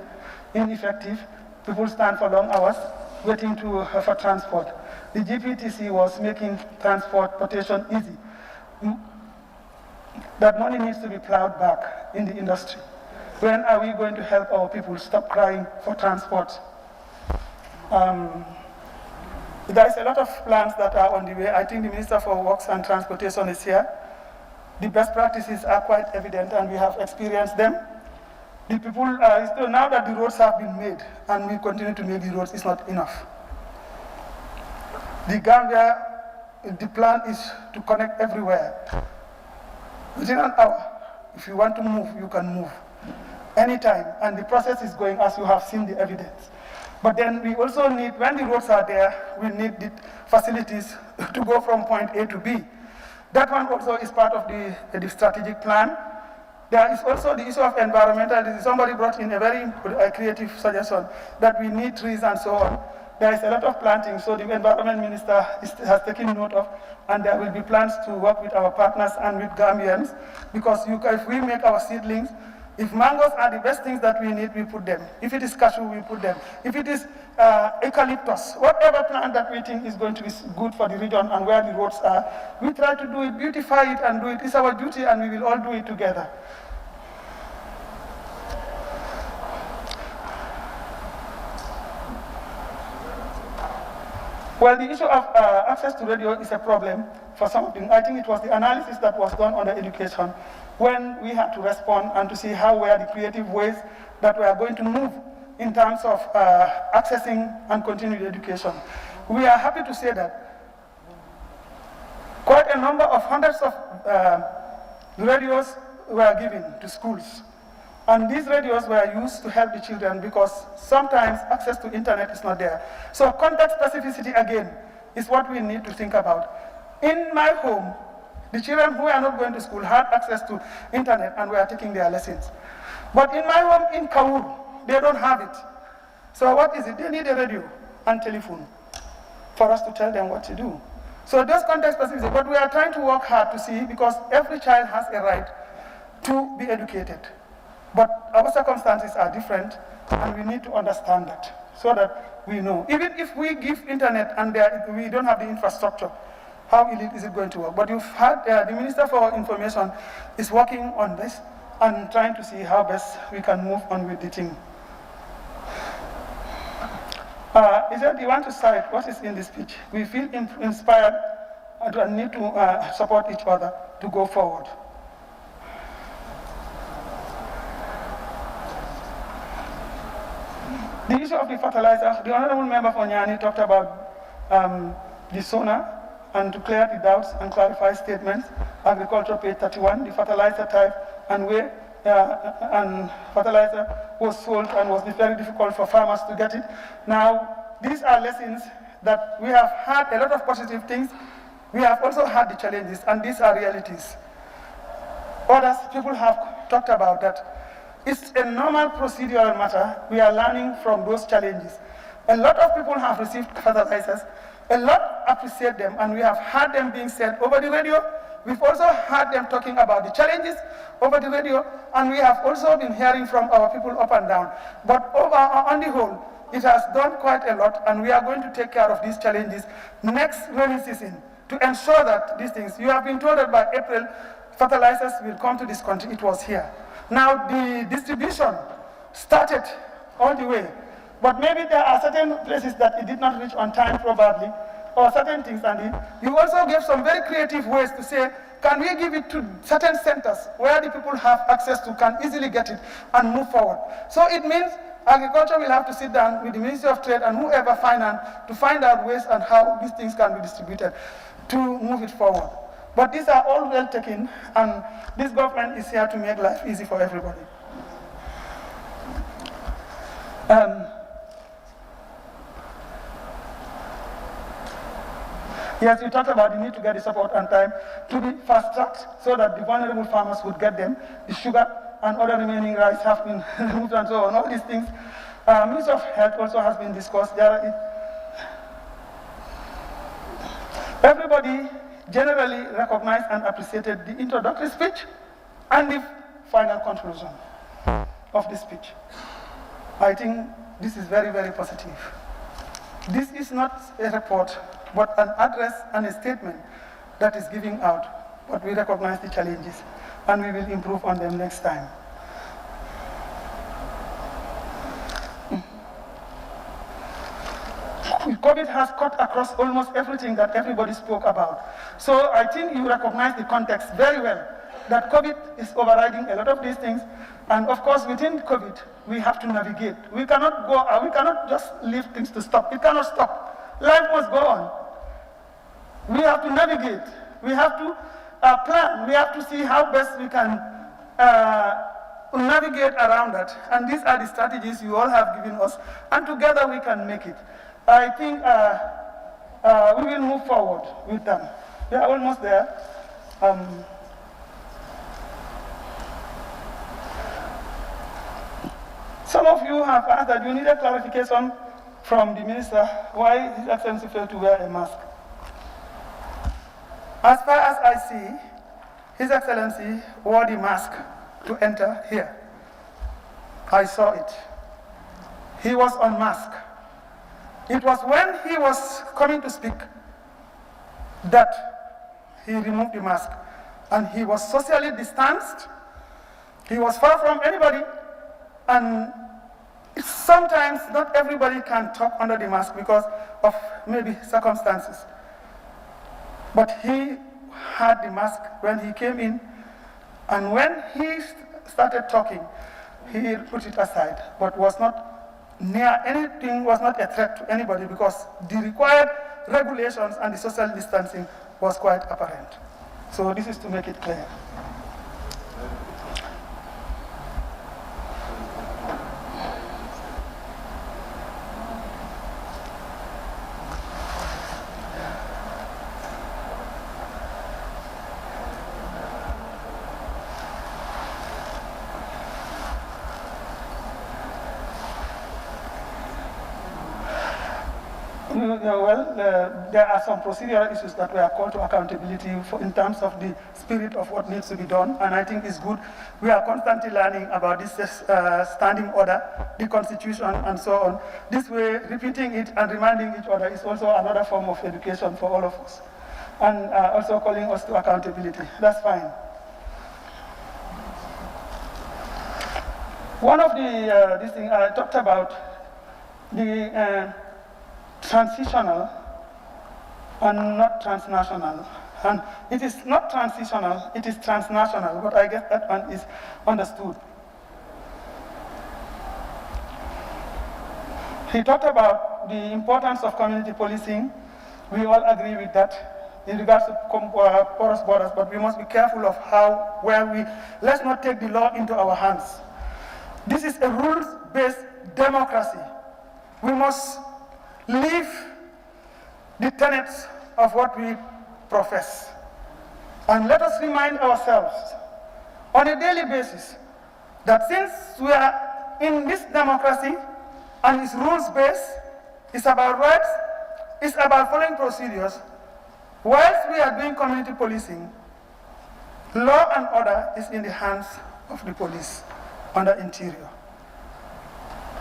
ineffective. People stand for long hours waiting for transport. the GPTC was making transportation easy. That money needs to be plowed back in the industry. When are we going to help our people stop crying for transport? There is a lot of plans that are on the way. I think the Minister for Works and Transportation is here. The best practices are quite evident and we have experienced them. The people, now that the roads have been made and we continue to make the roads, it's not enough. The Gambia, the plan is to connect everywhere. Within an hour, if you want to move, you can move anytime. And the process is going as you have seen the evidence. But then we also need, when the roads are there, we need the facilities to go from point A to B. That one also is part of the strategic plan. There is also the issue of environmental. Somebody brought in a very creative suggestion that we need trees and so on. There is a lot of planting, so the environment minister has taken note of, and there will be plans to work with our partners and with Gambians, because if we make our seedlings, if mangoes are the best things that we need, we put them. If it is cashew, we put them. If it is eucalyptus, whatever plant that we think is going to be good for the region and where the roads are, we try to do it, beautify it and do it. It's our duty and we will all do it together. Well, the issue of access to radio is a problem for some of them. I think it was the analysis that was done on the education when we had to respond and to see how were the creative ways that we are going to move in terms of accessing and continued education. We are happy to say that quite a number of hundreds of radios were given to schools. And these radios were used to help the children because sometimes access to internet is not there. So context specificity again is what we need to think about. In my home, the children who are not going to school had access to internet and were taking their lessons. But in my home in Kaur, they don't have it. So what is it? They need a radio and telephone for us to tell them what to do. So those context specificity, but we are trying to work hard to see, because every child has a right to be educated. But our circumstances are different, and we need to understand that, so that we know. Even if we give internet and we don't have the infrastructure, how is it going to work? But you've had, the Minister for Information is working on this and trying to see how best we can move on with the thing. He said he wants to cite what is in the speech. We feel inspired and need to support each other to go forward. The issue of the fertilizer, the Honorable Member for Nyani talked about the sonar, and to clear the doubts and clarify statements, agriculture page 31, the fertilizer type and where and fertilizer was sold and was very difficult for farmers to get it. Now, these are lessons that we have had a lot of positive things. We have also had the challenges, and these are realities. Others, people have talked about that. It's a normal procedural matter. We are learning from those challenges. A lot of people have received fertilizers. A lot appreciate them, and we have heard them being said over the radio. We've also heard them talking about the challenges over the radio, and we have also been hearing from our people up and down. But on the whole, it has done quite a lot, and we are going to take care of these challenges next rainy season to ensure that these things, you have been told that by April, fertilizers will come to this country. It was here. Now, the distribution started all the way, but maybe there are certain places that it did not reach on time probably, or certain things, and you also gave some very creative ways to say, can we give it to certain centers where the people have access to, can easily get it and move forward. So it means agriculture will have to sit down with the Ministry of Trade and whoever finance to find out ways and how these things can be distributed to move it forward. But these are all well taken, and this government is here to make life easy for everybody. Yes, you talked about the need to get the support on time to be fast-tracked so that the vulnerable farmers would get them. The sugar and other remaining rice have been removed and so on, all these things. Ministry of Health also has been discussed. Everybody generally recognized and appreciated the introductory speech and the final conclusion of the speech. I think this is very, very positive. This is not a report but an address and a statement that is giving out. But we recognize the challenges and we will improve on them next time. COVID has cut across almost everything that everybody spoke about. So I think you recognize the context very well, that COVID is overriding a lot of these things. And of course, within COVID, we have to navigate. We cannot go out, we cannot just leave things to stop. It cannot stop. Life must go on. We have to navigate. We have to plan. We have to see how best we can navigate around that. And these are the strategies you all have given us. And together we can make it. I think we will move forward with them. We are almost there. Some of you have asked that you need a clarification from the minister why His Excellency failed to wear a mask. As far as I see, His Excellency wore the mask to enter here. I saw it. He was unmasked. It was when he was coming to speak that he removed the mask, and he was socially distanced. He was far from anybody, and sometimes not everybody can talk under the mask because of maybe circumstances. But he had the mask when he came in, and when he started talking, he put it aside, but was not near anything, was not a threat to anybody because the required regulations and the social distancing was quite apparent. So this is to make it clear. There are some procedural issues that were called to accountability in terms of the spirit of what needs to be done, and I think it's good. We are constantly learning about this standing order, the Constitution, and so on. This way, repeating it and reminding each other is also another form of education for all of us, and also calling us to accountability. That's fine. One of the this thing I talked about the transitional and not transnational. And it is not transitional, it is transnational, but I guess that one is understood. He talked about the importance of community policing. We all agree with that in regards to porous borders, but we must be careful of let's not take the law into our hands. This is a rules-based democracy. We must live the tenets of what we profess. And let us remind ourselves on a daily basis that since we are in this democracy and it's rules-based, it's about rights, it's about following procedures, whilst we are doing community policing, law and order is in the hands of the police under interior.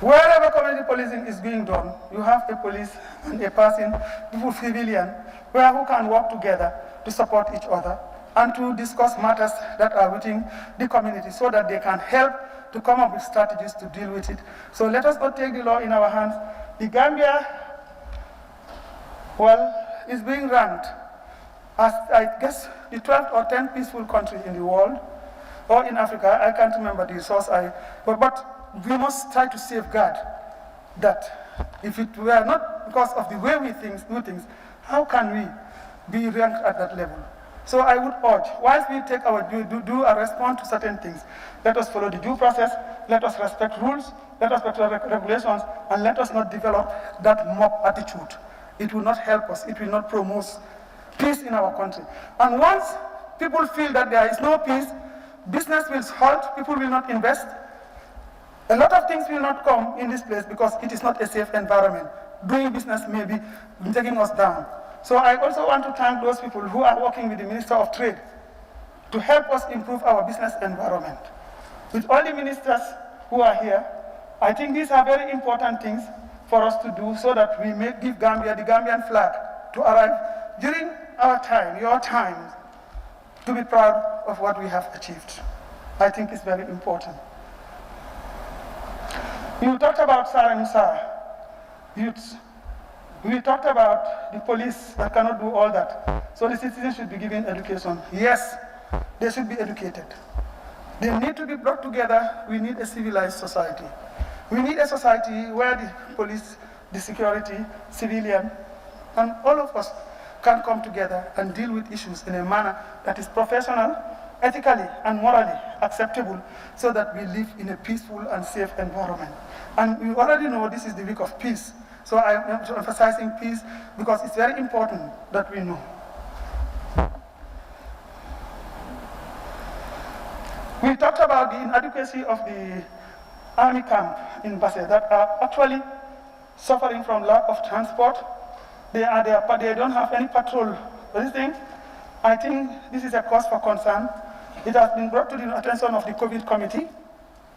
Wherever community policing is being done, you have a police and a person, people, civilian, who can work together to support each other and to discuss matters that are within the community so that they can help to come up with strategies to deal with it. So let us not take the law in our hands. The Gambia, is being ranked as, I guess, the 12th or 10th peaceful country in the world, or in Africa. I can't remember the source, but we must try to safeguard that. If it were not because of the way we do things, how can we be ranked at that level? So I would urge, whilst we take our do a response to certain things, let us follow the due process, let us respect rules, let us respect regulations, and let us not develop that mob attitude. It will not help us, it will not promote peace in our country. And once people feel that there is no peace, business will halt, people will not invest, a lot of things will not come in this place because it is not a safe environment. Doing business may be taking us down. So I also want to thank those people who are working with the Minister of Trade to help us improve our business environment. With all the ministers who are here, I think these are very important things for us to do so that we may give Gambia the Gambian flag to arrive during our time, your time, to be proud of what we have achieved. I think it's very important. You talked about Saransa youths. We talked about the police that cannot do all that. So the citizens should be given education. Yes, they should be educated. They need to be brought together. We need a civilized society. We need a society where the police, the security, civilian, and all of us can come together and deal with issues in a manner that is professional, ethically, and morally acceptable, so that we live in a peaceful and safe environment. And we already know this is the week of peace. So I am emphasizing peace because it's very important that we know. We talked about the inadequacy of the army camp in Basse that are actually suffering from lack of transport. They are there, but they don't have any patrol. This thing, I think this is a cause for concern. It has been brought to the attention of the COVID committee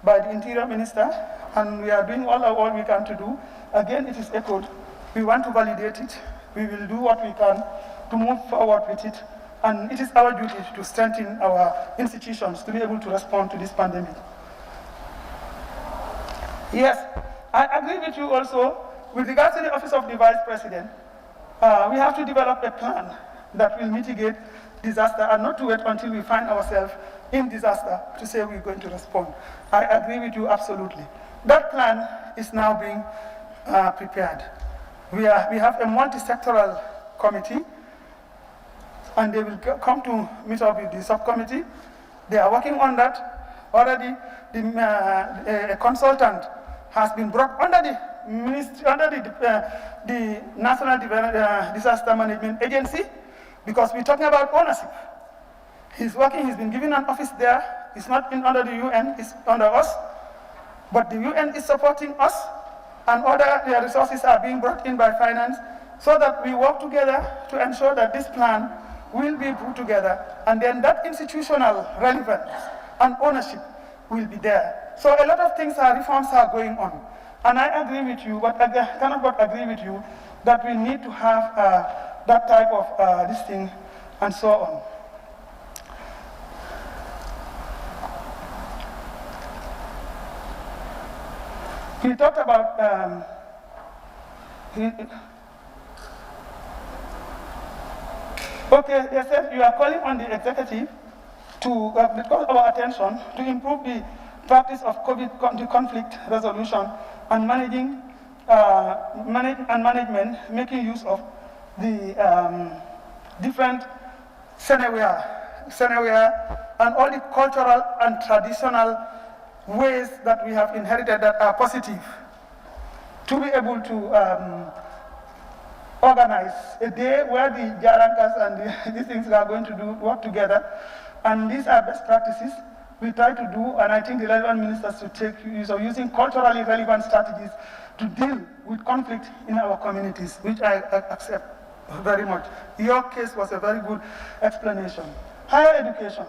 by the Interior Minister, and we are doing all we can to do. Again, it is echoed. We want to validate it. We will do what we can to move forward with it. And it is our duty to strengthen our institutions to be able to respond to this pandemic. Yes, I agree with you also. With regards to the Office of the Vice President, we have to develop a plan that will mitigate disaster and not to wait until we find ourselves in disaster to say we're going to respond. I agree with you absolutely. That plan is now being prepared. We have a multi-sectoral committee, and they will come to meet up with the subcommittee. They are working on that. Already, a consultant has been brought under the ministry, under the National Disaster Management Agency, because we're talking about ownership. He's working, he's been given an office there. It's not under the UN, it's under us. But the UN is supporting us, and other resources are being brought in by finance, so that we work together to ensure that this plan will be put together, and then that institutional relevance and ownership will be there. So a lot of reforms are going on. And I agree with you, but I cannot but agree with you that we need to have that type of this thing and so on. He talked about okay, they said you are calling on the executive to call our attention to improve the practice of COVID conflict resolution and management, making use of the different scenarios and all the cultural and traditional ways that we have inherited that are positive, to be able to organize a day where the Jarankas and these things are going to work together. And these are best practices we try to do, and I think the relevant ministers should take use of using culturally relevant strategies to deal with conflict in our communities, which I accept very much. Your case was a very good explanation. Higher education.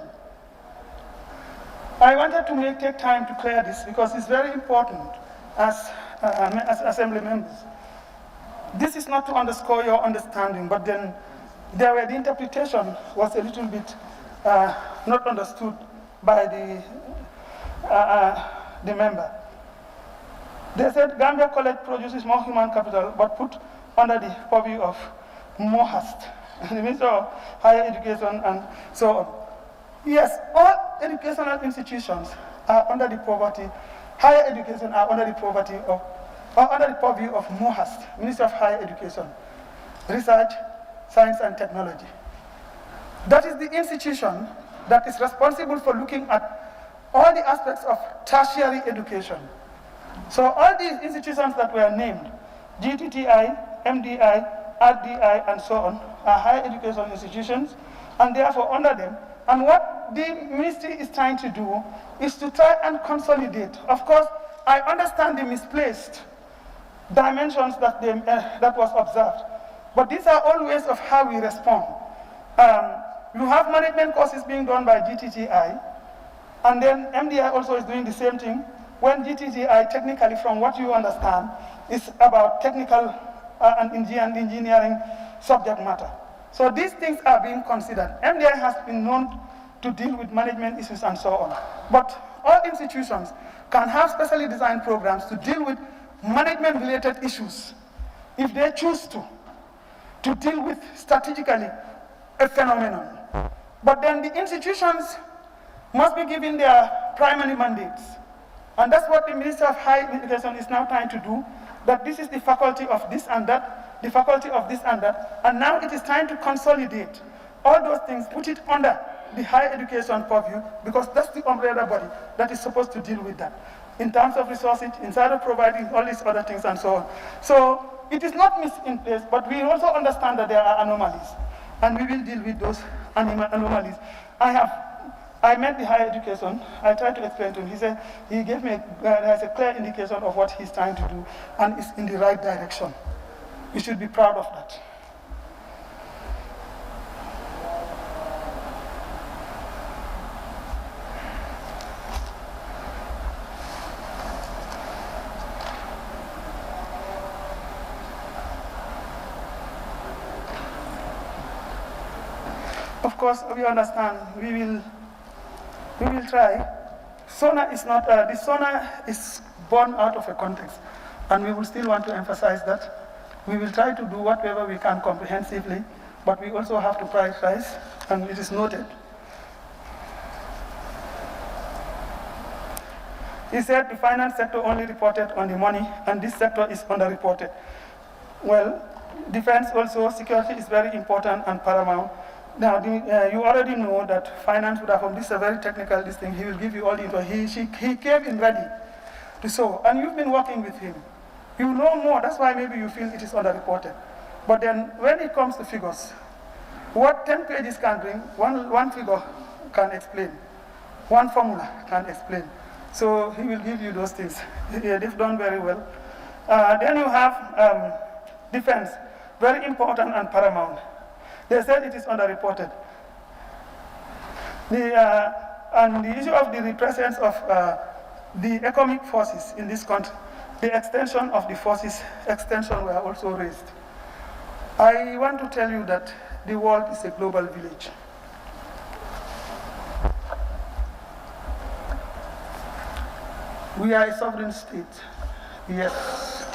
I wanted to take time to clear this because it's very important as assembly members. This is not to underscore your understanding, but then the interpretation was a little bit not understood by the member. They said Gambia College produces more human capital, but put under the purview of MOHAST, the Minister of Higher Education and so on. Yes, all educational institutions are under the poverty. Higher education are under the poverty of, or under the purview of MOHAST, Minister of Higher Education, Research, Science and Technology. That is the institution that is responsible for looking at all the aspects of tertiary education. So all these institutions that were named, GTTI, MDI, RDI, and so on, are higher education institutions, and therefore under them. And what the ministry is trying to do is to try and consolidate. Of course, I understand the misplaced dimensions that, that was observed, but these are all ways of how we respond. You have management courses being done by GTTI, and then MDI also is doing the same thing, when GTTI, technically, from what you understand, is about technical and engineering subject matter. So these things are being considered. MDI has been known to deal with management issues and so on. But all institutions can have specially designed programs to deal with management-related issues if they choose to deal with strategically a phenomenon. But then the institutions must be given their primary mandates. And that's what the Minister of Higher Education is now trying to do, that this is the faculty of this and that, the faculty of this and that, and now it is time to consolidate all those things, put it under the higher education purview, because that's the umbrella body that is supposed to deal with that, in terms of resources, inside of providing all these other things and so on. So it is not missed in place, but we also understand that there are anomalies, and we will deal with those anomalies. I met the higher education. I tried to explain to him. He said, he gave me there's a clear indication of what he's trying to do, and it's in the right direction. We should be proud of that. Of course, we understand. We will try. SONA is not. The SONA is born out of a context, and we will still want to emphasize that. We will try to do whatever we can comprehensively, but we also have to prioritize, and it is noted. He said the finance sector only reported on the money, and this sector is underreported. Well, defense also, security is very important and paramount. Now, you already know that finance would have, this is a very technical thing, he will give you all the info. He came in ready to show, and you've been working with him. You know more, that's why maybe you feel it is underreported. But then when it comes to figures, what 10 pages can bring, one figure can explain, one formula can explain. So he will give you those things. They've done very well. Then you have defense, very important and paramount. They said it is underreported. And the issue of the presence of the economic forces in this country, the extension of the forces extension were also raised. I want to tell you that the world is a global village. We are a sovereign state, yes.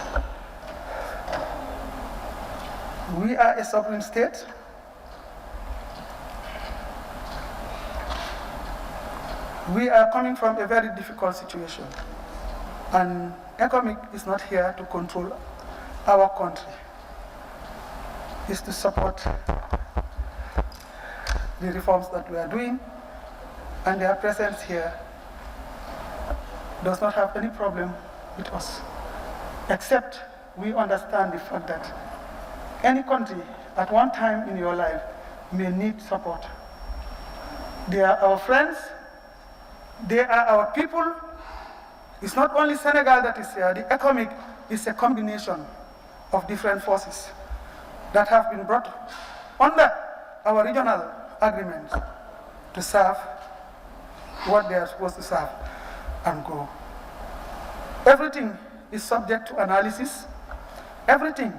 We are a sovereign state. We are coming from a very difficult situation, and ECOMIC is not here to control our country. It's to support the reforms that we are doing, and their presence here does not have any problem with us, except we understand the fact that any country at one time in your life may need support. They are our friends, they are our people. It's not only Senegal that is here. The ECOMIC is a combination of different forces that have been brought under our regional agreements to serve what they are supposed to serve and go. Everything is subject to analysis. Everything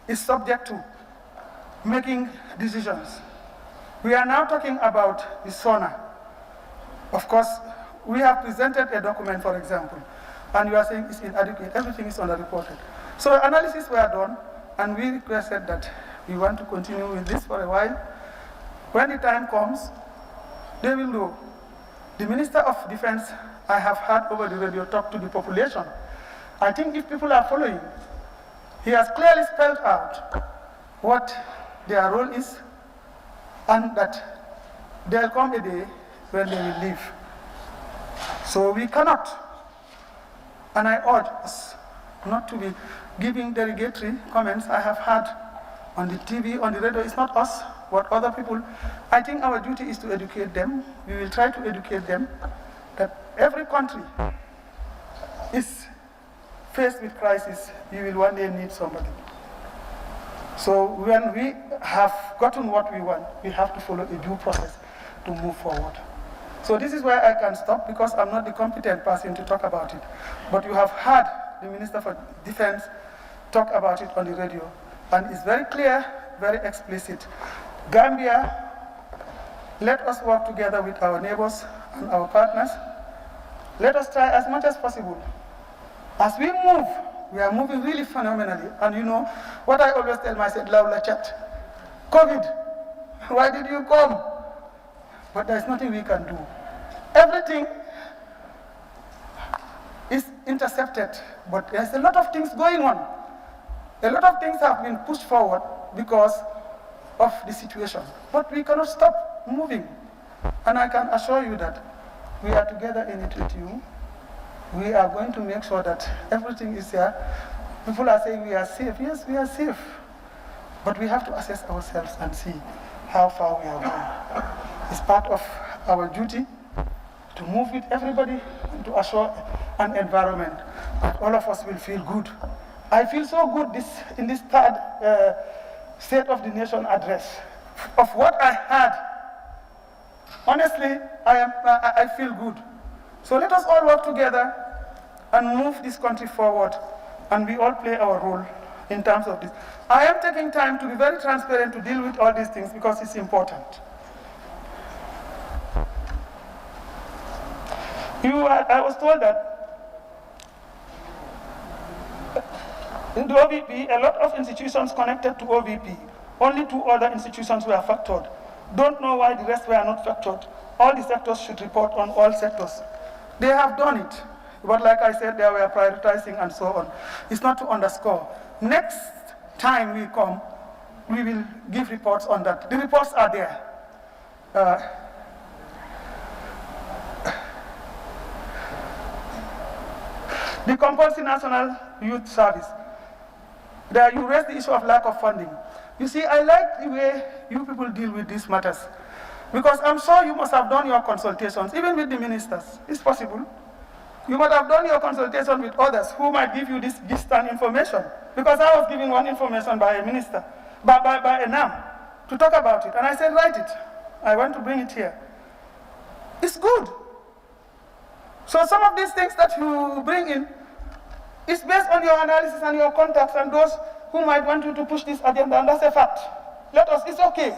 is subject to making decisions. We are now talking about the SONA. Of course, we have presented a document, for example, and you are saying it's inadequate. Everything is underreported. So analysis were done, and we requested that we want to continue with this for a while. When the time comes, they will know. The Minister of Defense, I have heard over the radio, talk to the population. I think if people are following, he has clearly spelled out what their role is, and that there will come a day when they will leave. So we cannot, and I urge us not to be giving derogatory comments. I have heard on the TV, on the radio. It's not us, but other people. I think our duty is to educate them. We will try to educate them that every country is faced with crisis. You will one day need somebody. So when we have gotten what we want, we have to follow a due process to move forward. So this is where I can stop, because I'm not the competent person to talk about it. But you have heard the Minister for Defense talk about it on the radio. And it's very clear very explicit. Gambia, let us work together with our neighbors and our partners. Let us try as much as possible. As we move, we are moving really phenomenally. And you know, what I always tell myself, Laula chat, COVID, why did you come? But there's nothing we can do. Everything is intercepted, but there's a lot of things going on. A lot of things have been pushed forward because of the situation. But we cannot stop moving. And I can assure you that we are together in it with you. We are going to make sure that everything is there. People are saying we are safe. Yes, we are safe. But we have to assess ourselves and see how far we are going. It's part of our duty to move with everybody and to assure an environment that all of us will feel good. I feel so good in this third State of the Nation address. Of what I had, honestly, I feel good. So let us all work together and move this country forward, and we all play our role in terms of this. I am taking time to be very transparent to deal with all these things because it's important. I was told that in the OVP, a lot of institutions connected to OVP, only 2 other institutions were factored. Don't know why the rest were not factored. All the sectors should report on all sectors. They have done it, but like I said, they were prioritizing and so on. It's not to underscore. Next time we come, we will give reports on that. The reports are there. The compulsory national youth service. There you raise the issue of lack of funding. You see, I like the way you people deal with these matters, because I'm sure you must have done your consultations, even with the ministers. It's possible. You might have done your consultation with others who might give you this distant information, because I was given one information by a minister, by a NAM, to talk about it. And I said, write it. I want to bring it here. It's good. So some of these things that you bring in is based on your analysis and your contacts and those who might want you to push this agenda, and that's a fact. It's okay.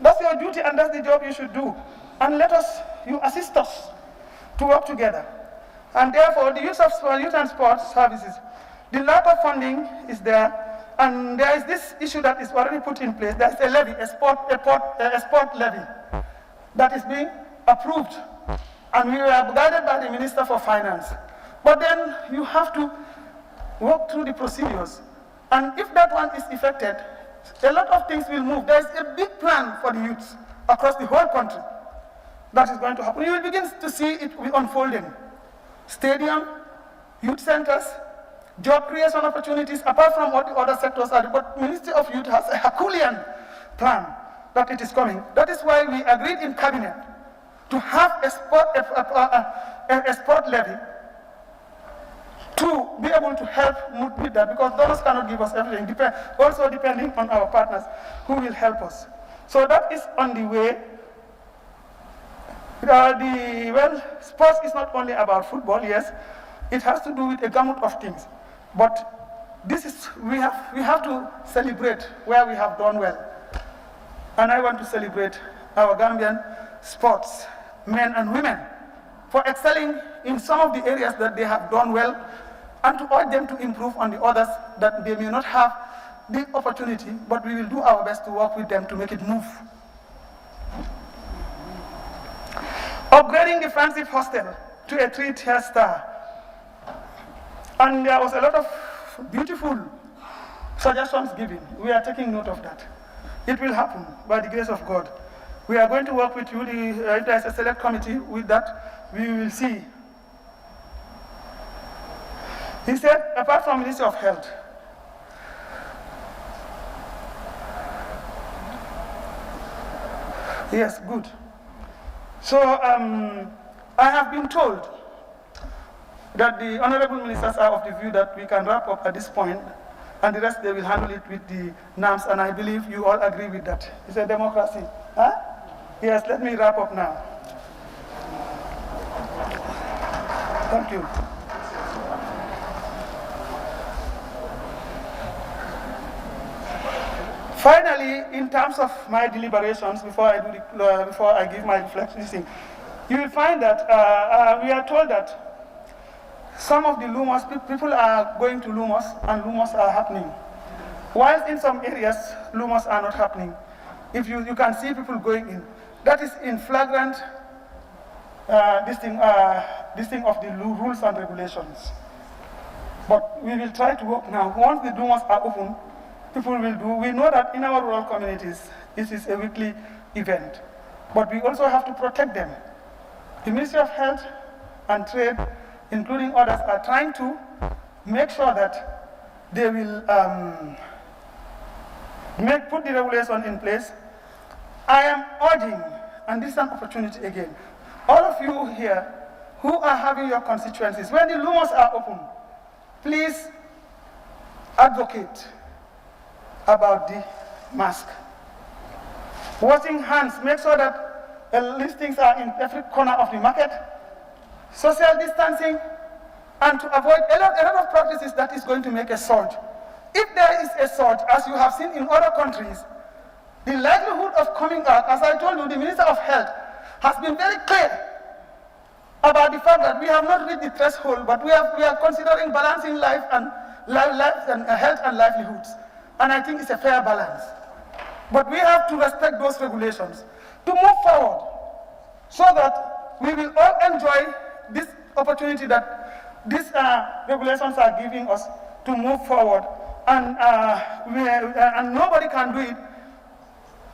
That's your duty and that's the job you should do. And you assist us to work together. And therefore, the use of youth and sports services, the lack of funding is there, and there is this issue that is already put in place. There's a levy, a sport levy, that is being approved. And we were guided by the Minister for Finance. But then you have to walk through the procedures. And if that one is effected, a lot of things will move. There is a big plan for the youths across the whole country that is going to happen. You will begin to see it unfolding. Stadium, youth centers, job creation opportunities, apart from what the other sectors are. But Ministry of Youth has a Herculean plan that it is coming. That is why we agreed in cabinet to have a sport levy to be able to help with that, because donors cannot give us everything, also depending on our partners who will help us. So that is on the way. Sports is not only about football, yes, it has to do with a gamut of things. But we have to celebrate where we have done well. And I want to celebrate our Gambian sports, men and women, for excelling in some of the areas that they have done well, and to urge them to improve on the others that they may not have the opportunity, but we will do our best to work with them to make it move. Upgrading the Friendship Hostel to a 3-tier star. And there was a lot of beautiful suggestions given. We are taking note of that. It will happen by the grace of God. We are going to work with you. If there is a select committee with that, we will see. He said, apart from Ministry of Health, yes, good. So I have been told that the honorable ministers are of the view that we can wrap up at this point, and the rest they will handle it with the NAMs, and I believe you all agree with that. It's a democracy. Huh? Yes, let me wrap up now. Thank you. Finally, in terms of my deliberations, before I give my reflections, you will find that we are told that some of the lumos, people are going to lumos and lumos are happening. While in some areas, lumos are not happening. If you can see people going in, that is in flagrant this thing of the rules and regulations. But we will try to work now. Once the lumos are open, people will do. We know that in our rural communities, this is a weekly event. But we also have to protect them. The Ministry of Health and Trade, including others, are trying to make sure that they will put the regulation in place. I am urging, and this is an opportunity again, all of you here who are having your constituencies, when the lumos are open, please advocate about the mask. Washing hands, make sure that listings are in every corner of the market. Social distancing, and to avoid a lot of practices that is going to make a surge. If there is a surge, as you have seen in other countries, the likelihood of coming out, as I told you, the Minister of Health has been very clear about the fact that we have not reached the threshold, but we are considering balancing life and health and livelihoods. And I think it's a fair balance. But we have to respect those regulations to move forward so that we will all enjoy this opportunity that these regulations are giving us to move forward. And nobody can do it.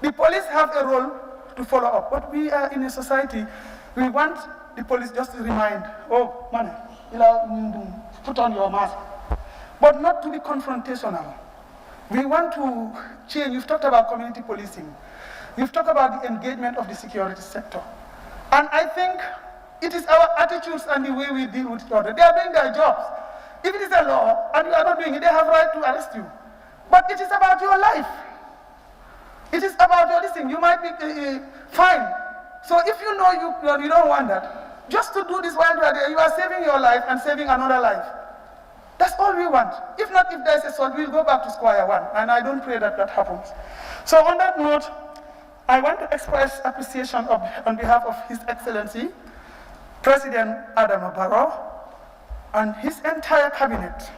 The police have a role to follow up, but we are in a society, we want the police just to remind, oh, man, put on your mask, but not to be confrontational. We want to change. You've talked about community policing. You've talked about the engagement of the security sector. And I think it is our attitudes and the way we deal with each other. They are doing their jobs. If it is a law and you are not doing it, they have right to arrest you. But it is about your life. It is about your listening. You might be fine. So if you know you don't want that, just to do this while you are there, you are saving your life and saving another life. That's all we want. If not, if there is a sort, we'll go back to square one. And I don't pray that that happens. So on that note, I want to express appreciation on behalf of His Excellency, President Adama Barrow, and his entire cabinet,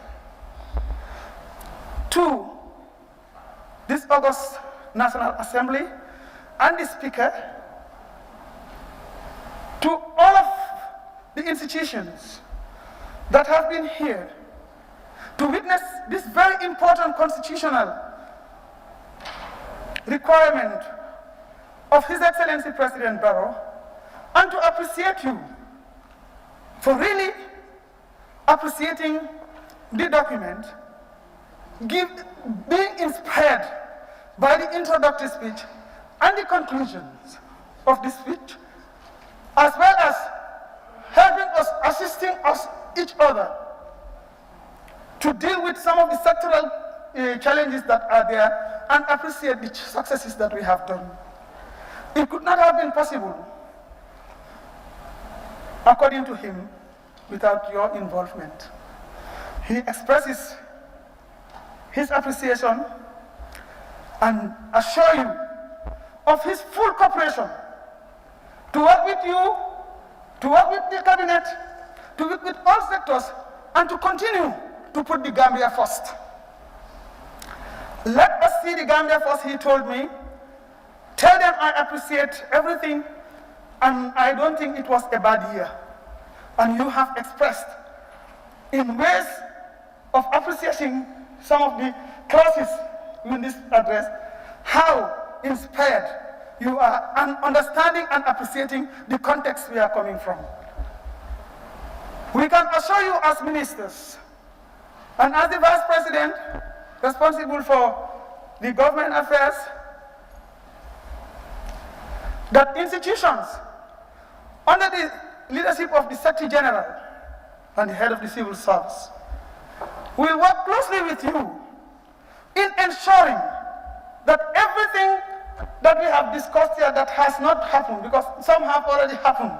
to this August National Assembly and the Speaker, to all of the institutions that have been here to witness this very important constitutional requirement of His Excellency President Barrow, and to appreciate you for really appreciating the document, being inspired by the introductory speech and the conclusions of the speech, as well as helping us, assisting us, each other, to deal with some of the sectoral challenges that are there and appreciate the successes that we have done. It could not have been possible, according to him, without your involvement. He expresses his appreciation and assure you of his full cooperation to work with you, to work with the cabinet, to work with all sectors, and to continue to put the Gambia first. Let us see the Gambia first, he told me. Tell them I appreciate everything, and I don't think it was a bad year. And you have expressed in ways of appreciating some of the clauses in this address, how inspired you are, and understanding and appreciating the context we are coming from. We can assure you as ministers, and as the Vice President responsible for the government affairs, that institutions under the leadership of the Secretary General and the head of the civil service will work closely with you in ensuring that everything that we have discussed here that has not happened, because some have already happened,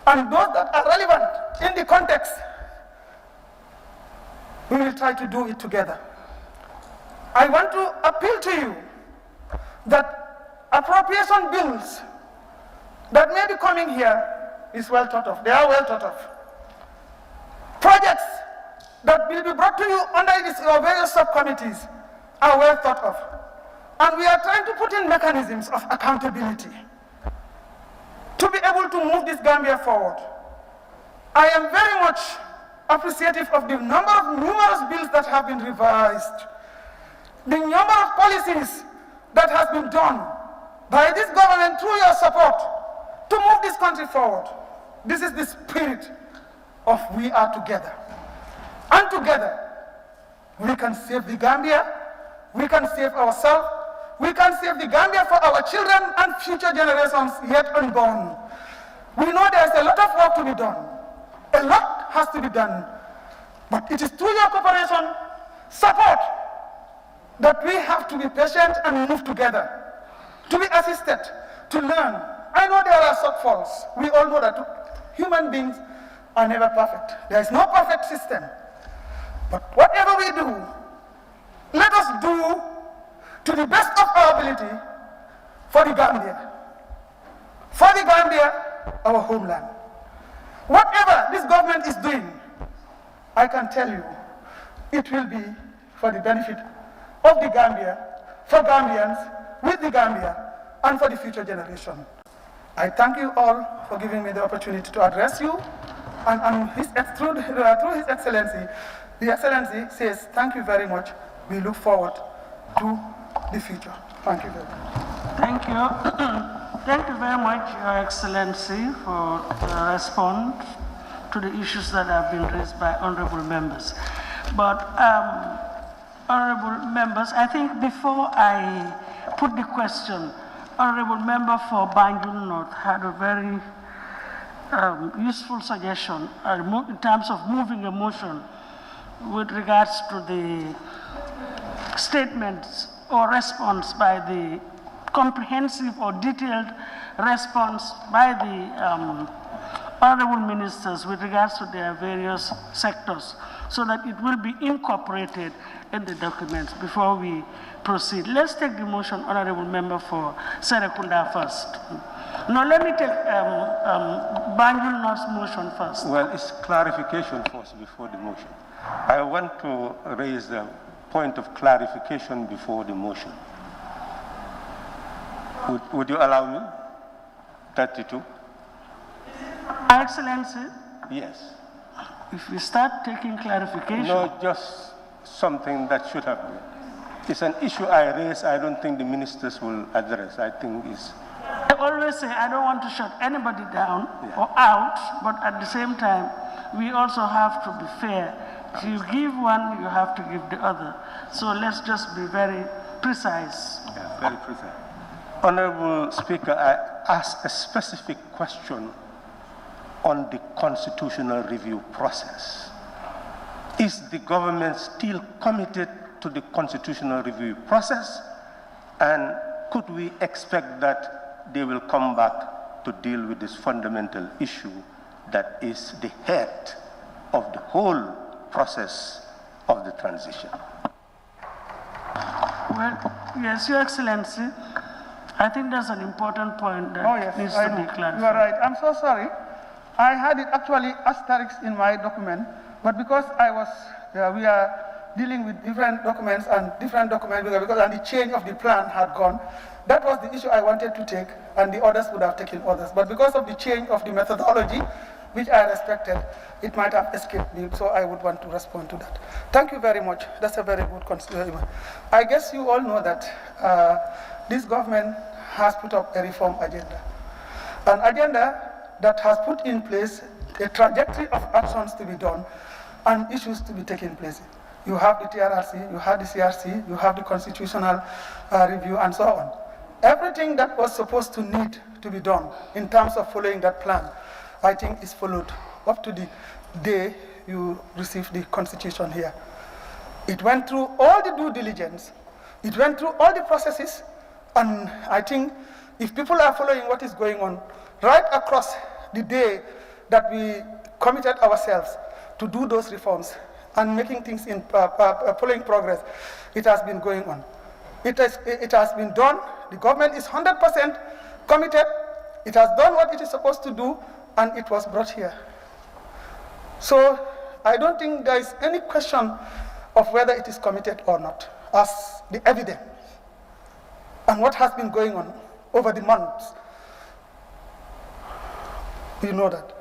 and those that are relevant in the context, we will try to do it together. I want to appeal to you that appropriation bills that may be coming here is well thought of. They are well thought of. Projects that will be brought to you under your various subcommittees are well thought of. And we are trying to put in mechanisms of accountability to be able to move this Gambia forward. I am very much appreciative of the number of numerous bills that have been revised, the number of policies that has been done by this government through your support to move this country forward. This is the spirit of we are together. And together, we can save the Gambia, we can save ourselves, we can save the Gambia for our children and future generations yet unborn. We know there's a lot of work to be done. A lot has to be done. But it is through your cooperation, support, that we have to be patient and move together, to be assisted, to learn. I know there are shortfalls. We all know that human beings are never perfect. There is no perfect system. But whatever we do, let us do to the best of our ability for the Gambia. For the Gambia, our homeland. Whatever this government is doing, I can tell you, it will be for the benefit of the Gambia, for Gambians, with the Gambia, and for the future generation. I thank you all for giving me the opportunity to address you, and through His Excellency, the Excellency says, thank you very much. We look forward to the future. Thank you very much. Thank you. Thank you very much, Your Excellency, for the response to the issues that have been raised by honorable members. But honorable members, I think before I put the question, honorable member for Banjul North had a very useful suggestion in terms of moving a motion with regards to the statements or response by the comprehensive or detailed response by the honorable ministers with regards to their various sectors, so that it will be incorporated in the documents before we proceed. Let's take the motion, honorable member for Serekunda first. No, let me take Banjul North's motion first. Well, it's clarification first before the motion. I want to raise a point of clarification before the motion. Would you allow me? 32? Excellency? Yes. If we start taking clarification. No, just something that should have been. It's an issue I raise. I don't think the ministers will address. I think it's. I always say I don't want to shut anybody down or out, but at the same time, we also have to be fair. If you give one, you have to give the other. So let's just be very precise. Yeah, very precise. Honorable Speaker, I asked a specific question on the constitutional review process. Is the government still committed to the constitutional review process? And could we expect that they will come back to deal with this fundamental issue that is the head of the whole process of the transition? Well, yes, Your Excellency. I think that's an important point that needs to be clarified. You are right. I'm so sorry. I had it actually asterisk in my document, but because we are dealing with different documents and because the change of the plan had gone, that was the issue I wanted to take, and the others would have taken others. But because of the change of the methodology, which I respected, it might have escaped me, so I would want to respond to that. Thank you very much. That's a very good consideration. I guess you all know that this government has put up a reform agenda. An agenda that has put in place a trajectory of actions to be done and issues to be taken place. You have the TRRC, you have the CRC, you have the constitutional review, and so on. Everything that was supposed to need to be done in terms of following that plan, I think is followed up to the day you received the constitution here. It went through all the due diligence, it went through all the processes, and I think if people are following what is going on right across the day that we committed ourselves to do those reforms, and making things in following progress. It has been going on. It has been done. The government is 100% committed. It has done what it is supposed to do, and it was brought here. So I don't think there is any question of whether it is committed or not, as the evidence and what has been going on over the months. You know that.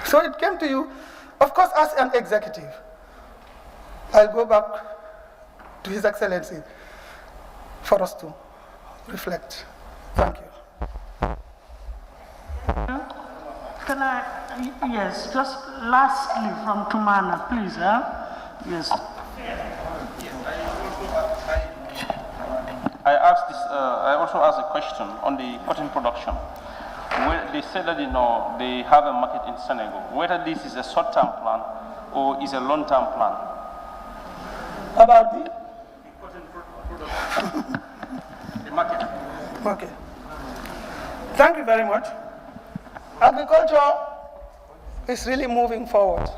So it came to you, of course, as an executive. I'll go back to His Excellency for us to reflect. Thank you. Can I, yes, just lastly from Tumana, please, Yes. I also asked a question on the cotton production. Where they said that, they have a market in Senegal. Whether this is a short-term plan or is a long-term plan? About the cotton production, the market. Okay. Thank you very much. Agriculture is really moving forward.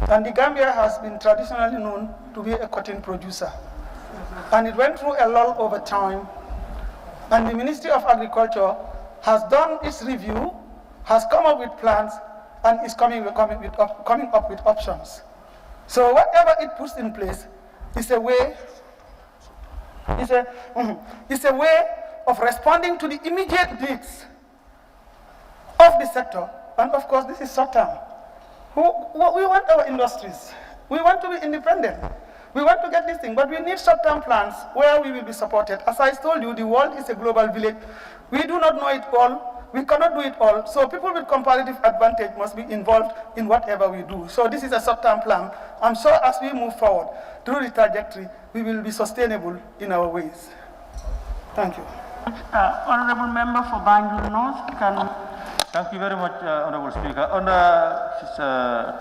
And the Gambia has been traditionally known to be a cotton producer. And it went through a lull over time. And the Ministry of Agriculture has done its review, has come up with plans, and is coming up with options. So whatever it puts in place is a way, is a way of responding to the immediate needs of the sector. And of course, this is short term. We want our industries. We want to be independent. We want to get this thing, but we need short-term plans where we will be supported. As I told you, the world is a global village. We do not know it all. We cannot do it all. So people with comparative advantage must be involved in whatever we do. So this is a short-term plan. I'm sure as we move forward through the trajectory, we will be sustainable in our ways. Thank you. Honorable Member for Banjul North, Thank you very much, Honorable Speaker. On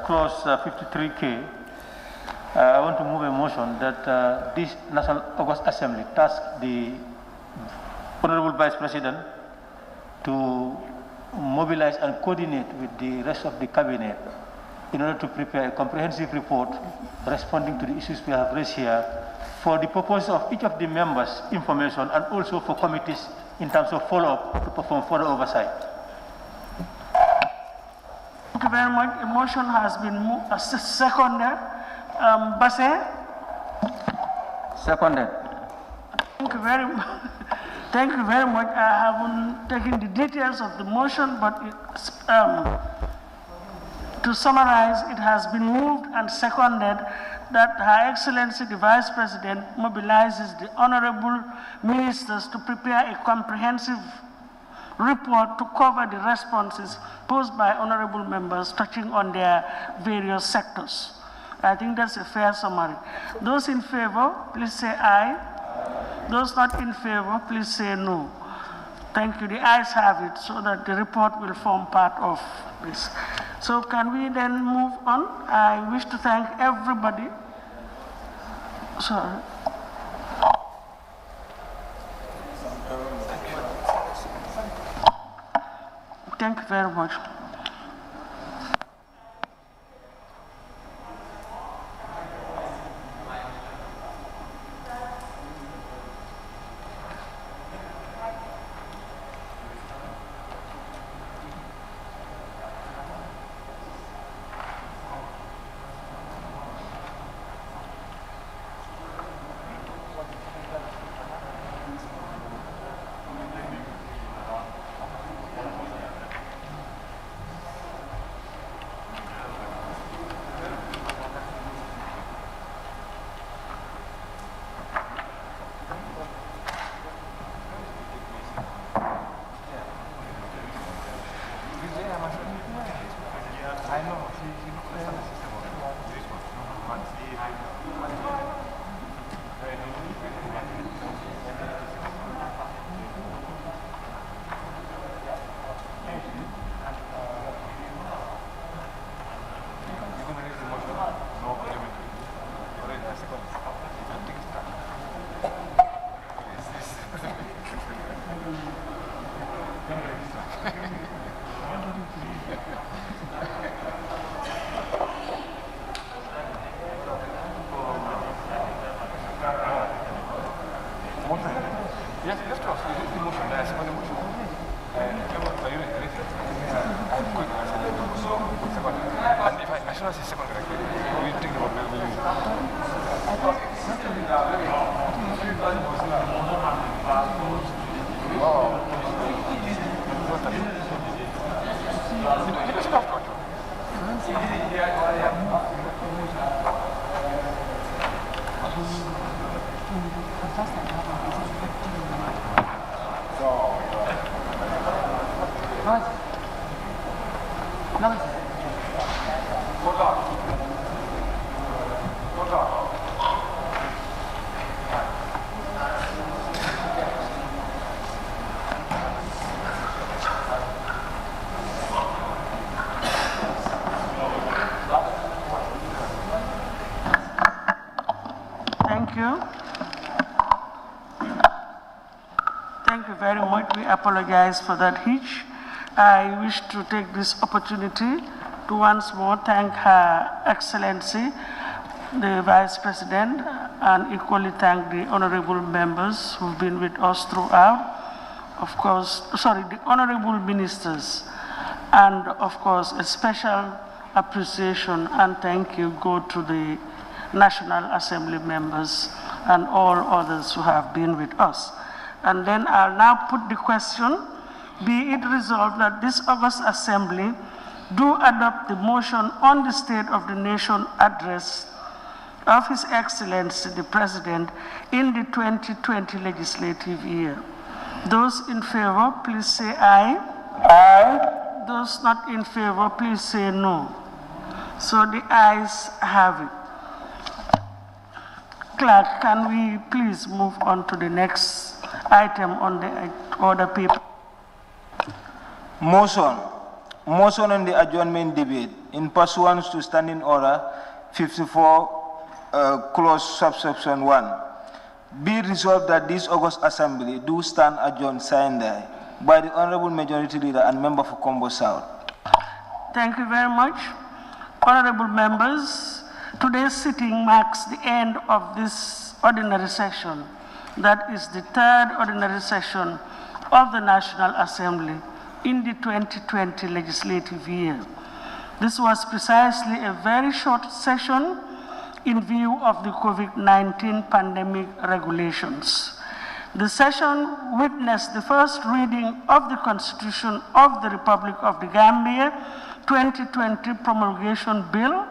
clause 53K, I want to move a motion that this National August Assembly task the Honorable Vice President to mobilize and coordinate with the rest of the Cabinet in order to prepare a comprehensive report responding to the issues we have raised here for the purpose of each of the members' information and also for committees in terms of follow-up to perform further oversight. Thank you very much. A motion has been seconded. Basse? Seconded. Thank you very much. Thank you very much. I haven't taken the details of the motion, but to summarize, it has been moved and seconded that Her Excellency the Vice President mobilizes the honorable ministers to prepare a comprehensive report to cover the responses posed by honorable members touching on their various sectors. I think that's a fair summary. Those in favor, please say aye. Those not in favor, please say no. Thank you. The ayes have it, so that the report will form part of this. So can we then move on? I wish to thank everybody. Sorry. Thank you very much. Thank you. Thank you very much. We apologize for that hitch. I wish to take this opportunity to once more thank Her Excellency, the Vice President, and equally thank the honorable members who've been with us throughout. Of course, sorry, the honorable ministers, and of course, a special appreciation and thank you go to the National Assembly members and all others who have been with us. And then I'll now put the question, be it resolved that this August Assembly do adopt the motion on the State of the Nation address of His Excellency the President in the 2020 legislative year. Those in favor, please say aye. Aye. Those not in favor, please say no. So the ayes have it. Clerk, can we please move on to the next item on the order paper? Motion on the adjournment debate in pursuance to Standing Order 54, clause subsection 1. Be resolved that this August Assembly do stand adjourned signed by the Honorable Majority Leader and Member for Combo South. Thank you very much. Honorable members, today's sitting marks the end of this ordinary session. That is the third ordinary session of the National Assembly in the 2020 legislative year. This was precisely a very short session in view of the COVID-19 pandemic regulations. The session witnessed the first reading of the Constitution of the Republic of the Gambia 2020 Promulgation Bill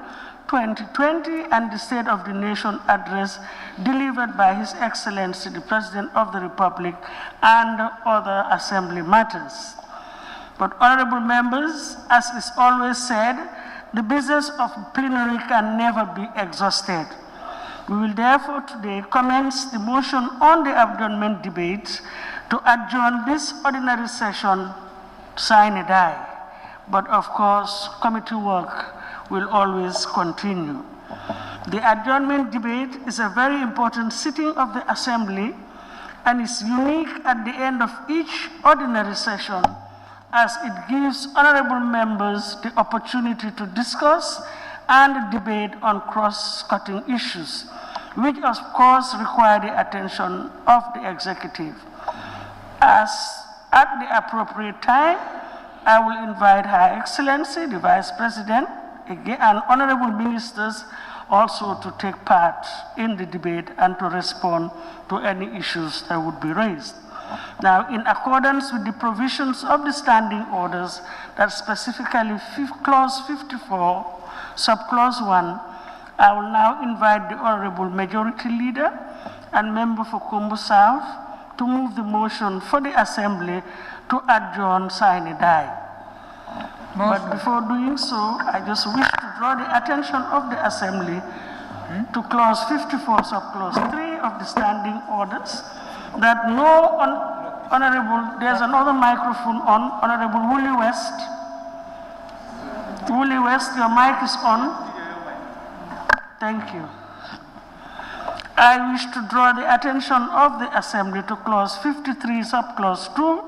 2020 and the State of the Nation address delivered by His Excellency the President of the Republic and other Assembly matters. But honorable members, as is always said, the business of plenary can never be exhausted. We will therefore today commence the motion on the adjournment debate to adjourn this ordinary session sine die. But of course, committee work will always continue. The adjournment debate is a very important sitting of the Assembly and is unique at the end of each ordinary session as it gives honorable members the opportunity to discuss and debate on cross-cutting issues, which of course require the attention of the executive. As at the appropriate time, I will invite Her Excellency, the Vice President, and honorable ministers also to take part in the debate and to respond to any issues that would be raised. Now, in accordance with the provisions of the standing orders that specifically clause 54, subclause 1, I will now invite the Honorable Majority Leader and Member for Kombo South to move the motion for the Assembly to adjourn sine die. But before doing so, I just wish to draw the attention of the Assembly to clause 54, subclause 3 of the standing orders, that no honorable, there's another microphone on, Honorable Woolley West. Woolley West, your mic is on. Thank you. I wish to draw the attention of the Assembly to clause 53, subclause 2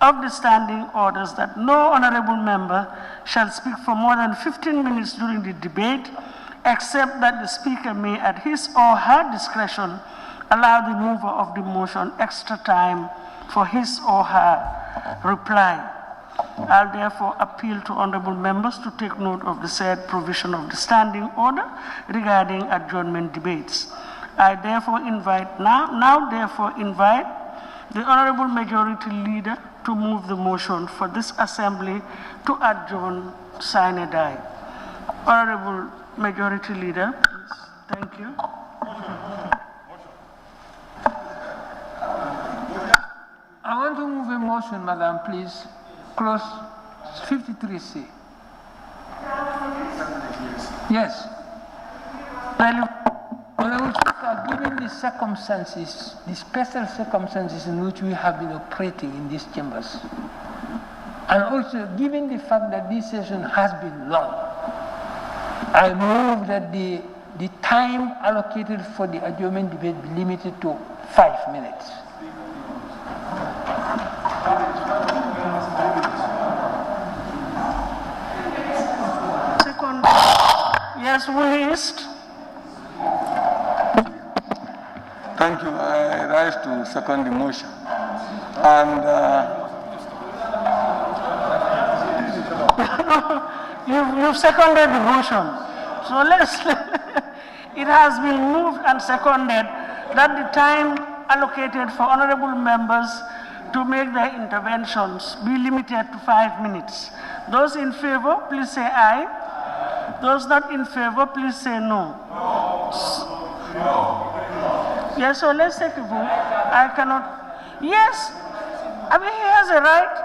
of the standing orders that no honorable member shall speak for more than 15 minutes during the debate, except that the speaker may, at his or her discretion, allow the mover of the motion extra time for his or her reply. I'll therefore appeal to honorable members to take note of the said provision of the standing order regarding adjournment debates. I therefore invite the honorable Majority Leader to move the motion for this Assembly to adjourn sine die. Honorable Majority Leader, please. Thank you. want to move a motion, Madam, please close 53C. Yes. Honorable Speaker, given the circumstances, the special circumstances in which we have been operating in these chambers, and also given the fact that this session has been long, I move that the time allocated for the adjournment debate be limited to 5 minutes. Second. Yes, please. Thank you. I rise to second the motion. And you've seconded the motion. So it has been moved and seconded that the time allocated for honorable members to make their interventions be limited to 5 minutes. Those in favor, please say aye. Those not in favor, please say no. Yes, so let's take a vote. I cannot. Yes, I mean, he has a right.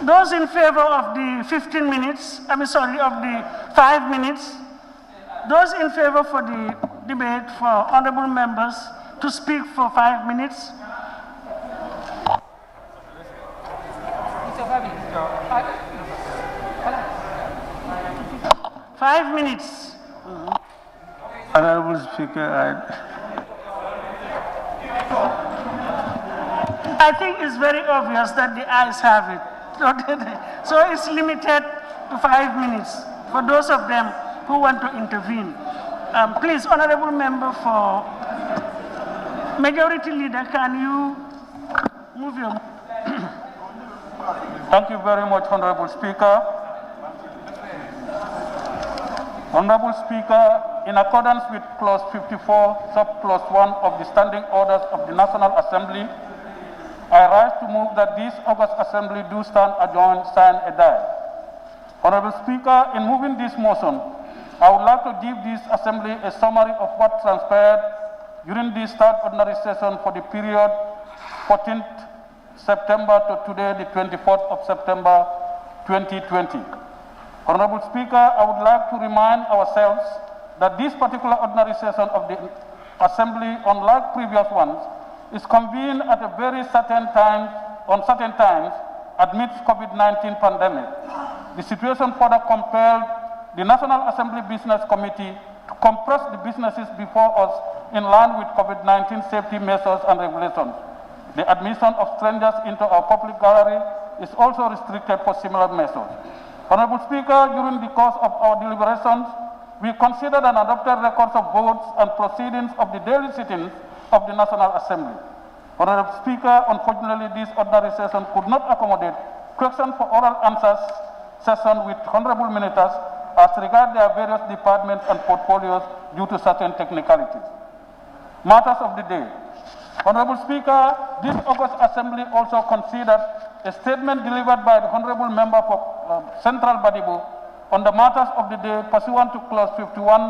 Those in favor of the 15 minutes, of the 5 minutes, those in favor for the debate for honorable members to speak for 5 minutes. Five minutes. Honorable Speaker, I think it's very obvious that the ayes have it. So it's limited to 5 minutes for those of them who want to intervene. Please, honorable member for Majority Leader, can you move your... Thank you very much, Honorable Speaker. Honorable Speaker, in accordance with clause 54, sub-clause 1 of the standing orders of the National Assembly, I rise to move that this August Assembly do stand adjourned, sign and die. Honorable Speaker, in moving this motion, I would like to give this Assembly a summary of what transpired during this third ordinary session for the period 14th September to today, the 24th of September 2020. Honorable Speaker, I would like to remind ourselves that this particular ordinary session of the Assembly, unlike previous ones, is convened at a very certain time, on certain times, amidst COVID-19 pandemic. The situation further compelled the National Assembly Business Committee to compress the businesses before us in line with COVID-19 safety measures and regulations. The admission of strangers into our public gallery is also restricted for similar measures. Honorable Speaker, during the course of our deliberations, we considered and adopted records of votes and proceedings of the daily sittings of the National Assembly. Honorable Speaker, unfortunately, this ordinary session could not accommodate question for oral answers session with honorable ministers as regard their various departments and portfolios due to certain technicalities. Matters of the day. Honorable Speaker, this August Assembly also considered a statement delivered by the honorable member for Central Badibu on the matters of the day pursuant to clause 51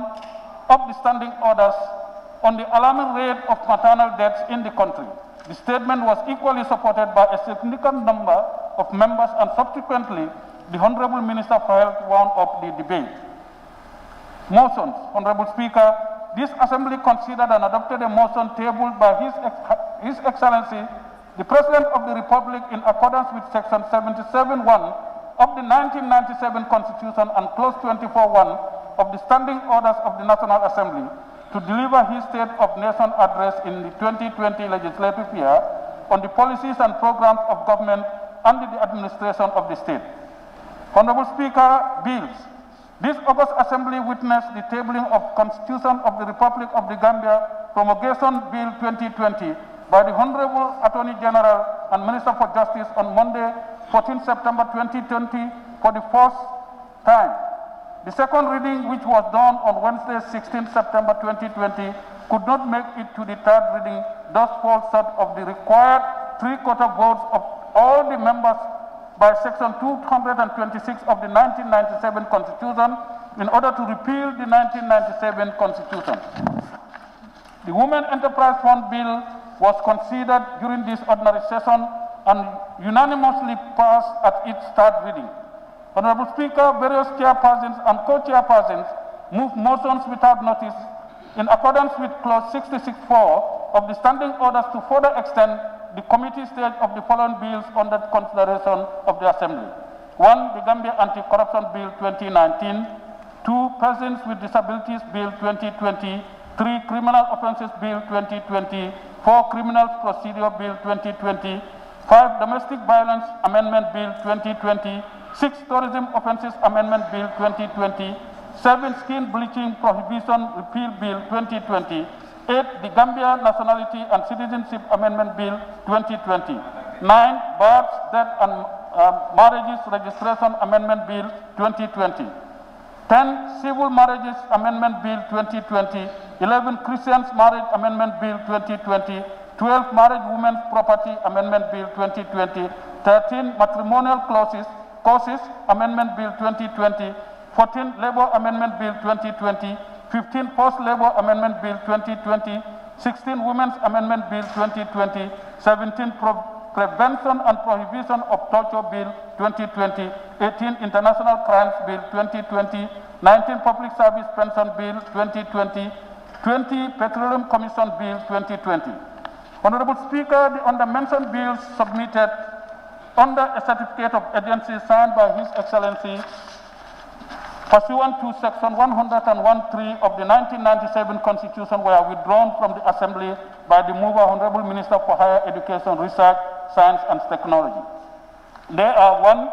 of the standing orders on the alarming rate of maternal deaths in the country. The statement was equally supported by a significant number of members, and subsequently, the Honorable Minister for Health wound up the debate. Motions. Honorable Speaker, this Assembly considered and adopted a motion tabled by His Excellency, the President of the Republic, in accordance with Section 77(1) of the 1997 Constitution and Clause 24(1) of the Standing Orders of the National Assembly, to deliver his State of Nation address in the 2020 legislative year on the policies and programs of government under the administration of the state. Honorable Speaker, bills. This August Assembly witnessed the tabling of Constitution of the Republic of the Gambia Promulgation Bill 2020 by the Honorable Attorney General and Minister for Justice on Monday, 14 September 2020 for the first time. The second reading, which was done on Wednesday, 16 September 2020, could not make it to the third reading, thus falls short of the required three-quarter votes of all the members by Section 226 of the 1997 Constitution in order to repeal the 1997 Constitution. The Women Enterprise Fund Bill was considered during this ordinary session and unanimously passed at its third reading. Honorable Speaker, various chairpersons and co-chairpersons moved motions without notice in accordance with clause 66(4) of the standing orders to further extend the committee stage of the following bills under consideration of the Assembly. 1. The Gambia Anti-Corruption Bill 2019. 2. Persons with Disabilities Bill 2020. 3. Criminal Offences Bill 2020. 4. Criminal Procedure Bill 2020. 5. Domestic Violence Amendment Bill 2020. 6. Tourism Offences Amendment Bill 2020. 7. Skin Bleaching Prohibition Repeal Bill 2020. 8. The Gambia Nationality and Citizenship Amendment Bill 2020. 9. Births, Death and Marriages Registration Amendment Bill 2020. 10. Civil Marriages Amendment Bill 2020. 11. Christians Marriage Amendment Bill 2020. 12. Married Women's Property Amendment Bill 2020. 13. Matrimonial Causes Amendment Bill 2020. 14. Labor Amendment Bill 2020. 15. Forced Labor Amendment Bill 2020. 16. Women's Amendment Bill 2020. 17. Prevention and Prohibition of Torture Bill 2020. 18. International Crimes Bill 2020. 19. Public Service Pension Bill 2020. 20. Petroleum Commission Bill 2020. Honorable Speaker, the undermentioned bills submitted under a certificate of agency signed by His Excellency pursuant to Section 101(3) of the 1997 Constitution were withdrawn from the Assembly by the mover, Honorable Minister for Higher Education, Research, Science and Technology. They are 1.